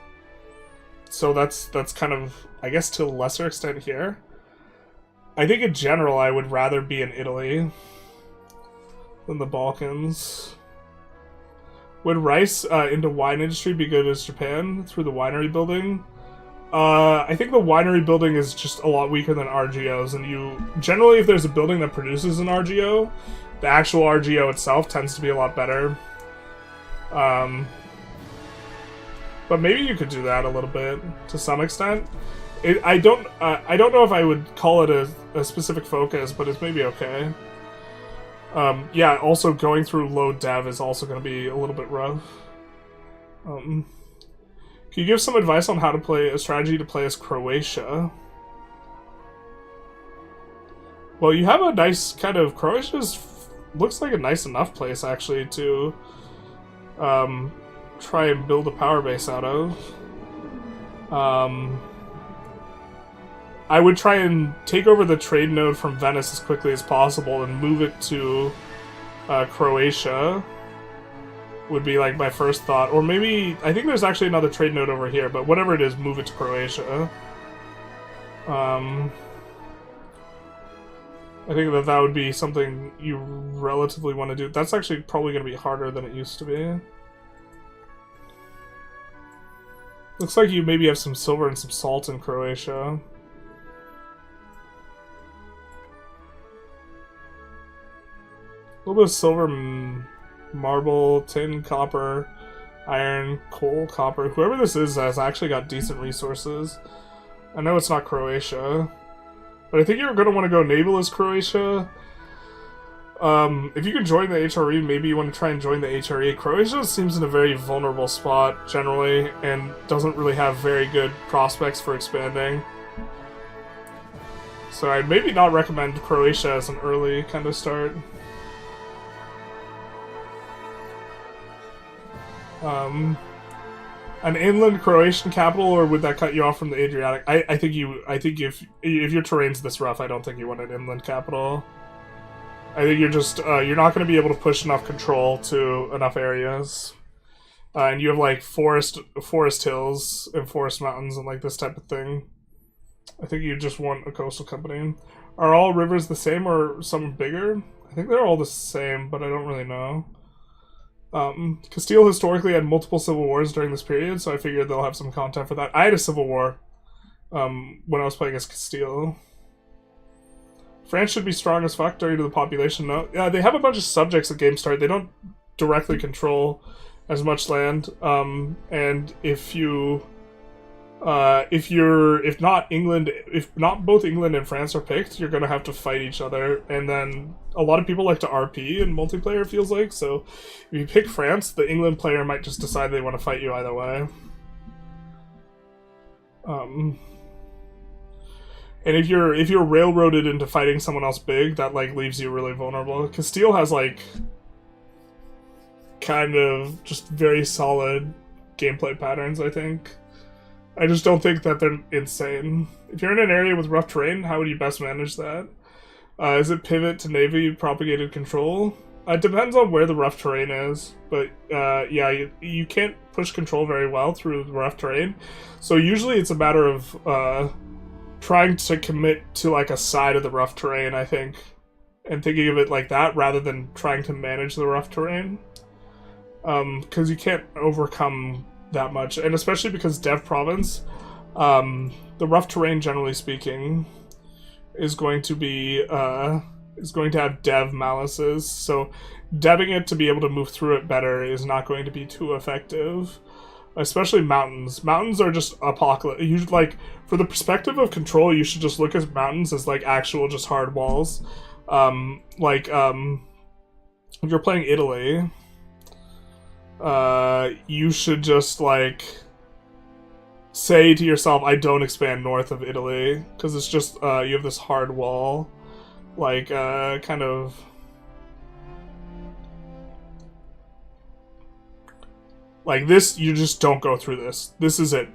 So that's kind of, I guess, to a lesser extent here. I think in general I would rather be in Italy than the Balkans. Would rice into wine industry be good as Japan through the winery building? I think the winery building is just a lot weaker than RGOs, and you generally, if there's a building that produces an RGO, the actual RGO itself tends to be a lot better. But maybe you could do that a little bit to some extent. I don't know if I would call it a specific focus, but it's maybe okay. Yeah, also going through low dev is also going to be a little bit rough. Can you give some advice on how to play a strategy to play as Croatia? Well, you have a nice kind of... looks like a nice enough place, actually, to try and build a power base out of. I would try and take over the trade node from Venice as quickly as possible and move it to Croatia. Would be like my first thought. Or maybe, I think there's actually another trade node over here, but whatever it is, move it to Croatia. I think that would be something you relatively want to do. That's actually probably going to be harder than it used to be. Looks like you maybe have some silver and some salt in Croatia. A little bit of silver, marble, tin, copper, iron, coal, copper. Whoever this is has actually got decent resources. I know it's not Croatia, but I think you're going to want to go naval as Croatia. If you can join the HRE, maybe you want to try and join the HRE. Croatia seems in a very vulnerable spot, generally, and doesn't really have very good prospects for expanding. So I'd maybe not recommend Croatia as an early kind of start. An inland Croatian capital, or would that cut you off from the Adriatic? I think if your terrain's this rough, I don't think you want an inland capital. I think you're just you're not going to be able to push enough control to enough areas, and you have like forest hills and forest mountains and like this type of thing. I think you just want a coastal company. Are all rivers the same or some bigger? I think they're all the same, but I don't really know. Castile historically had multiple civil wars during this period, so I figured they'll have some content for that. I had a civil war when I was playing as Castile. France should be strong as fuck due to the population. No, yeah, they have a bunch of subjects at game start. They don't directly control as much land, and if not both England and France are picked, you're gonna have to fight each other, and then a lot of people like to RP in multiplayer, feels like, so if you pick France, the England player might just decide they want to fight you either way. And if you're railroaded into fighting someone else big, that like leaves you really vulnerable. Castile has like kind of just very solid gameplay patterns, I think. I just don't think that they're insane. If you're in an area with rough terrain, how would you best manage that? Is it pivot to navy propagated control? It depends on where the rough terrain is, but yeah, you can't push control very well through the rough terrain. So usually it's a matter of trying to commit to like a side of the rough terrain, I think, and thinking of it like that rather than trying to manage the rough terrain. Because you can't overcome that much, and especially because Dev Province, the rough terrain, generally speaking, is going to have dev malices, so deving it to be able to move through it better is not going to be too effective. Especially mountains. Mountains are just apocalypse. You like, for the perspective of control, you should just look at mountains as like actual just hard walls. If you're playing Italy, you should just like say to yourself, I don't expand north of Italy, because it's just you have this hard wall, like kind of like this. You just don't go through this. This is it.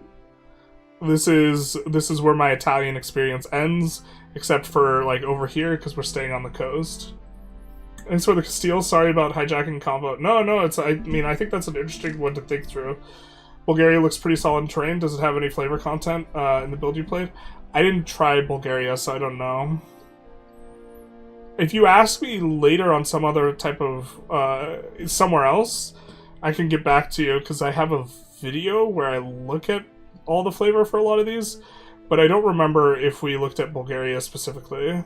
This is where my Italian experience ends, except for like over here because we're staying on the coast. Thanks for the Castile. Sorry about hijacking combo. No, it's. I mean, I think that's an interesting one to think through. Bulgaria looks pretty solid in terrain. Does it have any flavor content in the build you played? I didn't try Bulgaria, so I don't know. If you ask me later on some other type of somewhere else, I can get back to you because I have a video where I look at all the flavor for a lot of these, but I don't remember if we looked at Bulgaria specifically.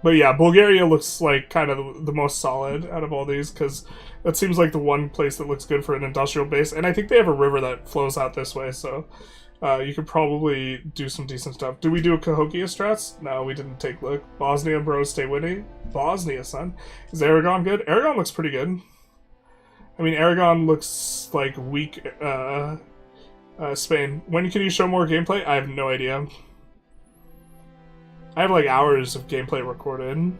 But yeah, Bulgaria looks like kind of the most solid out of all these, because that seems like the one place that looks good for an industrial base, and I think they have a river that flows out this way, so you could probably do some decent stuff. Did we do a Cahokia strats? No, we didn't take a look. Bosnia, bros, stay witty. Bosnia, son. Is Aragon good? Aragon looks pretty good. I mean, Aragon looks like weak. Spain. When can you show more gameplay? I have no idea. I have like hours of gameplay recorded.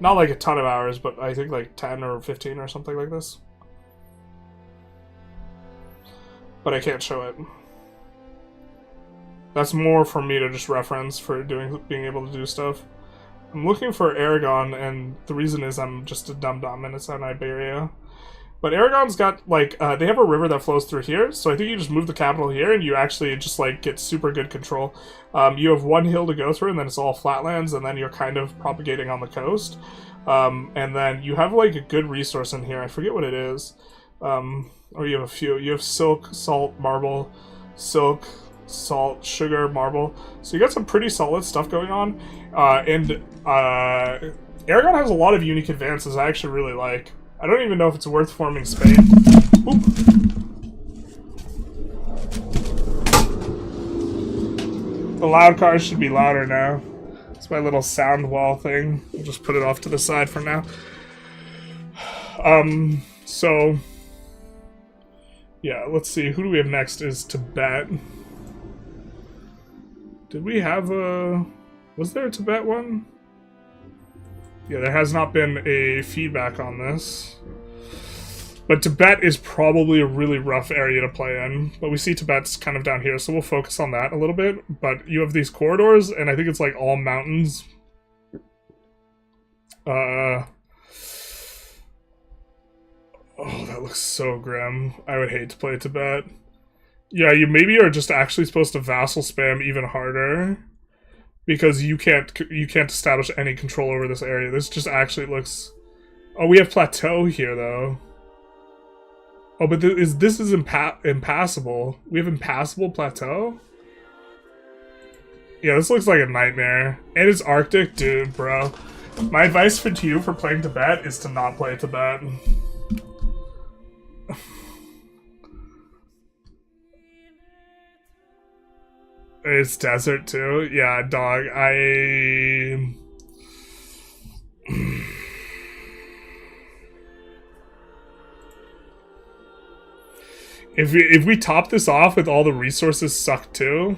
Not like a ton of hours, but I think like 10 or 15 or something like this. But I can't show it. That's more for me to just reference for being able to do stuff. I'm looking for Aragon, and the reason is I'm just a dum-dum and it's on Iberia. But Aragon's got, like, they have a river that flows through here, so I think you just move the capital here and you actually just, like, get super good control. You have one hill to go through, and then it's all flatlands, and then you're kind of propagating on the coast. And then you have, like, a good resource in here. I forget what it is. Or you have a few. You have silk, salt, marble, silk, salt, sugar, marble. So you got some pretty solid stuff going on. Aragon has a lot of unique advances I actually really like. I don't even know if it's worth forming Spain. Oop. The loud cars should be louder now. It's my little sound wall thing. I'll just put it off to the side for now. So... yeah, let's see. Who do we have next is Tibet. Did we have a... was there a Tibet one? Yeah, there has not been a feedback on this. But Tibet is probably a really rough area to play in. But we see Tibet's kind of down here, so we'll focus on that a little bit. But you have these corridors, and I think it's like all mountains. Oh, that looks so grim. I would hate to play Tibet. Yeah, you maybe are just actually supposed to vassal spam even harder. Because you can't establish any control over this area. This just actually looks... oh, we have plateau here, though. Oh, but this is impassable. We have impassable plateau? Yeah, this looks like a nightmare. And it's Arctic? Dude, bro. My advice to you for playing Tibet is to not play Tibet. It's desert too. Yeah, dog. If we top this off with all the resources suck too.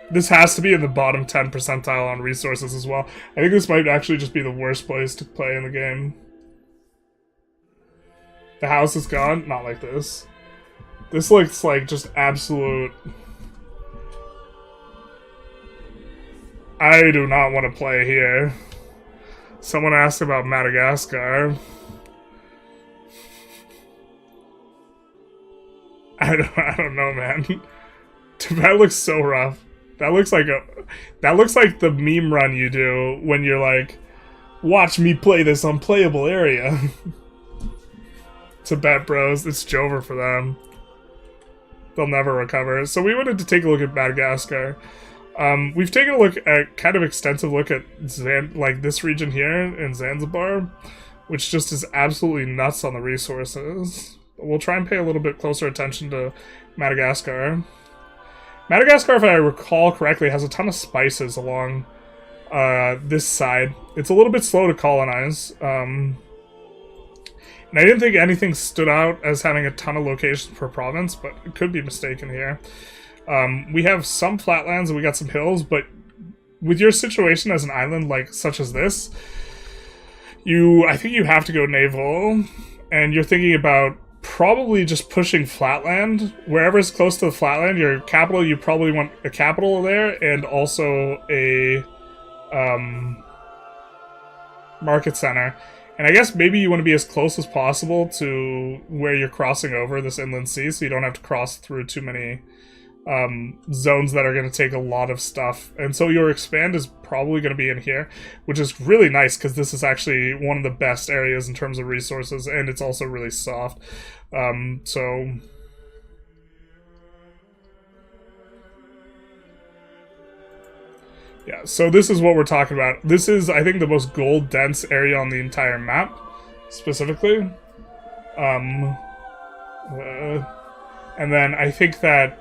This has to be in the bottom 10 percentile on resources as well. I think this might actually just be the worst place to play in the game. The house is gone? Not like this. This looks like just absolute... I do not want to play here. Someone asked about Madagascar. I don't know, man. That looks so rough. That looks like the meme run you do when you're like, watch me play this unplayable area. Tibet bros, it's Jover for them. They'll never recover. So we wanted to take a look at Madagascar. We've taken a look at, kind of extensive look at like this region here in Zanzibar, which just is absolutely nuts on the resources. But we'll try and pay a little bit closer attention to Madagascar. Madagascar, if I recall correctly, has a ton of spices along this side. It's a little bit slow to colonize. And I didn't think anything stood out as having a ton of locations per province, but it could be mistaken here. We have some flatlands and we got some hills, but with your situation as an island like such as this, I think you have to go naval, and you're thinking about probably just pushing flatland. Wherever's close to the flatland, your capital, you probably want a capital there, and also a market center. And I guess maybe you want to be as close as possible to where you're crossing over this inland sea, so you don't have to cross through too many zones that are going to take a lot of stuff. And so your expand is probably going to be in here, which is really nice because this is actually one of the best areas in terms of resources, and it's also really soft. So... yeah, so this is what we're talking about. This is, I think, the most gold-dense area on the entire map, specifically. And then I think that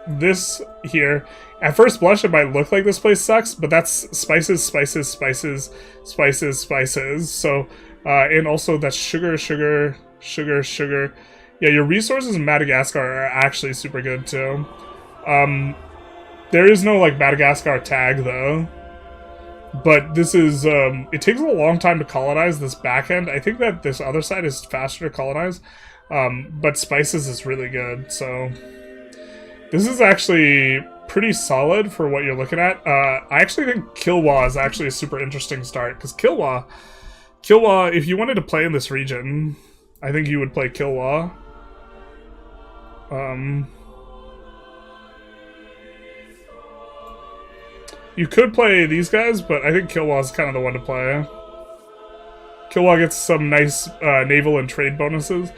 this here, at first blush, it might look like this place sucks, but that's spices, spices, spices, spices, spices. So, and also that's sugar, sugar, sugar, sugar. Yeah, your resources in Madagascar are actually super good too. There is no like Madagascar tag though. But this is, it takes a long time to colonize this back end. I think that this other side is faster to colonize. But spices is really good, so... This is actually pretty solid for what you're looking at. I actually think Kilwa is actually a super interesting start, because Kilwa, if you wanted to play in this region, I think you would play Kilwa. You could play these guys, but I think Kilwa is kind of the one to play. Kilwa gets some nice naval and trade bonuses,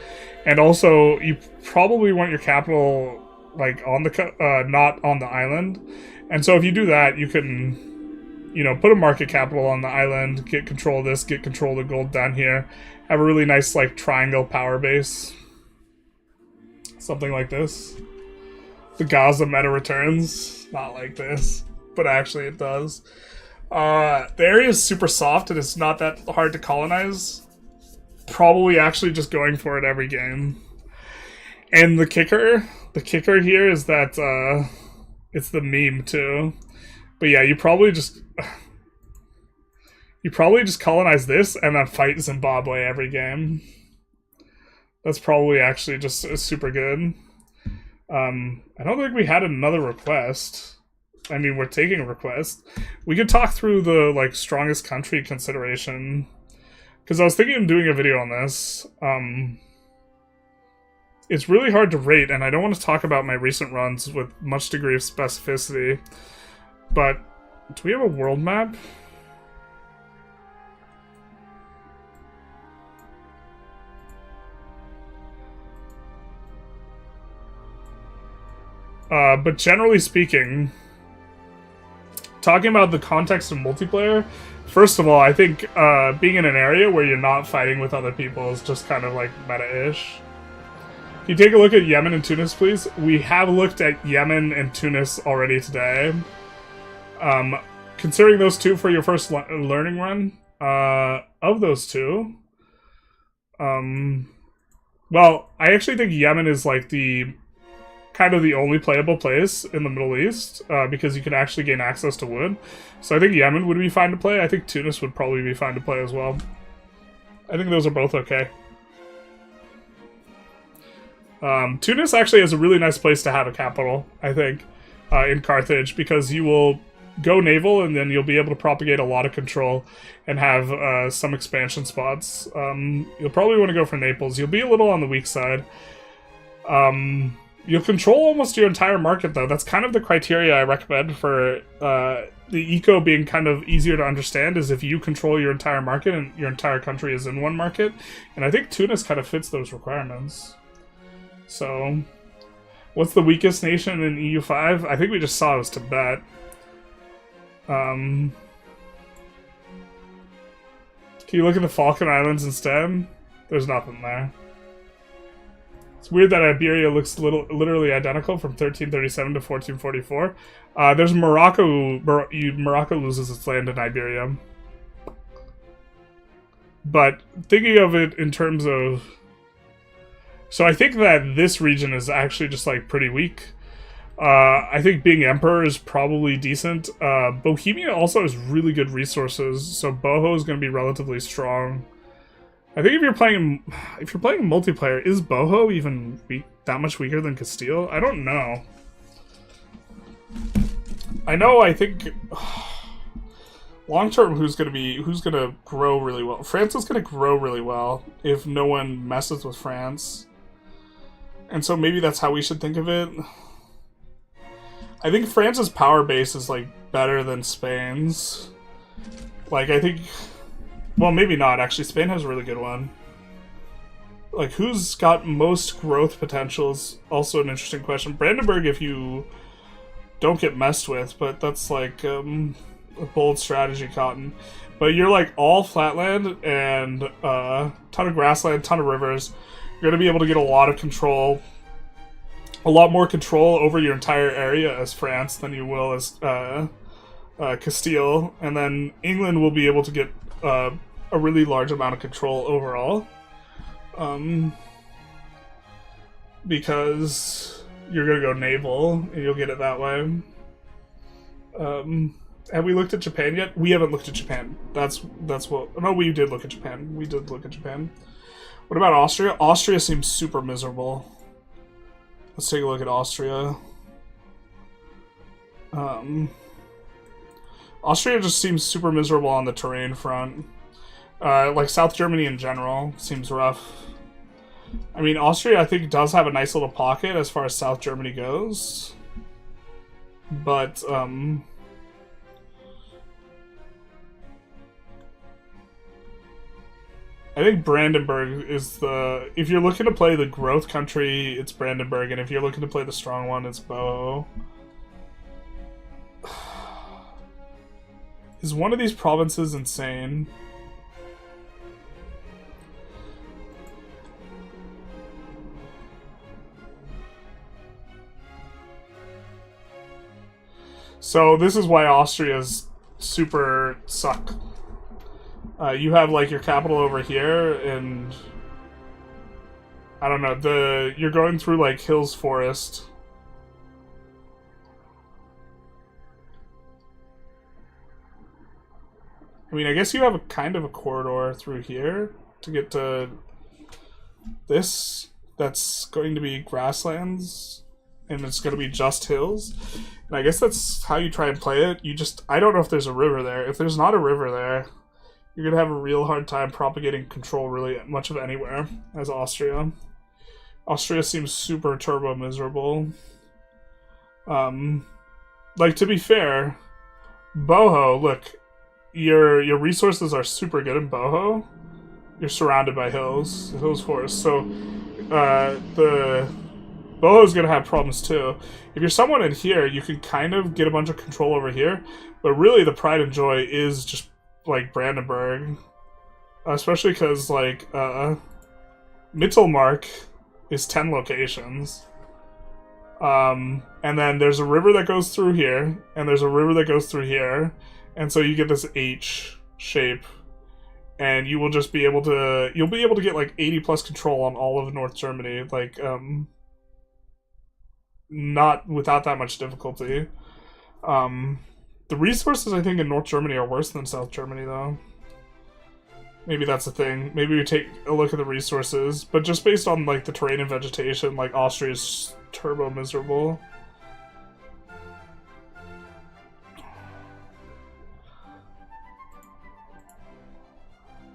and also you probably want your capital like on the not on the island. And so if you do that, you can, you know, put a market capital on the island, get control of this, get control of the gold down here, have a really nice like triangle power base, something like this. The Gaza meta returns, not like this, but actually it does. The area is super soft and it's not that hard to colonize. Probably actually just going for it every game. And the kicker here is that it's the meme too. But yeah, you probably just colonize this and then fight Zimbabwe every game. That's probably actually just super good. I don't think we had another request. I mean, we're taking a request. We could talk through the, like, strongest country consideration. Because I was thinking of doing a video on this. It's really hard to rate, and I don't want to talk about my recent runs with much degree of specificity. But, do we have a world map? But generally speaking... Talking about the context of multiplayer, first of all, I think being in an area where you're not fighting with other people is just kind of like meta-ish. Can you take a look at Yemen and Tunis, please? We have looked at Yemen and Tunis already today. Considering those two for your first learning run, of those two, well, I actually think Yemen is like the kind of the only playable place in the Middle East, because you can actually gain access to wood. So I think Yemen would be fine to play. I think Tunis would probably be fine to play as well. I think those are both okay. Tunis actually is a really nice place to have a capital, I think, in Carthage, because you will go naval and then you'll be able to propagate a lot of control and have some expansion spots. You'll probably want to go for Naples. You'll be a little on the weak side. You'll control almost your entire market, though. That's kind of the criteria I recommend for the eco being kind of easier to understand, is if you control your entire market and your entire country is in one market. And I think Tunis kind of fits those requirements. So, what's the weakest nation in EU5? I think we just saw it was Tibet. Can you look at the Falkland Islands instead? There's nothing there. It's weird that Iberia looks literally identical from 1337 to 1444. There's Morocco. Morocco loses its land in Iberia. But thinking of it in terms of... So I think that this region is actually just like pretty weak. I think being emperor is probably decent. Bohemia also has really good resources, so Boho is going to be relatively strong. I think if you're playing multiplayer, is Boho even that much weaker than Castile? I don't know. I think long term, who's gonna grow really well? France is gonna grow really well if no one messes with France, and so maybe that's how we should think of it. I think France's power base is like better than Spain's. Like I think. Well, maybe not, actually. Spain has a really good one. Like, who's got most growth potential is also an interesting question. Brandenburg, if you don't get messed with, but that's like a bold strategy, Cotton. But you're like all flatland and ton of grassland, ton of rivers. You're going to be able to get a lot of control a lot more control over your entire area as France than you will as Castile, and then England will be able to get a really large amount of control overall, because you're gonna go naval and you'll get it that way. Have we looked at Japan yet? We haven't looked at Japan. That's what. No, we did look at Japan. We did look at Japan. What about Austria? Austria seems super miserable. Let's take a look at Austria. Austria just seems super miserable on the terrain front. Like South Germany in general seems rough. I mean, Austria I think does have a nice little pocket as far as South Germany goes. But, I think Brandenburg is the... If you're looking to play the growth country, it's Brandenburg, and if you're looking to play the strong one, it's Boho. Is one of these provinces insane? So this is why Austria's super suck. You have like your capital over here, and I don't know, you're going through like Hills Forest. I mean, I guess you have a kind of a corridor through here to get to this. That's going to be grasslands, and it's going to be just hills. And I guess that's how you try and play it. I don't know if there's a river there. If there's not a river there, you're going to have a real hard time propagating control really much of anywhere as Austria. Austria seems super turbo miserable. Like, to be fair, Boho, look, your resources are super good in Boho. You're surrounded by hills forest. So, the Boho's going to have problems too. If you're someone in here, you can kind of get a bunch of control over here, but really the pride and joy is just like Brandenburg, especially because like Mittelmark is 10 locations, and then there's a river that goes through here, and there's a river that goes through here, and so you get this H shape, and you will just be able to get like 80 plus control on all of North Germany, like not without that much difficulty. The resources, I think, in North Germany are worse than South Germany, though. Maybe that's the thing. Maybe we take a look at the resources, but just based on, like, the terrain and vegetation, like, Austria's turbo miserable.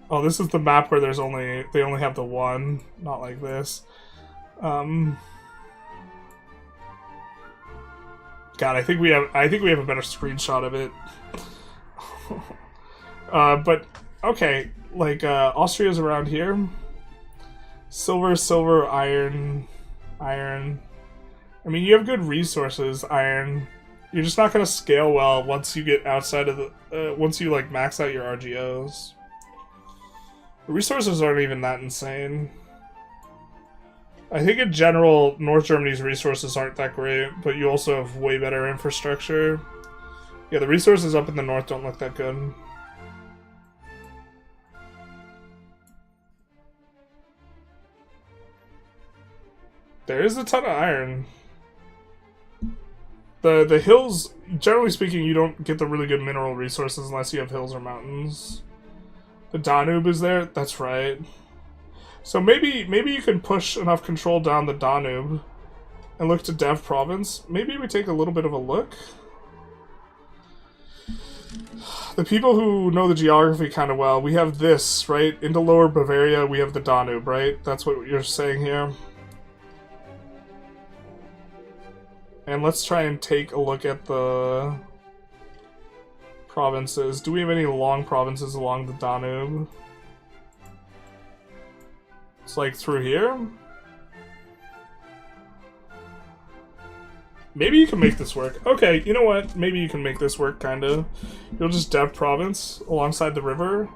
Oh, this is the map where they only have the one, not like this. God, I think we have a better screenshot of it. But okay, like Austria's around here. Silver, iron. I mean, you have good resources, iron. You're just not gonna scale well once you get outside of the once you like max out your RGOs. The resources aren't even that insane. I think in general, North Germany's resources aren't that great, but you also have way better infrastructure. Yeah, the resources up in the north don't look that good. There is a ton of iron. The hills, generally speaking, you don't get the really good mineral resources unless you have hills or mountains. The Danube is there? That's right. So maybe you can push enough control down the Danube and look to Dev Province. Maybe we take a little bit of a look. The people who know the geography kind of well, we have this, right? Into Lower Bavaria, we have the Danube, right? That's what you're saying here. And let's try and take a look at the provinces. Do we have any long provinces along the Danube? It's like through here? Maybe you can make this work. Okay, you know what? Maybe you can make this work, kinda. You'll just dev province alongside the river,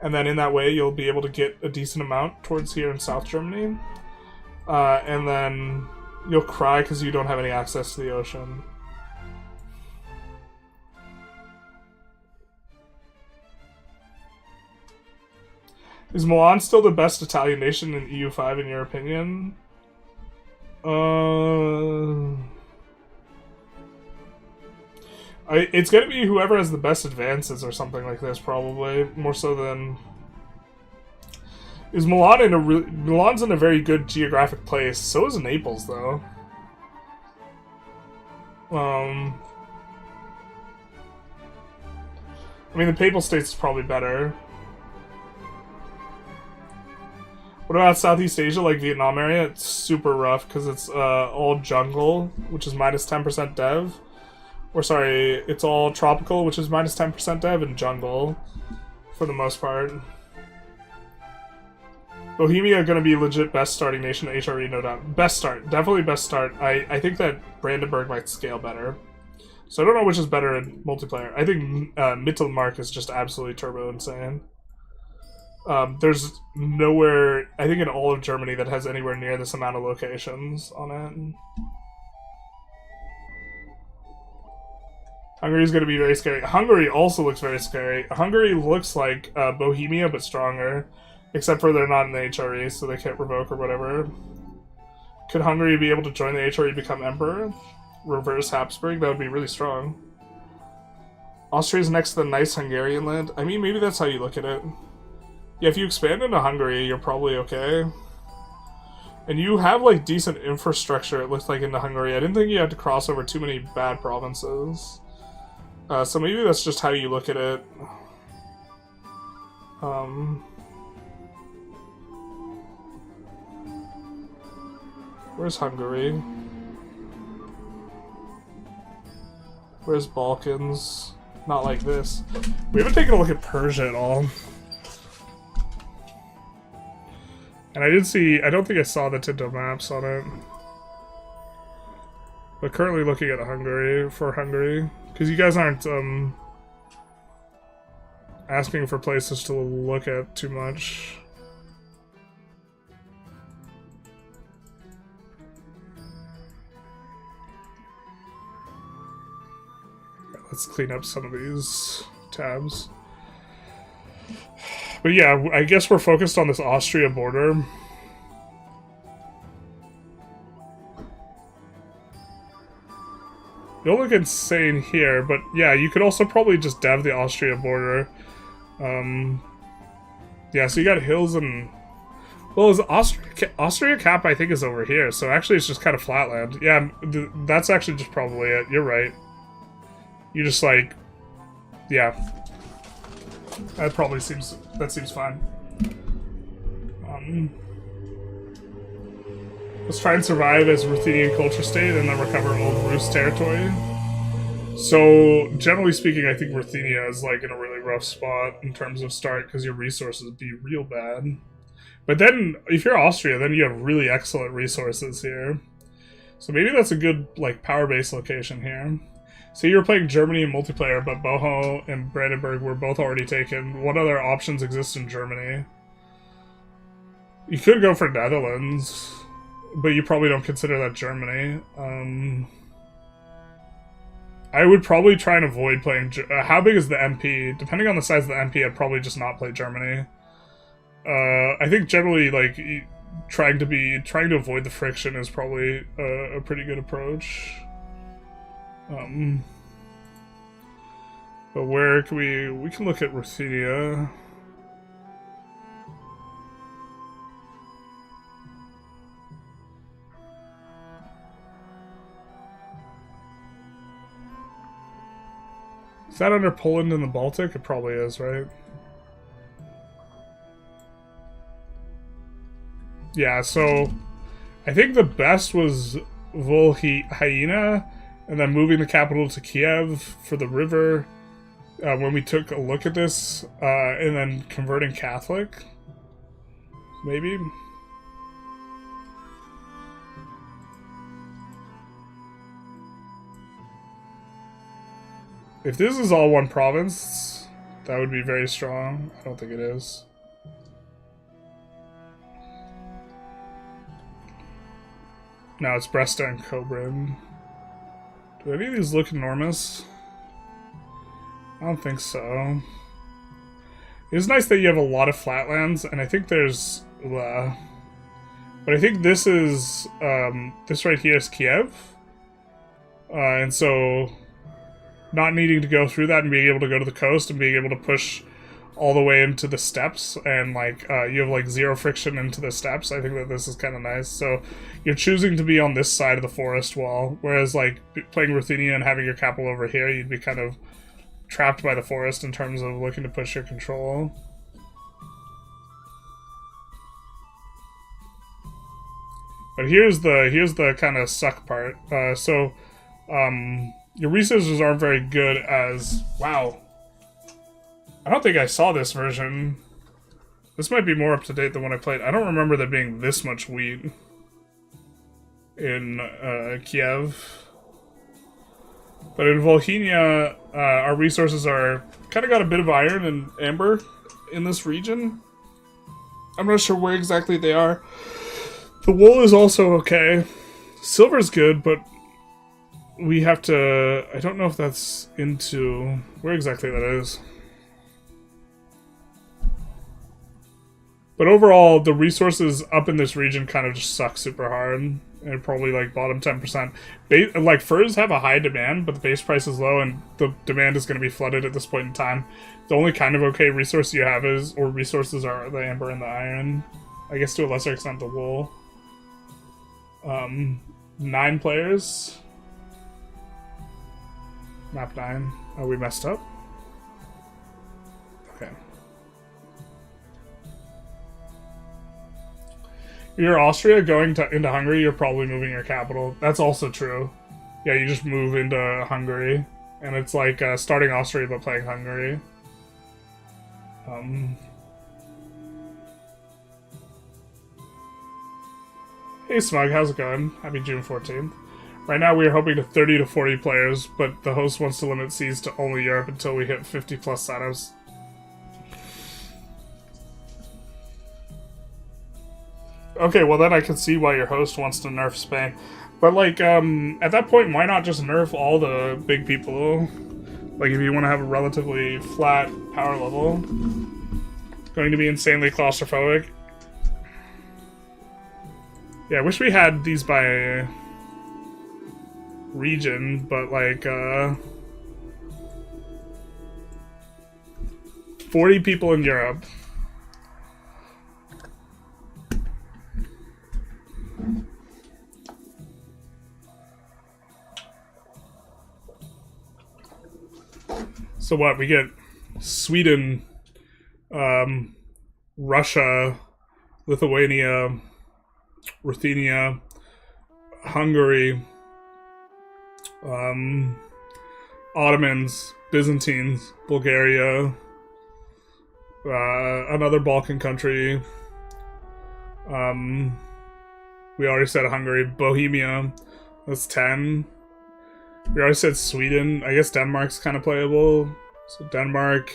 and then in that way you'll be able to get a decent amount towards here in South Germany. And then You'll cry because you don't have any access to the ocean. Is Milan still the best Italian nation in EU5 in your opinion? It's gonna be whoever has the best advances or something like this, probably. More so than... Is Milan in a Milan's in a very good geographic place. So is Naples, though. I mean, the Papal States is probably better. What about Southeast Asia, like Vietnam area? It's super rough because it's all jungle, which is minus 10% dev. Or sorry, it's all tropical, which is minus 10% dev, and jungle, for the most part. Bohemia going to be legit best starting nation at HRE, no doubt. Best start. Definitely best start. I think that Brandenburg might scale better. So I don't know which is better in multiplayer. I think Mittelmark is just absolutely turbo insane. There's nowhere, I think in all of Germany, that has anywhere near this amount of locations on it. Hungary's going to be very scary. Hungary also looks very scary. Hungary looks like Bohemia, but stronger. Except for they're not in the HRE, so they can't revoke or whatever. Could Hungary be able to join the HRE, become emperor? Reverse Habsburg? That would be really strong. Austria's next to the nice Hungarian land? I mean, maybe that's how you look at it. Yeah, if you expand into Hungary, you're probably okay. And you have, like, decent infrastructure, it looks like, into Hungary. I didn't think you had to cross over too many bad provinces. So maybe that's just how you look at it. Where's Hungary? Where's Balkans? Not like this. We haven't taken a look at Persia at all. And I did see, I don't think I saw the Tinto maps on it. But currently looking at Hungary, for Hungary. Because you guys aren't, asking for places to look at too much. Let's clean up some of these tabs. But yeah, I guess we're focused on this Austria border. You'll look insane here, but yeah, you could also probably just dev the Austria border. Yeah, so you got hills and... Well, is Austria cap, I think, is over here, so actually it's just kind of flatland. Yeah, that's actually just probably it. You're right. You just, like... Yeah. That probably seems... That seems fine. Let's try and survive as Ruthenian culture state and then recover old Rus territory. So, generally speaking, I think Ruthenia is, like, in a really rough spot in terms of start, because your resources would be real bad. But then, if you're Austria, then you have really excellent resources here. So maybe that's a good, like, power base location here. So you're playing Germany in multiplayer, but Boho and Brandenburg were both already taken. What other options exist in Germany? You could go for Netherlands, but you probably don't consider that Germany. I would probably try and avoid playing... how big is the MP? Depending on the size of the MP, I'd probably just not play Germany. I think generally, like, trying to avoid the friction is probably a pretty good approach. But where can we can look at Ruthenia. Is that under Poland and the Baltic? It probably is, right? Yeah, so I think the best was Volhynia, and then moving the capital to Kiev for the river when we took a look at this, and then converting Catholic, maybe? If this is all one province, that would be very strong. I don't think it is. No, it's Bresta and Cobrin. Do any of these look enormous? I don't think so. It's nice that you have a lot of flatlands, and I think there's... but I think this is... this right here is Kiev. And so... not needing to go through that and being able to go to the coast and being able to push all the way into the steppes, and like you have like zero friction into the steppes. I think that this is kind of nice. So you're choosing to be on this side of the forest wall, whereas like playing Ruthenia and having your capital over here, you'd be kind of trapped by the forest in terms of looking to push your control. But here's the kind of suck part. Your resources aren't very good as... Wow. I don't think I saw this version. This might be more up to date than when I played. I don't remember there being this much wheat in Kiev. But in Volhynia, our resources are kind of got a bit of iron and amber in this region. I'm not sure where exactly they are. The wool is also okay. Silver's good, but we have to... I don't know if that's into... where exactly that is. But overall, the resources up in this region kind of just suck super hard. And probably like bottom 10%. Like furs have a high demand, but the base price is low, and the demand is going to be flooded at this point in time. The only kind of okay resource you have is, or resources are the amber and the iron. I guess to a lesser extent the wool. 9 players. Map 9. Oh, we messed up? Okay. If you're Austria going into Hungary, you're probably moving your capital. That's also true. Yeah, you just move into Hungary. And it's like starting Austria but playing Hungary. Hey Smug, how's it going? Happy June 14th. Right now we are hoping to 30 to 40 players, but the host wants to limit seas to only Europe until we hit 50 plus setups. Okay, well then I can see why your host wants to nerf Spain. But like, at that point, why not just nerf all the big people? Like if you want to have a relatively flat power level. Going to be insanely claustrophobic. Yeah, I wish we had these by region, but like 40 people in Europe. So what, we get Sweden, Russia, Lithuania, Ruthenia, Hungary, Ottomans, Byzantines, Bulgaria, another Balkan country, we already said Hungary, Bohemia, that's 10. We already said Sweden. I guess Denmark's kind of playable. So Denmark,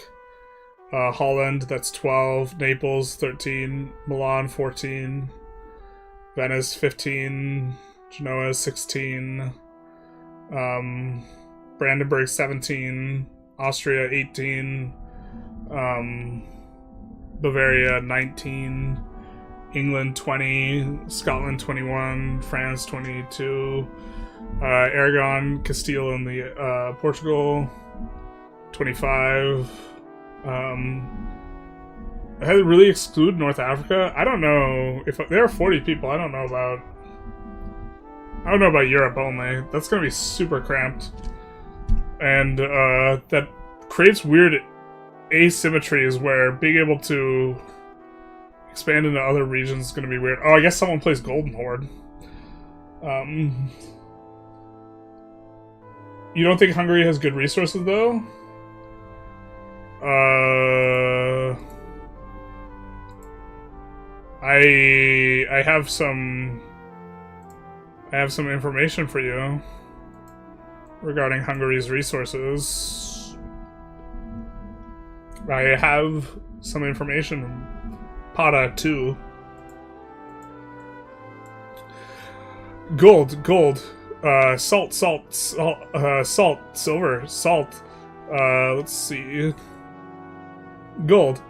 Holland, that's 12. Naples, 13. Milan, 14. Venice, 15. Genoa, 16. Brandenburg, 17. Austria, 18. Bavaria, 19. England, 20. Scotland, 21. France, 22. Aragon, Castile, and the Portugal, 25. I had to really exclude North Africa. I don't know if there are 40 people. I don't know about Europe only. That's gonna be super cramped, and that creates weird asymmetries where being able to expand into other regions is gonna be weird. Oh, I guess someone plays Golden Horde. You don't think Hungary has good resources, though? I have some information for you regarding Hungary's resources. I have some information from Pada 2. Gold, gold. Salt, silver, salt. Let's see. Gold,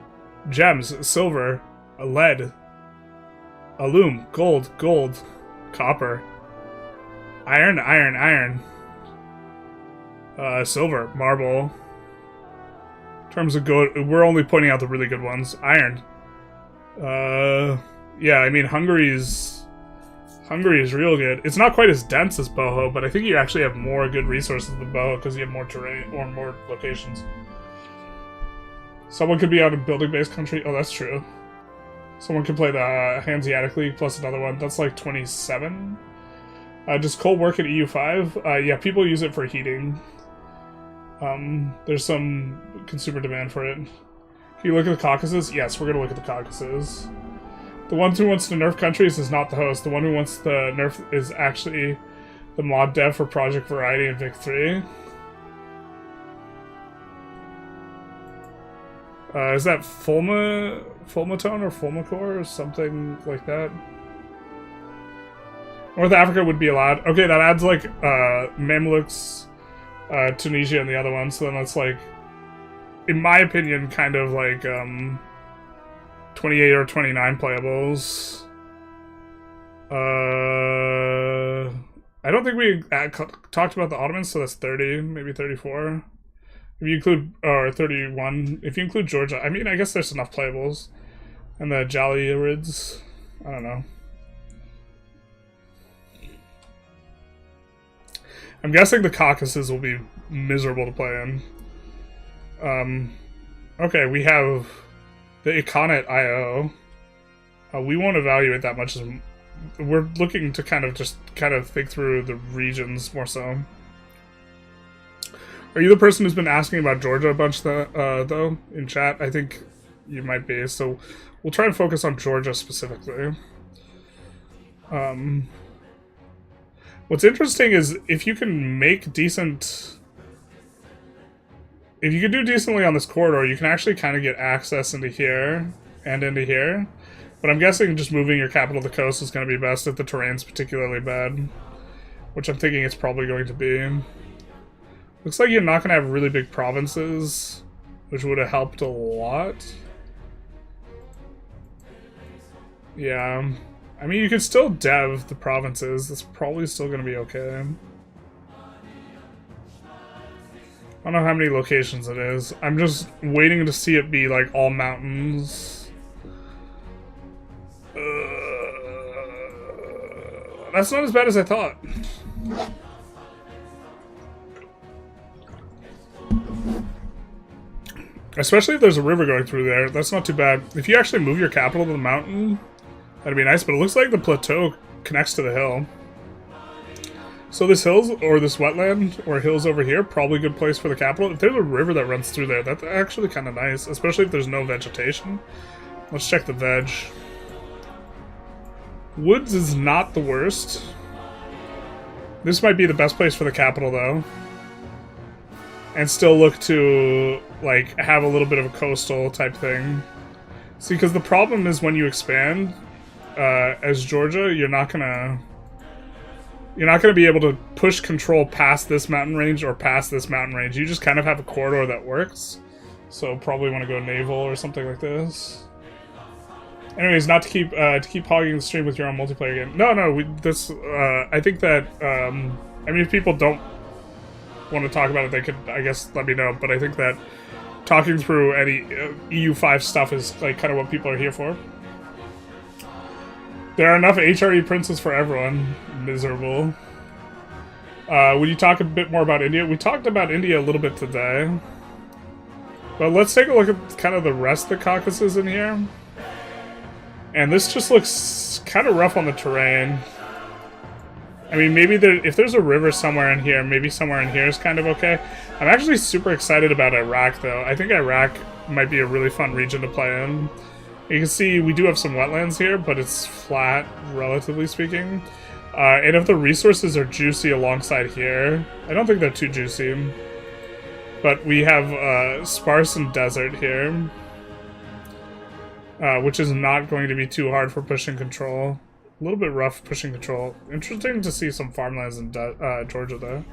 gems, silver, lead, alum, gold, gold, copper, iron, iron. Silver, marble. In terms of gold, we're only pointing out the really good ones. Iron. Yeah, I mean, Hungary is real good. It's not quite as dense as Boho, but I think you actually have more good resources than Boho because you have more terrain or more locations. Someone could be out of building-based country. Oh, that's true. Someone could play the Hanseatic League plus another one. That's like 27. Does coal work at EU5? Yeah, people use it for heating. There's some consumer demand for it. Can you look at the Caucasus? Yes, we're gonna look at the Caucasus. The one who wants to nerf countries is not the host. The one who wants to nerf is actually the mod dev for Project Variety and Vic 3. Is that Fulmatone or Fulmacore or something like that? North Africa would be allowed. Okay, that adds like Mamluks, Tunisia, and the other one. So then that's like, in my opinion, kind of like 28 or 29 playables. I don't think we talked about the Ottomans, so that's 30, maybe 34. If you include, or 31, if you include Georgia, I mean, I guess there's enough playables. And the Jalirids, I don't know. I'm guessing the Caucasus will be miserable to play in. Okay, we have the Econet IO. We won't evaluate that much. We're looking to kind of think through the regions more so. Are you the person who's been asking about Georgia a bunch, though, in chat? I think you might be. So we'll try and focus on Georgia specifically. What's interesting is if you can make decent... If you can do decently on this corridor, you can actually kind of get access into here and into here. But I'm guessing just moving your capital to the coast is going to be best if the terrain's particularly bad. Which I'm thinking it's probably going to be. Looks like you're not going to have really big provinces, which would have helped a lot. Yeah. I mean, you could still dev the provinces. That's probably still going to be okay. I don't know how many locations it is. I'm just waiting to see it be, like, all mountains. That's not as bad as I thought. Especially if there's a river going through there. That's not too bad. If you actually move your capital to the mountain, that'd be nice. But it looks like the plateau connects to the hill. So this hills, or this wetland, or hills over here, probably a good place for the capital. If there's a river that runs through there, that's actually kind of nice. Especially if there's no vegetation. Let's check the veg. Woods is not the worst. This might be the best place for the capital, though. And still look to, like, have a little bit of a coastal type thing. See, because the problem is when you expand, as Georgia, you're not gonna be able to push control past this mountain range or past this mountain range. You just kind of have a corridor that works. So probably want to go naval or something like this. Anyways, not to keep hogging the stream with your own multiplayer game. No, I think that, I mean, if people don't want to talk about it, they could, I guess, let me know. But I think that talking through any EU5 stuff is like kind of what people are here for. There are enough HRE princes for everyone. Miserable. Would you talk a bit more about India? We talked about India a little bit today. But let's take a look at kind of the rest of the Caucasus in here. And this just looks kind of rough on the terrain. I mean, maybe if there's a river somewhere in here, maybe somewhere in here is kind of okay. I'm actually super excited about Iraq, though. I think Iraq might be a really fun region to play in. You can see we do have some wetlands here, but it's flat, relatively speaking. And if the resources are juicy alongside here, I don't think they're too juicy. But we have sparse and desert here. Which is not going to be too hard for pushing control. A little bit rough pushing control. Interesting to see some farmlands in Georgia, though.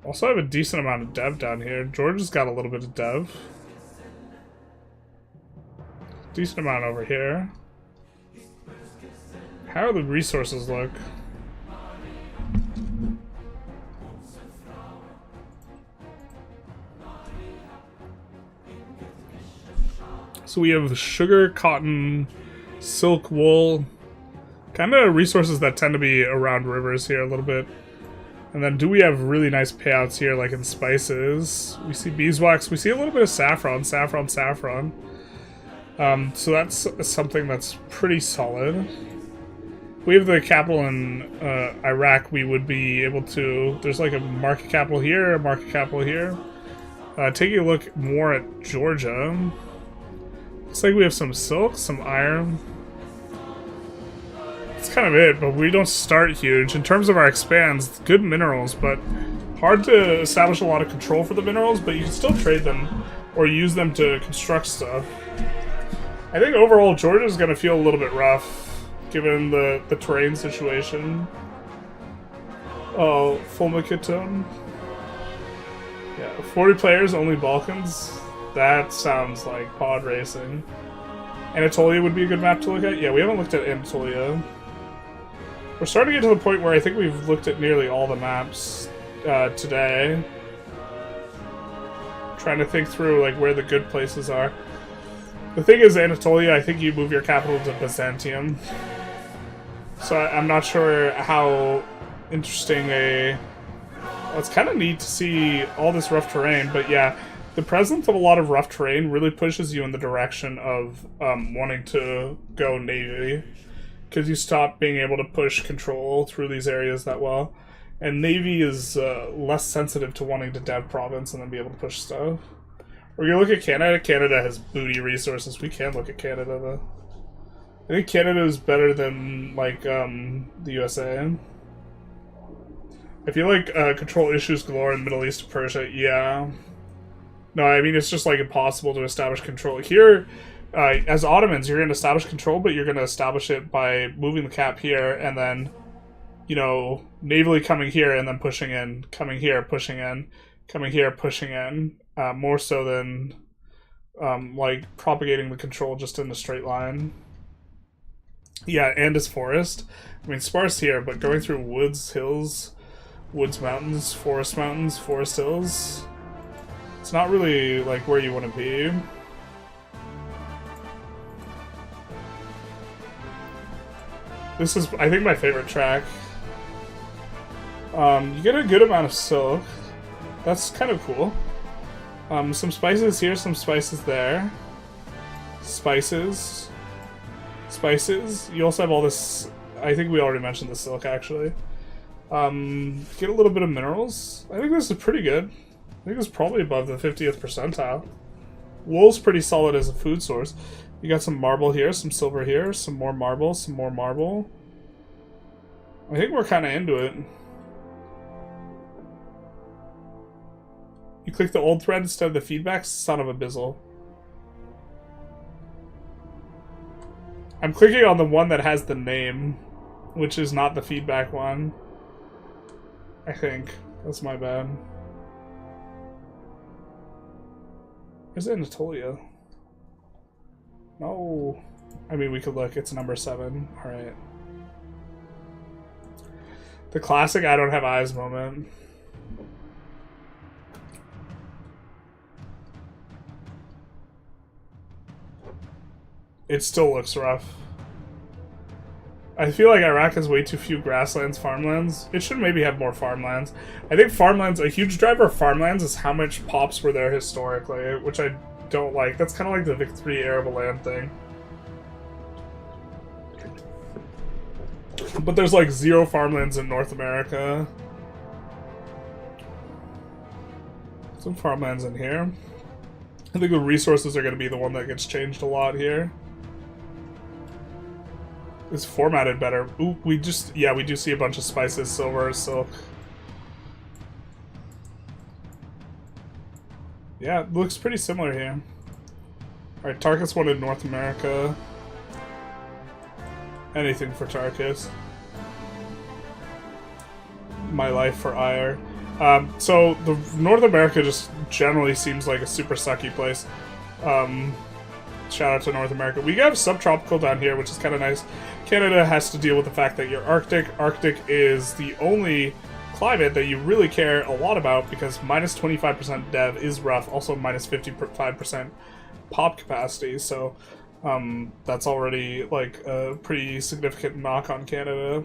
Also have a decent amount of dev down here. Georgia's got a little bit of dev. Decent amount over here. How do the resources look? So we have sugar, cotton, silk, wool. Kind of resources that tend to be around rivers here a little bit. And then do we have really nice payouts here, like in spices? We see beeswax. We see a little bit of saffron. So that's something that's pretty solid. We have the capital in Iraq. We would be able to... There's like a market capital here, a market capital here. Taking a look more at Georgia. Looks like we have some silk, some iron. That's kind of it, but we don't start huge. In terms of our expands, good minerals, but hard to establish a lot of control for the minerals, but you can still trade them or use them to construct stuff. I think overall Georgia's going to feel a little bit rough, given the terrain situation. Oh, Fulmicatone. Yeah, 40 players, only Balkans. That sounds like pod racing. Anatolia would be a good map to look at. Yeah, we haven't looked at Anatolia. We're starting to get to the point where I think we've looked at nearly all the maps today. Trying to think through like where the good places are. The thing is, Anatolia, I think you move your capital to Byzantium. So I'm not sure how interesting a... Well, it's kind of neat to see all this rough terrain, but yeah, the presence of a lot of rough terrain really pushes you in the direction of wanting to go navy, because you stop being able to push control through these areas that well, and navy is less sensitive to wanting to dev province and then be able to push stuff. We're gonna look at Canada. Canada has booty resources. We can look at Canada though. I think Canada is better than like the USA. I feel like control issues galore in Middle East, Persia. Yeah. No, I mean, it's just, like, impossible to establish control. Here, as Ottomans, you're going to establish control, but you're going to establish it by moving the cap here, and then, you know, navally coming here, and then pushing in, coming here, pushing in, coming here, pushing in, more so than, like, propagating the control just in a straight line. Yeah, and as forest. I mean, sparse here, but going through woods, hills, woods, mountains, forest hills... It's not really, like, where you want to be. This is, I think, my favorite track. You get a good amount of silk. That's kind of cool. Some spices here, some spices there. Spices. You also have all this... I think we already mentioned the silk, actually. Get a little bit of minerals. I think this is pretty good. I think it's probably above the 50th percentile. Wool's pretty solid as a food source. You got some marble here, some silver here, some more marble, some more marble. I think we're kind of into it. You click the old thread instead of the feedback? Son of a bizzle. I'm clicking on the one that has the name, which is not the feedback one. I think. That's my bad. Where's Anatolia? No. I mean, we could look. It's number 7. Alright. The classic I don't have eyes moment. It still looks rough. I feel like Iraq has way too few grasslands, farmlands. It should maybe have more farmlands. I think farmlands, a huge driver of farmlands is how much pops were there historically, which I don't like. That's kind of like the Victory Arable land thing. But there's like 0 farmlands in North America. Some farmlands in here. I think the resources are going to be the one that gets changed a lot here. It's formatted better. Ooh, we do see a bunch of spices, silver, silk. Yeah, it looks pretty similar here. Alright, Tarkus wanted North America. Anything for Tarkus. My life for ire. So, the North America just generally seems like a super sucky place. Shout out to North America. We have subtropical down here, which is kind of nice. Canada has to deal with the fact that you're Arctic. Arctic is the only climate that you really care a lot about because minus 25% dev is rough. Also minus 55% pop capacity. So that's already like a pretty significant knock on Canada.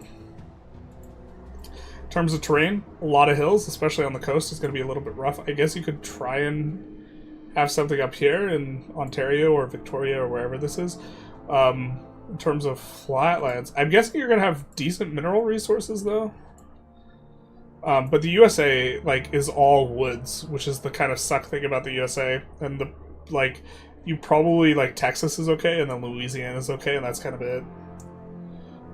In terms of terrain, a lot of hills, especially on the coast, is going to be a little bit rough. I guess you could try and have something up here in Ontario or Victoria or wherever this is. In terms of flatlands, I'm guessing you're going to have decent mineral resources, though. But the USA, like, is all woods, which is the kind of suck thing about the USA. And, you probably, like, Texas is okay, and then Louisiana is okay, and that's kind of it.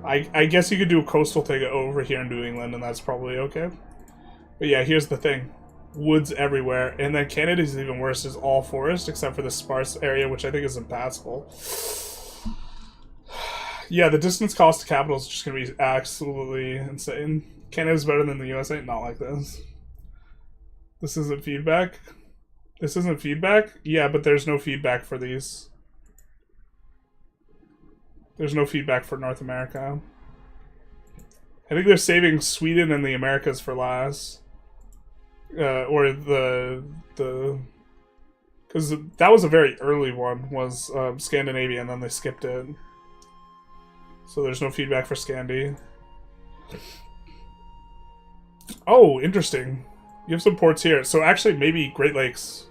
I guess you could do a coastal thing over here in New England, and that's probably okay. But yeah, here's the thing. Woods everywhere. And then Canada's even worse, is all forest, except for the sparse area, which I think is impassable. Yeah, the distance cost to capital is just going to be absolutely insane. Canada's better than the USA? Not like this. This isn't feedback? This isn't feedback? Yeah, but there's no feedback for these. There's no feedback for North America. I think they're saving Sweden and the Americas for last. Or the... Because that was a very early one, was Scandinavia, and then they skipped it. So there's no feedback for Scandi. Oh, interesting. You have some ports here. So actually, maybe Great Lakes.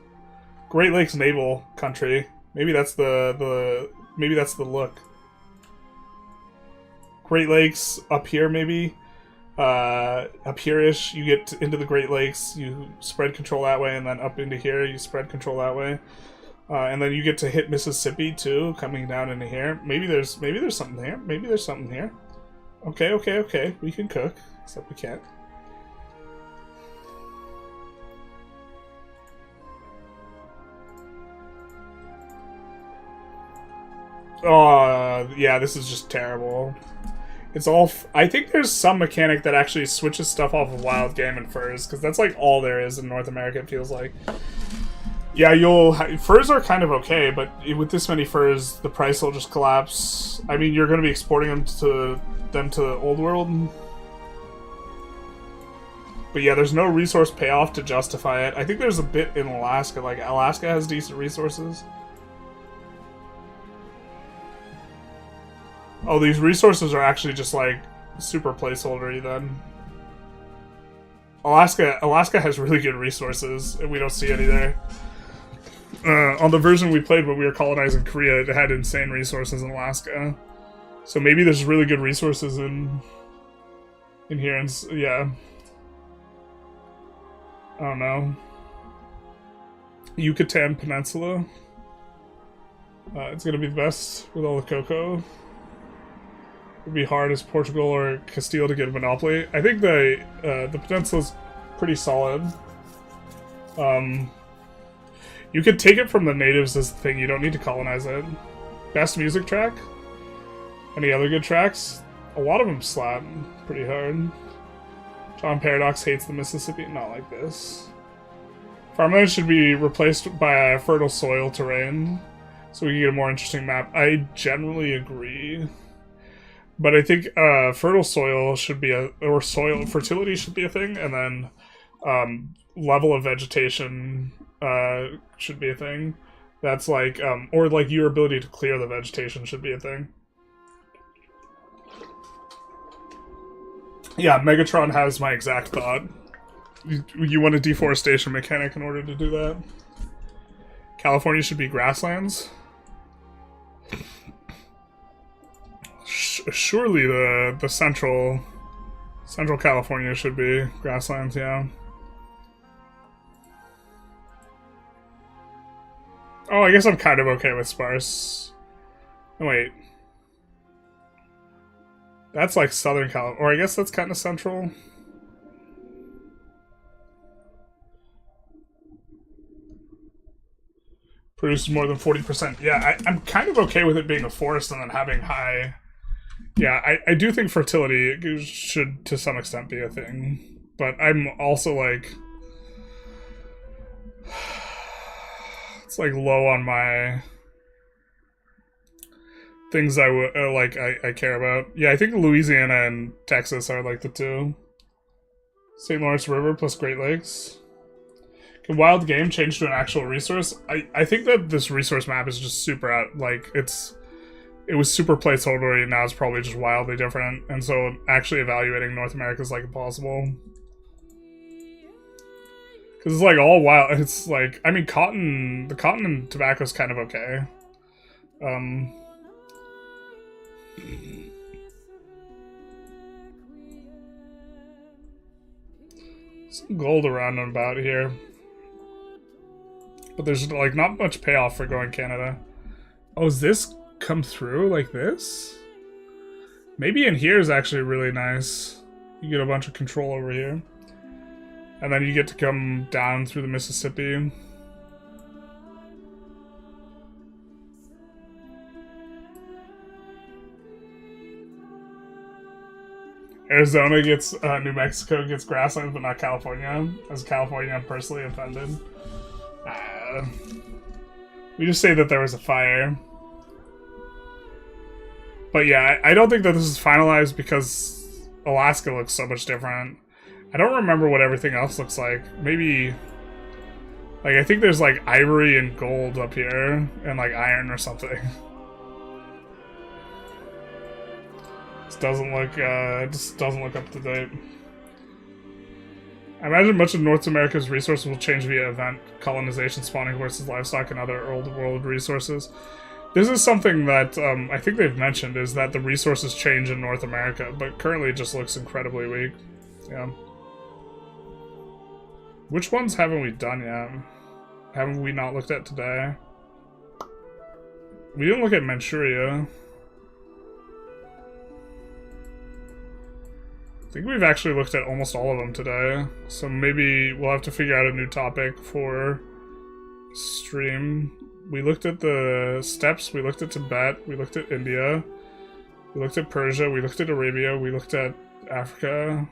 Great Lakes naval country. Maybe that's maybe that's the look. Great Lakes up here, maybe. Up here-ish, you get into the Great Lakes, you spread control that way, and then up into here, you spread control that way. And then you get to hit Mississippi, too, coming down into here. Maybe there's something here. Maybe there's something here. Okay. We can cook. Except we can't. Oh, yeah, this is just terrible. It's all... I think there's some mechanic that actually switches stuff off of wild game and furs, because that's like all there is in North America, it feels like. Yeah, furs are kind of okay, but with this many furs, the price will just collapse. I mean, you're going to be exporting them to the Old World. But yeah, there's no resource payoff to justify it. I think there's a bit in Alaska. Like, Alaska has decent resources. Oh, these resources are actually just, like, super placeholdery, then. Alaska has really good resources, and we don't see any there. On the version we played when we were colonizing Korea, it had insane resources in Alaska. So maybe there's really good resources in here, and yeah. I don't know. Yucatan Peninsula. It's gonna be the best with all the cocoa. It would be hard as Portugal or Castile to get a monopoly. I think the peninsula's pretty solid. You could take it from the natives as the thing. You don't need to colonize it. Best music track? Any other good tracks? A lot of them slap pretty hard. John Paradox hates the Mississippi. Not like this. Farmland should be replaced by a fertile soil terrain, so we can get a more interesting map. I generally agree. But I think fertile soil should be or soil fertility should be a thing, and then level of vegetation should be a thing. That's like, or like your ability to clear the vegetation should be a thing. Yeah, Megatron has my exact thought. You want a deforestation mechanic in order to do that. California should be grasslands. Surely the central California should be grasslands, yeah. Oh, I guess I'm kind of okay with sparse. Oh, wait. That's like Southern California, or I guess that's kind of central. Produces more than 40%. Yeah, I'm kind of okay with it being a forest and then having high... Yeah, I do think fertility should, to some extent, be a thing. But I'm also, like... It's, like, low on my... things I would, I care about. Yeah, I think Louisiana and Texas are, like, the two. St. Lawrence River plus Great Lakes. Can wild game change to an actual resource? I think that this resource map is just super out, like, it was super placeholder and now it's probably just wildly different, and so actually evaluating North America is, like, impossible. Because it's, like, all wild, it's, like, I mean, the cotton and tobacco is kind of okay. Some gold around and about here. But there's, like, not much payoff for going Canada. Oh, does this come through like this? Maybe in here is actually really nice. You get a bunch of control over here. And then you get to come down through the Mississippi. Arizona gets, New Mexico gets grasslands, but not California. As California, I'm personally offended. We just say that there was a fire. But yeah, I don't think that this is finalized because Alaska looks so much different. I don't remember what everything else looks like. Maybe... Like, I think there's, like, ivory and gold up here, and, like, iron or something. Just doesn't look up to date. I imagine much of North America's resources will change via event, colonization, spawning horses, livestock, and other old world resources. This is something that I think they've mentioned, is that the resources change in North America, but currently it just looks incredibly weak. Yeah. Which ones haven't we done yet? Haven't we not looked at today? We didn't look at Manchuria. I think we've actually looked at almost all of them today, so maybe we'll have to figure out a new topic for stream. We looked at the steppes, we looked at Tibet, we looked at India, we looked at Persia, we looked at Arabia, we looked at Africa.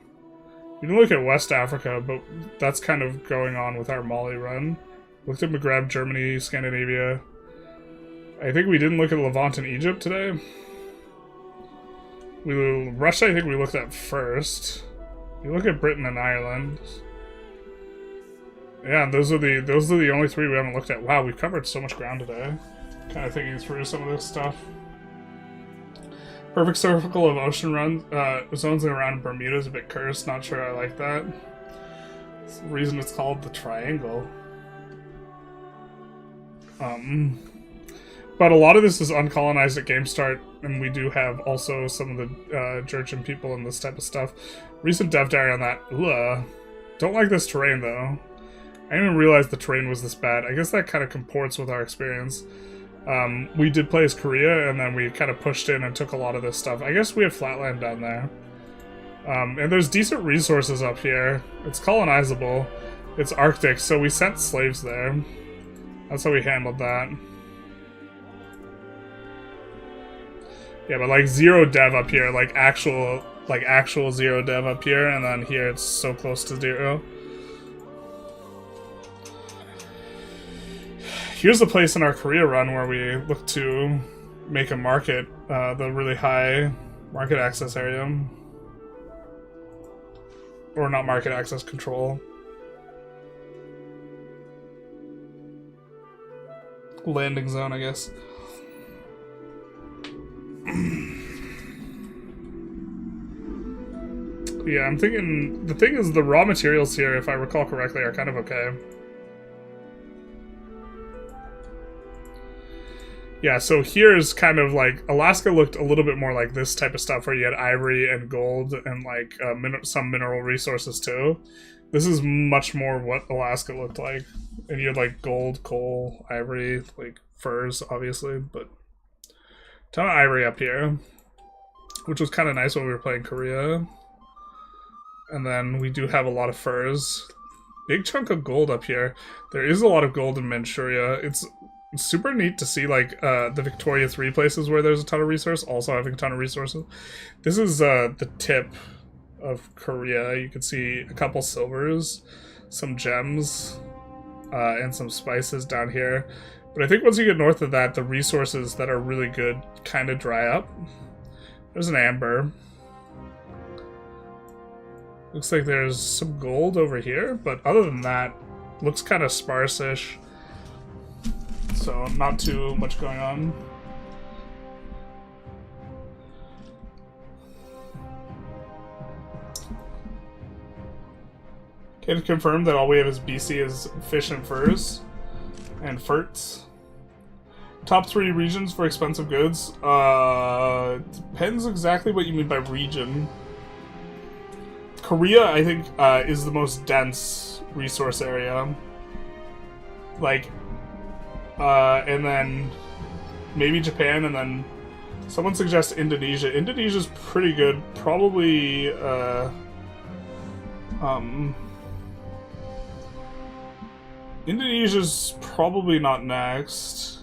We didn't look at West Africa, but that's kind of going on with our Mali run. We looked at Maghreb, Germany, Scandinavia. I think we didn't look at Levant and Egypt today. Russia, I think we looked at first. We look at Britain and Ireland. Yeah, those are the only three we haven't looked at. Wow, we've covered so much ground today. Kind of thinking through some of this stuff. Perfect circle of ocean runs, zones around Bermuda is a bit cursed. Not sure I like that. That's the reason it's called the triangle. But a lot of this is uncolonized at game start, and we do have also some of the Jurchen people and this type of stuff. Recent dev diary on that. Ugh. Don't like this terrain, though. I didn't even realize the terrain was this bad. I guess that kind of comports with our experience. We did play as Korea, and then we kind of pushed in and took a lot of this stuff. I guess we have flatland down there. And there's decent resources up here. It's colonizable. It's Arctic, so we sent slaves there. That's how we handled that. Yeah, but like zero dev up here, like actual zero dev up here, and then here it's so close to zero. Here's the place in our Korea run where we look to make a market, the really high market access area. Or not market access, control. Landing zone, I guess. Yeah, I'm thinking, the thing is the raw materials here, if I recall correctly, are kind of okay. Yeah, so here's kind of like, Alaska looked a little bit more like this type of stuff where you had ivory and gold and like some mineral resources too. This is much more what Alaska looked like. And you had like gold, coal, ivory, like furs obviously, but ton of ivory up here, which was kind of nice when we were playing Korea. And then we do have a lot of furs. Big chunk of gold up here. There is a lot of gold in Manchuria. It's super neat to see, like, the Victoria 3 places where there's a ton of resource also having a ton of resources. This is the tip of Korea. You can see a couple silvers, some gems, and some spices down here. But I think once you get north of that, the resources that are really good kind of dry up. There's an amber. Looks like there's some gold over here, but other than that, looks kind of sparse-ish. So not too much going on. Can confirm that all we have is BC is fish and furs and furts. Top 3 regions for expensive goods. Depends exactly what you mean by region. Korea, I think, is the most dense resource area. Like, and then maybe Japan, and then someone suggests Indonesia. Indonesia's pretty good. Probably, Indonesia's probably not next.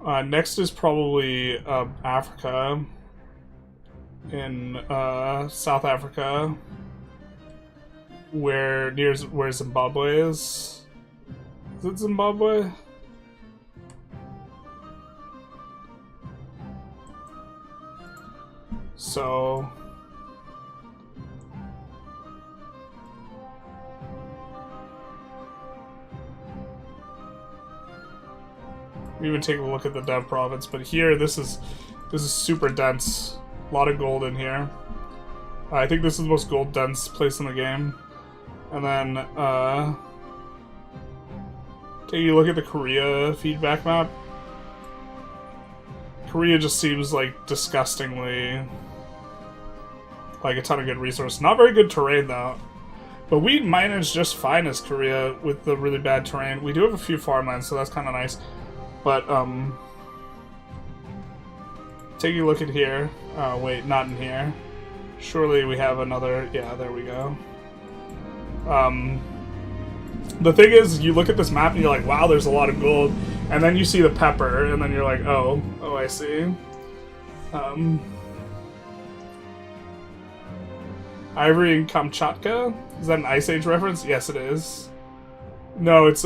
Next is probably Africa. In South Africa, where Zimbabwe is. Is it Zimbabwe? So we even take a look at the Dev province, but here this is super dense. A lot of gold in here. I think this is the most gold dense place in the game. And then taking a look at the Korea feedback map. Korea just seems like disgustingly like a ton of good resource. Not very good terrain though. But we managed just fine as Korea with the really bad terrain. We do have a few farmlands, so that's kind of nice. But taking a look at here. Oh, wait, not in here. Surely we have another... Yeah, there we go. The thing is, you look at this map and you're like, wow, there's a lot of gold. And then you see the pepper, and then you're like, oh, I see. Ivory and Kamchatka? Is that an Ice Age reference? Yes, it is. No, it's,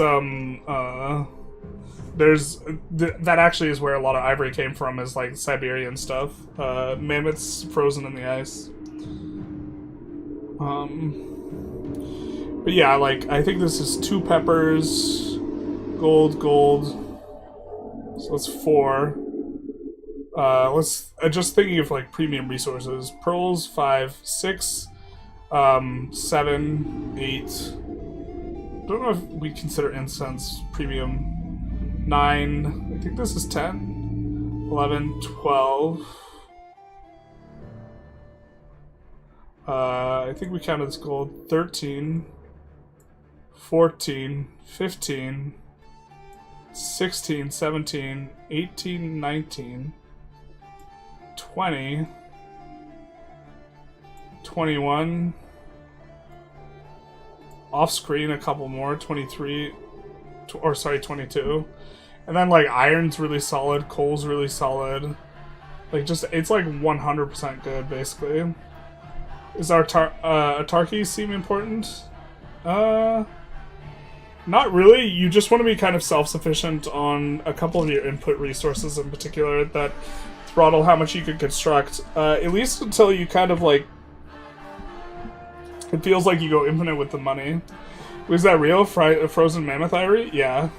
that actually is where a lot of ivory came from, is like Siberian stuff. Mammoths frozen in the ice. But yeah, like, I think this is 2 peppers, gold. So that's 4. Just thinking of like premium resources. Pearls, 5, 6, 7, 8. Don't know if we consider incense premium. 9, I think this is 10, 11, 12. I think we counted this gold. 13, 14, 15, 16, 17, 18, 19, 20, 21. Off screen, a couple more. 23, or sorry, 22. And then, like, iron's really solid, coal's really solid. Like, just, it's like 100% good, basically. Is our autarky seem important? Not really. You just want to be kind of self-sufficient on a couple of your input resources in particular that throttle how much you can construct. At least until you kind of, like... It feels like you go infinite with the money. Was that real? Frozen mammoth ivory? Yeah.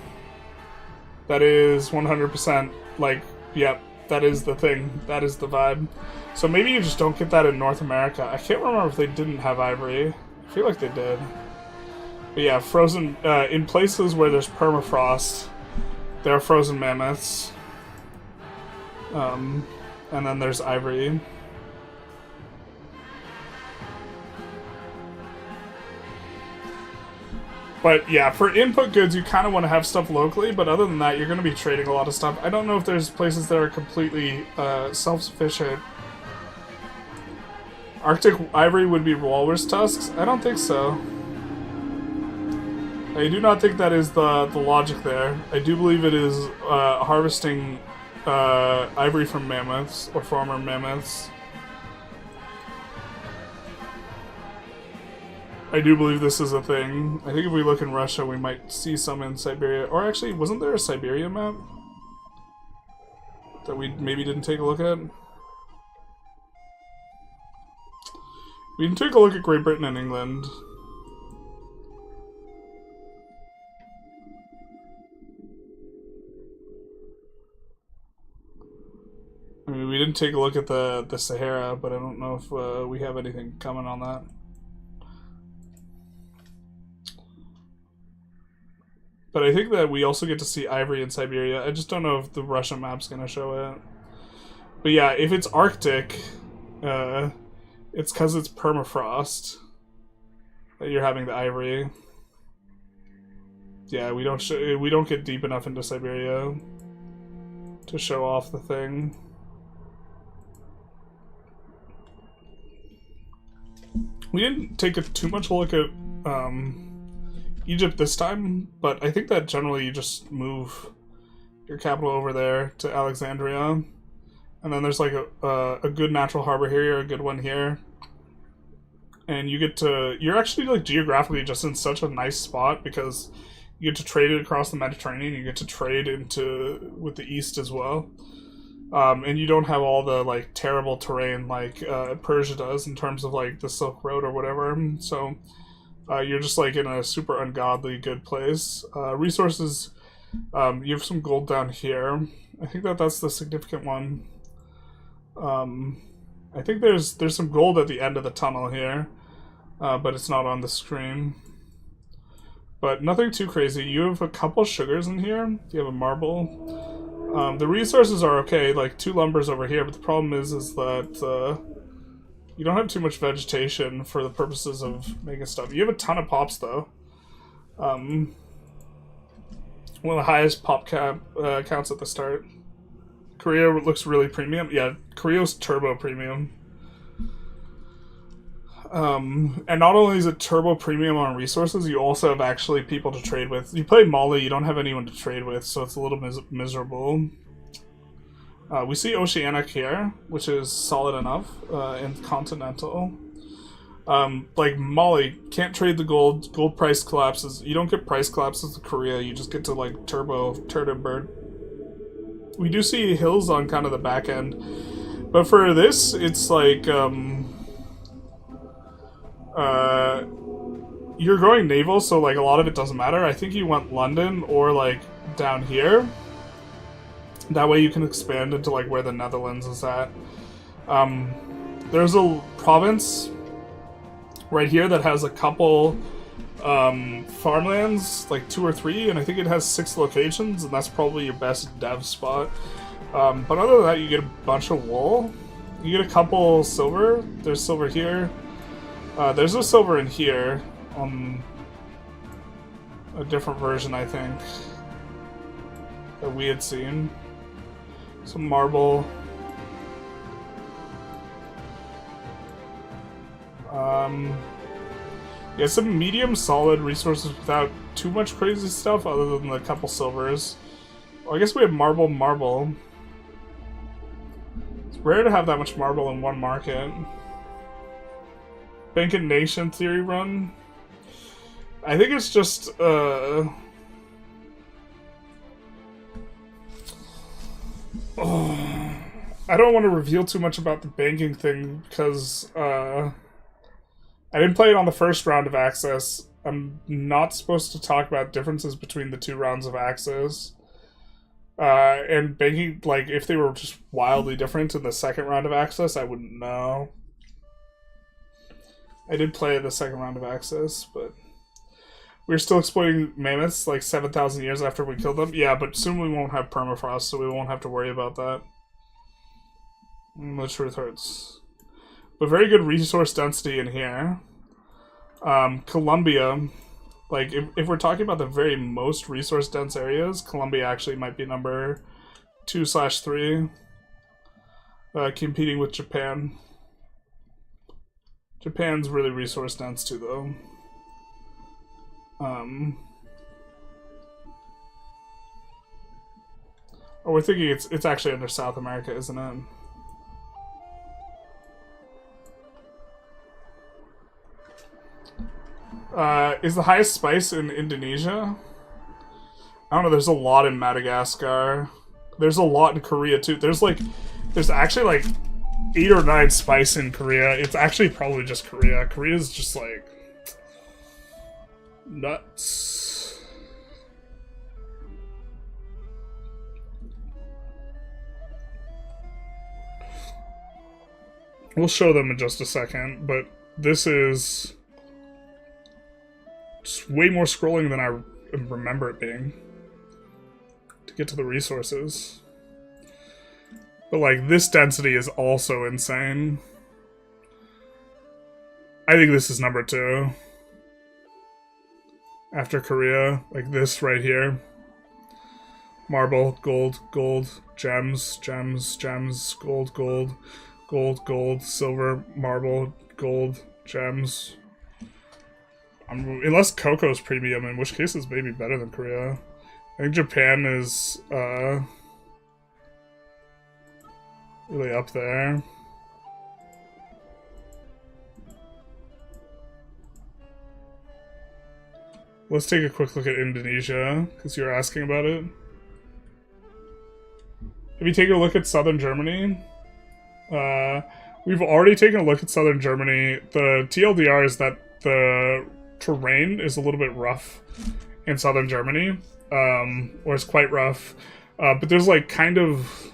That is 100%, like, yep, that is the thing. That is the vibe. So maybe you just don't get that in North America. I can't remember if they didn't have ivory. I feel like they did. But yeah, frozen, in places where there's permafrost, there are frozen mammoths. And then there's ivory. But yeah, for input goods, you kind of want to have stuff locally, but other than that, you're going to be trading a lot of stuff. I don't know if there's places that are completely self-sufficient. Arctic ivory would be walrus tusks? I don't think so. I do not think that is the logic there. I do believe it is harvesting ivory from mammoths, or former mammoths. I do believe this is a thing. I think if we look in Russia, we might see some in Siberia. Or actually, wasn't there a Siberia map that we maybe didn't take a look at? We can take a look at Great Britain and England. I mean, we didn't take a look at the Sahara, but I don't know if we have anything coming on that. But I think that we also get to see ivory in Siberia. I just don't know if the Russian map's going to show it. But yeah, if it's Arctic, it's because it's permafrost that you're having the ivory. Yeah, we don't get deep enough into Siberia to show off the thing. We didn't take too much look at Egypt this time, but I think that generally you just move your capital over there to Alexandria, and then there's like a good natural harbor here, a good one here, and you're actually like geographically just in such a nice spot because you get to trade it across the Mediterranean, you get to trade with the East as well. And you don't have all the like terrible terrain like Persia does in terms of like the Silk Road or whatever. So you're just like in a super ungodly good place. Resources, you have some gold down here. I think that's the significant one. I think there's some gold at the end of the tunnel here, but it's not on the screen. But nothing too crazy. You have a couple sugars in here. You have a marble. The resources are okay, like 2 lumbers over here, but the problem is that you don't have too much vegetation for the purposes of making stuff. You have a ton of pops, though. One of the highest pop counts at the start. Korea looks really premium. Yeah, Korea's turbo premium. And not only is it turbo premium on resources, you also have actually people to trade with. You play Mali, you don't have anyone to trade with, so it's a little miserable. We see Oceanic here, which is solid enough, and Continental. Like Mali, can't trade the gold. Gold price collapses. You don't get price collapses to Korea, you just get to like turbo bird. We do see hills on kind of the back end, but for this, it's like, you're going naval, so like a lot of it doesn't matter. I think you want London or like down here. That way you can expand into like where the Netherlands is at. There's a province right here that has a couple farmlands, like 2 or 3, and I think it has 6 locations, and that's probably your best dev spot. But other than that, you get a bunch of wool. You get a couple silver. There's silver here. There's no silver in here on a different version, I think, that we had seen. Some marble. Yeah, some medium solid resources without too much crazy stuff other than the couple silvers. Well, I guess we have marble. It's rare to have that much marble in one market. Bank and Nation theory run. I think it's just I don't want to reveal too much about the banking thing because I didn't play it on the first round of access. I'm not supposed to talk about differences between the 2 rounds of access. And banking, like, if they were just wildly different in the second round of access, I wouldn't know. I did play the second round of access, but we're still exploiting mammoths like 7,000 years after we killed them. Yeah, but soon we won't have permafrost, so we won't have to worry about that. The truth hurts. But very good resource density in here. Colombia, like if we're talking about the very most resource dense areas, Colombia actually might be number 2/3, competing with Japan. Japan's really resource dense too, though. Oh, we're thinking it's actually under South America, isn't it? Is the highest spice in Indonesia? I don't know, there's a lot in Madagascar. There's a lot in Korea, too. There's actually, like, 8 or 9 spice in Korea. It's actually probably just Korea. Korea's just, like, nuts. We'll show them in just a second, but this is just way more scrolling than I remember it being to get to the resources. But, like, this density is also insane. I think this is number 2. After Korea. Like, this right here. Marble, gold, gold, gems, gems, gems, gold, gold, gold, gold, silver, marble, gold, gems. Unless cocoa's premium, in which case it's maybe better than Korea. I think Japan is, really up there. Let's take a quick look at Indonesia, because you were asking about it. Have you taken a look at southern Germany? We've already taken a look at southern Germany. The TLDR is that the terrain is a little bit rough in southern Germany, or it's quite rough. But there's like kind of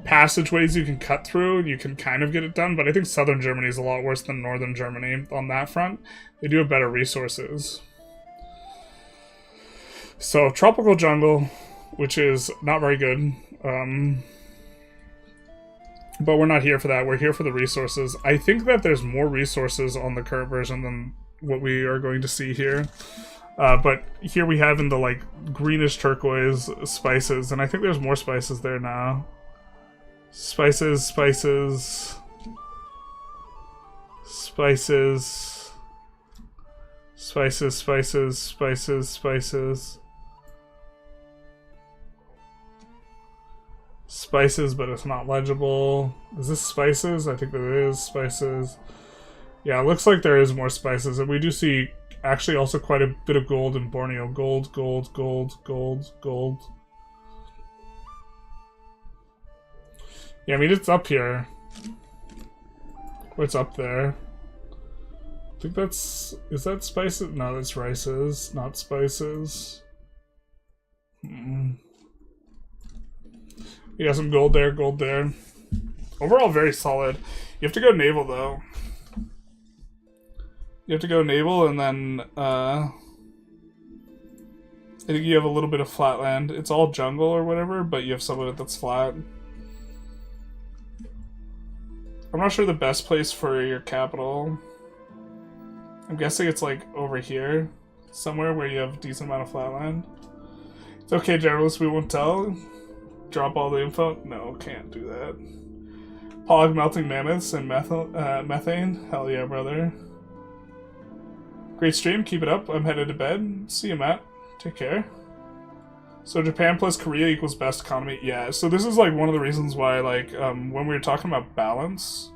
passageways you can cut through, and you can kind of get it done. But I think southern Germany is a lot worse than northern Germany on that front. They do have better resources. So tropical jungle, which is not very good. But we're not here for that. We're here for the resources. I think that there's more resources on the current version than what we are going to see here. But here we have in the like greenish turquoise spices, and I think there's more spices there now. Spices, spices, spices, spices, spices, spices, spices. Spices, but it's not legible. Is this spices? I think there is spices. Yeah, it looks like there is more spices, and we do see actually also quite a bit of gold in Borneo. Gold, gold, gold, gold, gold. Yeah, I mean, it's up here. What's up there? I think that's... Is that spices? No, that's rices, not spices. You got some gold there, gold there. Overall, very solid. You have to go naval, though. You have to go naval, and then, I think you have a little bit of flatland. It's all jungle or whatever, but you have some of it that's flat. I'm not sure the best place for your capital. I'm guessing it's, like, over here. Somewhere where you have a decent amount of flatland. It's okay, generalists, we won't tell. Drop all the info? No, can't do that. Pog melting mammoths and methane? Hell yeah, brother. Great stream, keep it up. I'm headed to bed. See you, Matt. Take care. So Japan plus Korea equals best economy? Yeah, so this is like one of the reasons why, like, when we were talking about balance,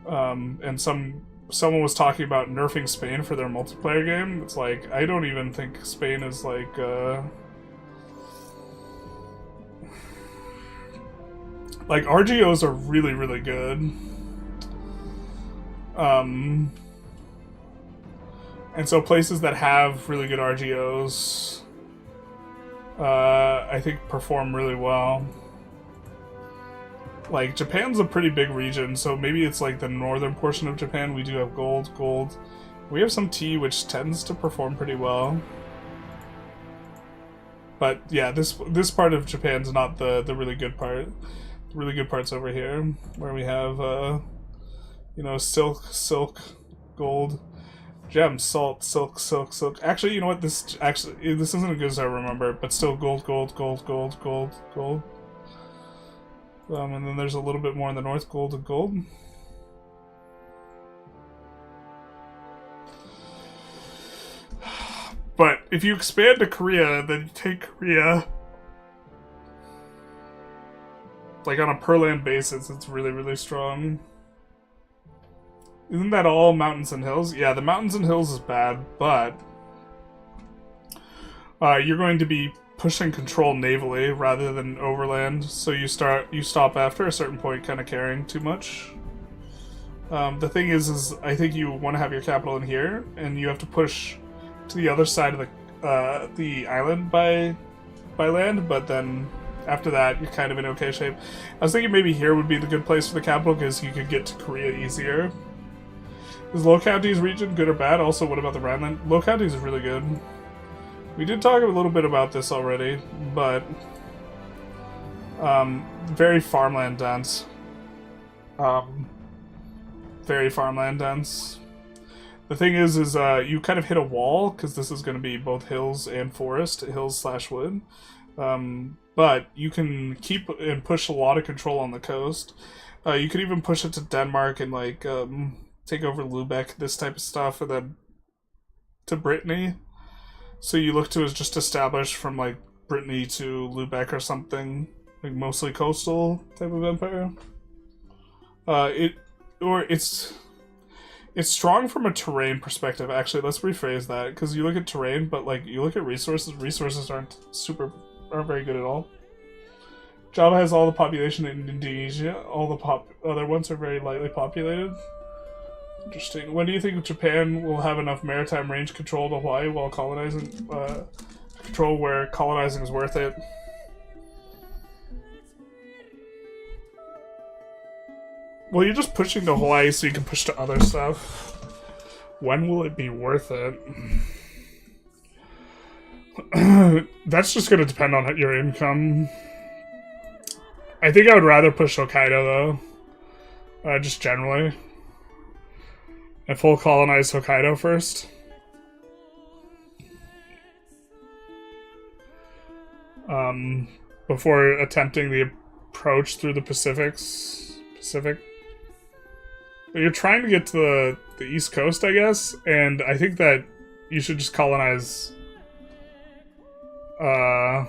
and someone was talking about nerfing Spain for their multiplayer game, it's like, I don't even think Spain is like, like, RGOs are really, really good. And so places that have really good RGOs, I think perform really well. Like, Japan's a pretty big region, so maybe it's like the northern portion of Japan. We do have gold, gold. We have some tea, which tends to perform pretty well. But yeah, this part of Japan's not the really good part. Really good parts over here, where we have, you know, silk, gold, gems, salt, silk. Actually, you know what? This isn't as good as I remember, but still gold. And then there's a little bit more in the north, gold and gold. But if you expand to Korea, then you take Korea Like, on a per land basis, it's really, really strong. Isn't that all mountains and hills? Yeah, the mountains and hills is bad, but you're going to be pushing control navally rather than overland, so you stop after a certain point kind of caring too much. The thing is I think you want to have your capital in here, and you have to push to the other side of the island by land, but then after that you're kind of in okay shape. I was thinking maybe here would be the good place for the capital, because you could get to Korea easier. Is Low Counties region good or bad? Also, what about the Rhineland? Low Counties is really good. We did talk a little bit about this already, but very farmland dense. Very farmland dense. The thing is you kind of hit a wall, because this is going to be both hills and forest, hills/wood. But you can keep and push a lot of control on the coast. You could even push it to Denmark and like take over Lubeck, this type of stuff, and then to Brittany. So you look to just establish from like Brittany to Lubeck or something, like mostly coastal type of empire. It's strong from a terrain perspective. Actually, let's rephrase that, because you look at terrain, but like you look at resources. Resources aren't very good at all. Java has all the population in Indonesia. All the other ones are very lightly populated. Interesting. When do you think Japan will have enough maritime range control to Hawaii while colonizing? Control where colonizing is worth it. Well, you're just pushing to Hawaii so you can push to other stuff. When will it be worth it? That's just going to depend on your income. I think I would rather push Hokkaido, though. Just generally. And full colonize Hokkaido first. Before attempting the approach through the Pacific. But you're trying to get to the East Coast, I guess, and I think that you should just colonize the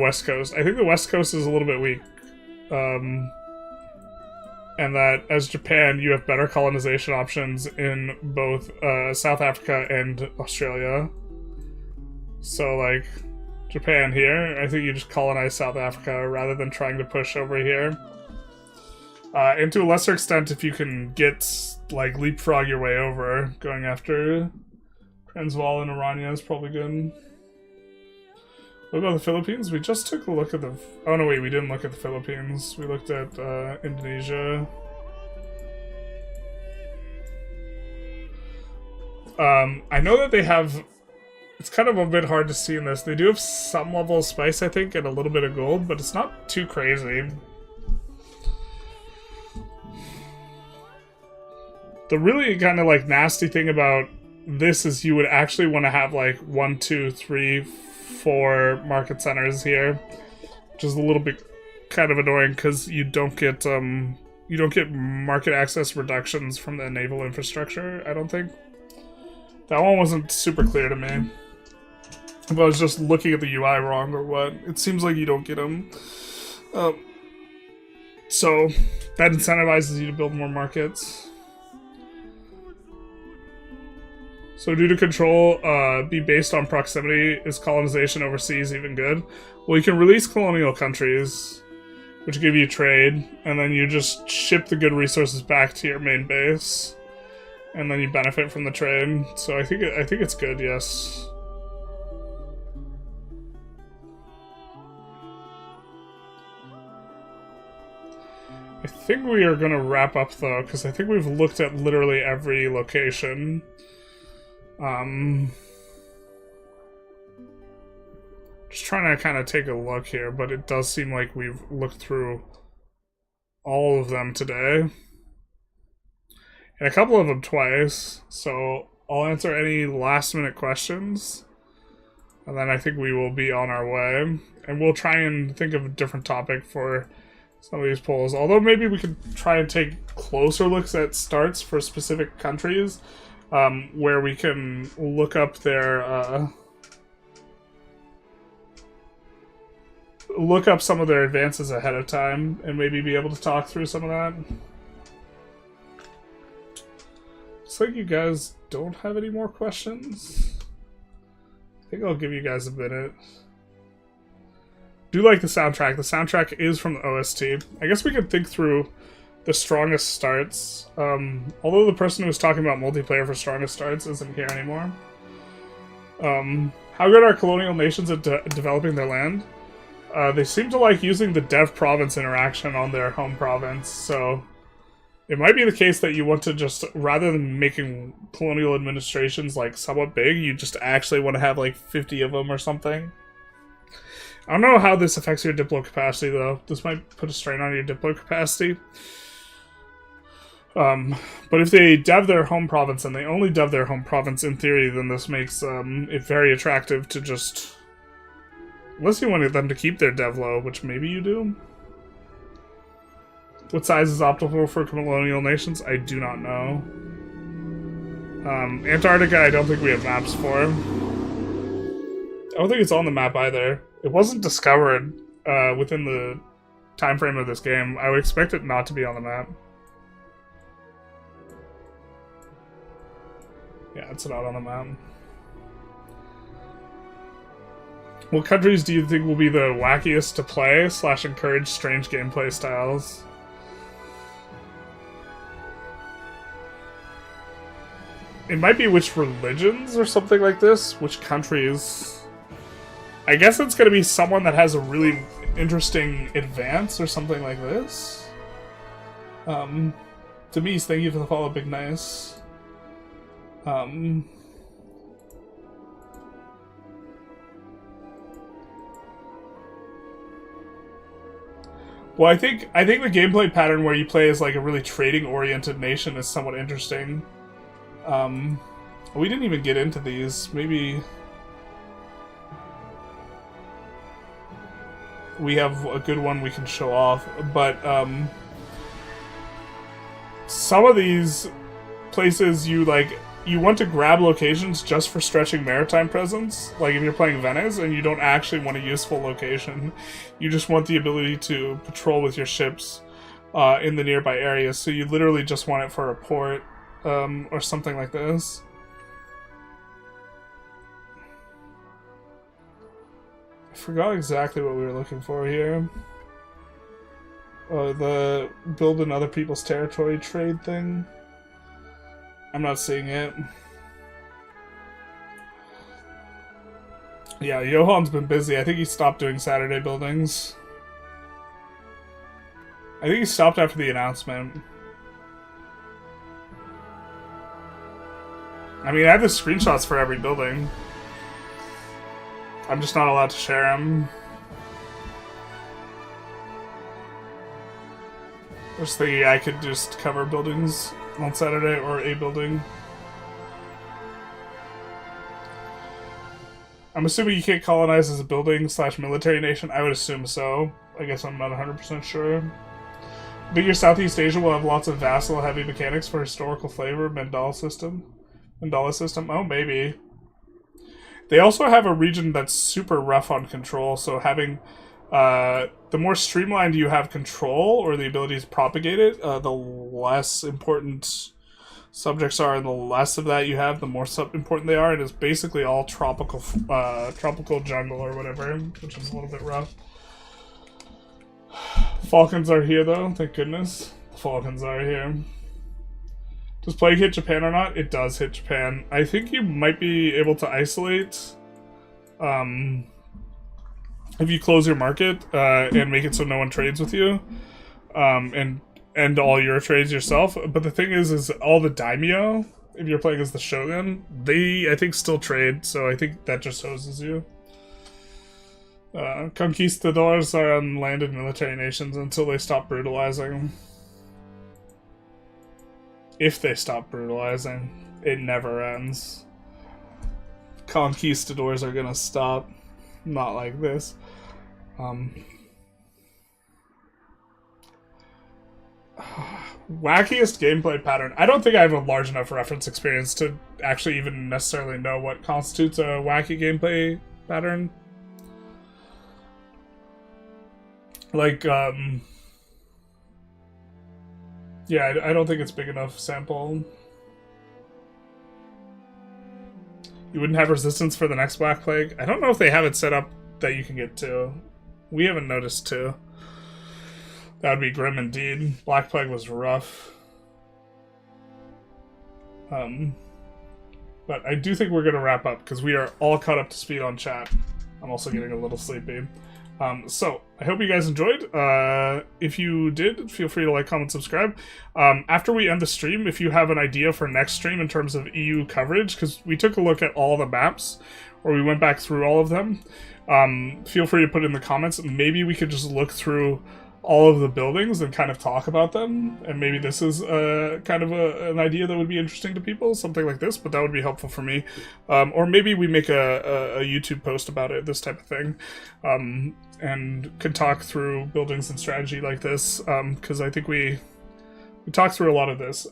West Coast. I think the West Coast is a little bit weak. And that, as Japan, you have better colonization options in both South Africa and Australia. So, like, Japan here, I think you just colonize South Africa rather than trying to push over here. And to a lesser extent, if you can get, like, leapfrog your way over, going after Transvaal and Orania is probably good. What about the Philippines? We just took a look at the... Oh, no, wait, we didn't look at the Philippines. We looked at Indonesia. I know that they have... It's kind of a bit hard to see in this. They do have some level of spice, I think, and a little bit of gold, but it's not too crazy. The really kind of, like, nasty thing about this is you would actually want to have, like, 1, 2, 3, 4 market centers here, which is a little bit kind of annoying because you don't get market access reductions from the naval infrastructure, I don't think. That one wasn't super clear to me. If I was just looking at the UI wrong or what. It seems like you don't get them. So that incentivizes you to build more markets. So due to control be based on proximity, is colonization overseas even good? Well, you can release colonial countries, which give you trade, and then you just ship the good resources back to your main base, and then you benefit from the trade. So I think it's good, yes. I think we are gonna wrap up though, because I think we've looked at literally every location. Just trying to kind of take a look here, but it does seem like we've looked through all of them today. And a couple of them twice, so I'll answer any last minute questions. And then I think we will be on our way. And we'll try and think of a different topic for some of these polls. Although maybe we could try and take closer looks at starts for specific countries, where we can look up their look up some of their advances ahead of time and maybe be able to talk through some of that. Looks like you guys don't have any more questions. I think I'll give you guys a minute. Do like the soundtrack. The soundtrack is from the OST. I guess we could think through the strongest starts. Although the person who was talking about multiplayer for strongest starts isn't here anymore. How good are colonial nations at developing their land? They seem to like using the dev-province interaction on their home province, so it might be the case that you want to just, rather than making colonial administrations like somewhat big, you just actually want to have like 50 of them or something. I don't know how this affects your diplo capacity though. This might put a strain on your diplo capacity. But if they dev their home province, and they only dev their home province in theory, then this makes it very attractive to just... Unless you wanted them to keep their dev low, which maybe you do. What size is optimal for colonial nations? I do not know. Antarctica, I don't think we have maps for. I don't think it's on the map either. It wasn't discovered within the time frame of this game. I would expect it not to be on the map. Yeah, it's not on the map. What countries do you think will be the wackiest to play / encourage strange gameplay styles? It might be which religions or something like this. Which countries? I guess it's going to be someone that has a really interesting advance or something like this. Demise, thank you for the follow, Big Nice. Well, I think the gameplay pattern where you play as like a really trading-oriented nation is somewhat interesting. We didn't even get into these. Maybe we have a good one we can show off, but some of these places you want to grab locations just for stretching maritime presence. Like if you're playing Venice and you don't actually want a useful location, you just want the ability to patrol with your ships in the nearby areas. So you literally just want it for a port or something like this. I forgot exactly what we were looking for here. The build in other people's territory trade thing. I'm not seeing it. Yeah, Johan's been busy. I think he stopped doing Saturday buildings. I think he stopped after the announcement. I mean, I have the screenshots for every building. I'm just not allowed to share them. I was thinking I could just cover buildings on Saturday, or a building. I'm assuming you can't colonize as a building / military nation. I would assume so. I guess I'm not 100% sure. But your Southeast Asia will have lots of vassal heavy mechanics for historical flavor. Mandala system. Oh, maybe. They also have a region that's super rough on control, so having the more streamlined you have control or the ability to propagate it, the less important subjects are, and the less of that you have, the more important they are. It is basically all tropical jungle or whatever, which is a little bit rough. Falcons are here though, thank goodness. The Falcons are here. Does plague hit Japan or not? It does hit Japan. I think you might be able to isolate if you close your market and make it so no one trades with you, and end all your trades yourself. But the thing is all the daimyo, if you're playing as the shogun, they, I think, still trade, so I think that just hoses you. Conquistadors are unlanded military nations until they stop brutalizing. If they stop brutalizing, it never ends. Conquistadors are gonna stop. Not like this. Wackiest gameplay pattern. I don't think I have a large enough reference experience to actually even necessarily know what constitutes a wacky gameplay pattern. Like, yeah, I don't think it's big enough sample. You wouldn't have resistance for the next Black Plague? I don't know if they have it set up that you can get to. We haven't noticed to. That would be grim indeed. Black Plague was rough. But I do think we're going to wrap up because we are all caught up to speed on chat. I'm also getting a little sleepy. So, I hope you guys enjoyed. If you did, feel free to like, comment, subscribe. After we end the stream, if you have an idea for next stream in terms of EU coverage, because we took a look at all the maps, or we went back through all of them, feel free to put in the comments. Maybe we could just look through all of the buildings and kind of talk about them, and maybe this is kind of an idea that would be interesting to people, something like this, but that would be helpful for me. Or maybe we make a YouTube post about it, this type of thing, and could talk through buildings and strategy like this, because I think we talked through a lot of this.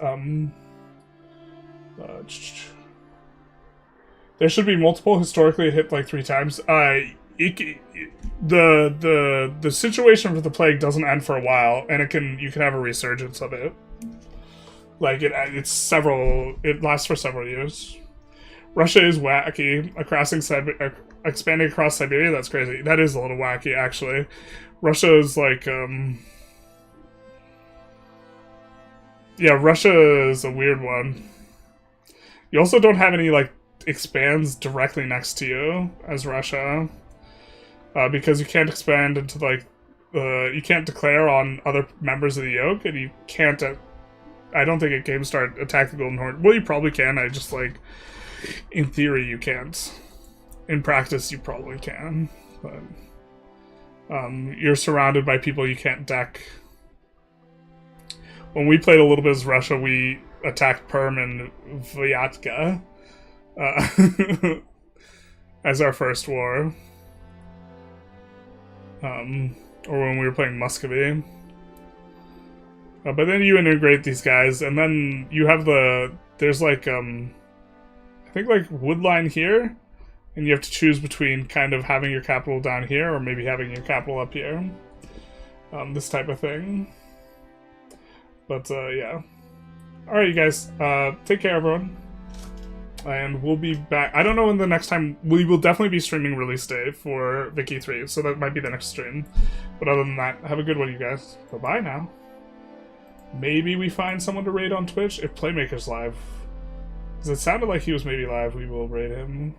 There should be multiple. Historically, it hit like 3 times. The situation for the plague doesn't end for a while, and you can have a resurgence of it. Like it lasts for several years. Russia is wacky. Expanding across Siberia, that's crazy. That is a little wacky, actually. Russia is like, yeah, Russia is a weird one. You also don't have any, like, expands directly next to you as Russia. Because you can't expand into, like, you can't declare on other members of the yoke, and you can't, I don't think at Game Start attack the Golden Horde. Well, you probably can, I just, like, in theory you can't. In practice you probably can, but, you're surrounded by people you can't deck. When we played a little bit as Russia, we attacked Perm and Vyatka, as our first war. Or when we were playing Muscovy. But then you integrate these guys, and then you have there's like, I think like Woodline here, and you have to choose between kind of having your capital down here, or maybe having your capital up here. This type of thing. But, yeah. Alright, you guys, take care, everyone. And we'll be back. I don't know when the next time. We will definitely be streaming release day for Vicky 3, so that might be the next stream. But other than that, have a good one, you guys. Bye-bye now. Maybe we find someone to raid on Twitch if Playmaker's live. Because it sounded like he was maybe live. We will raid him.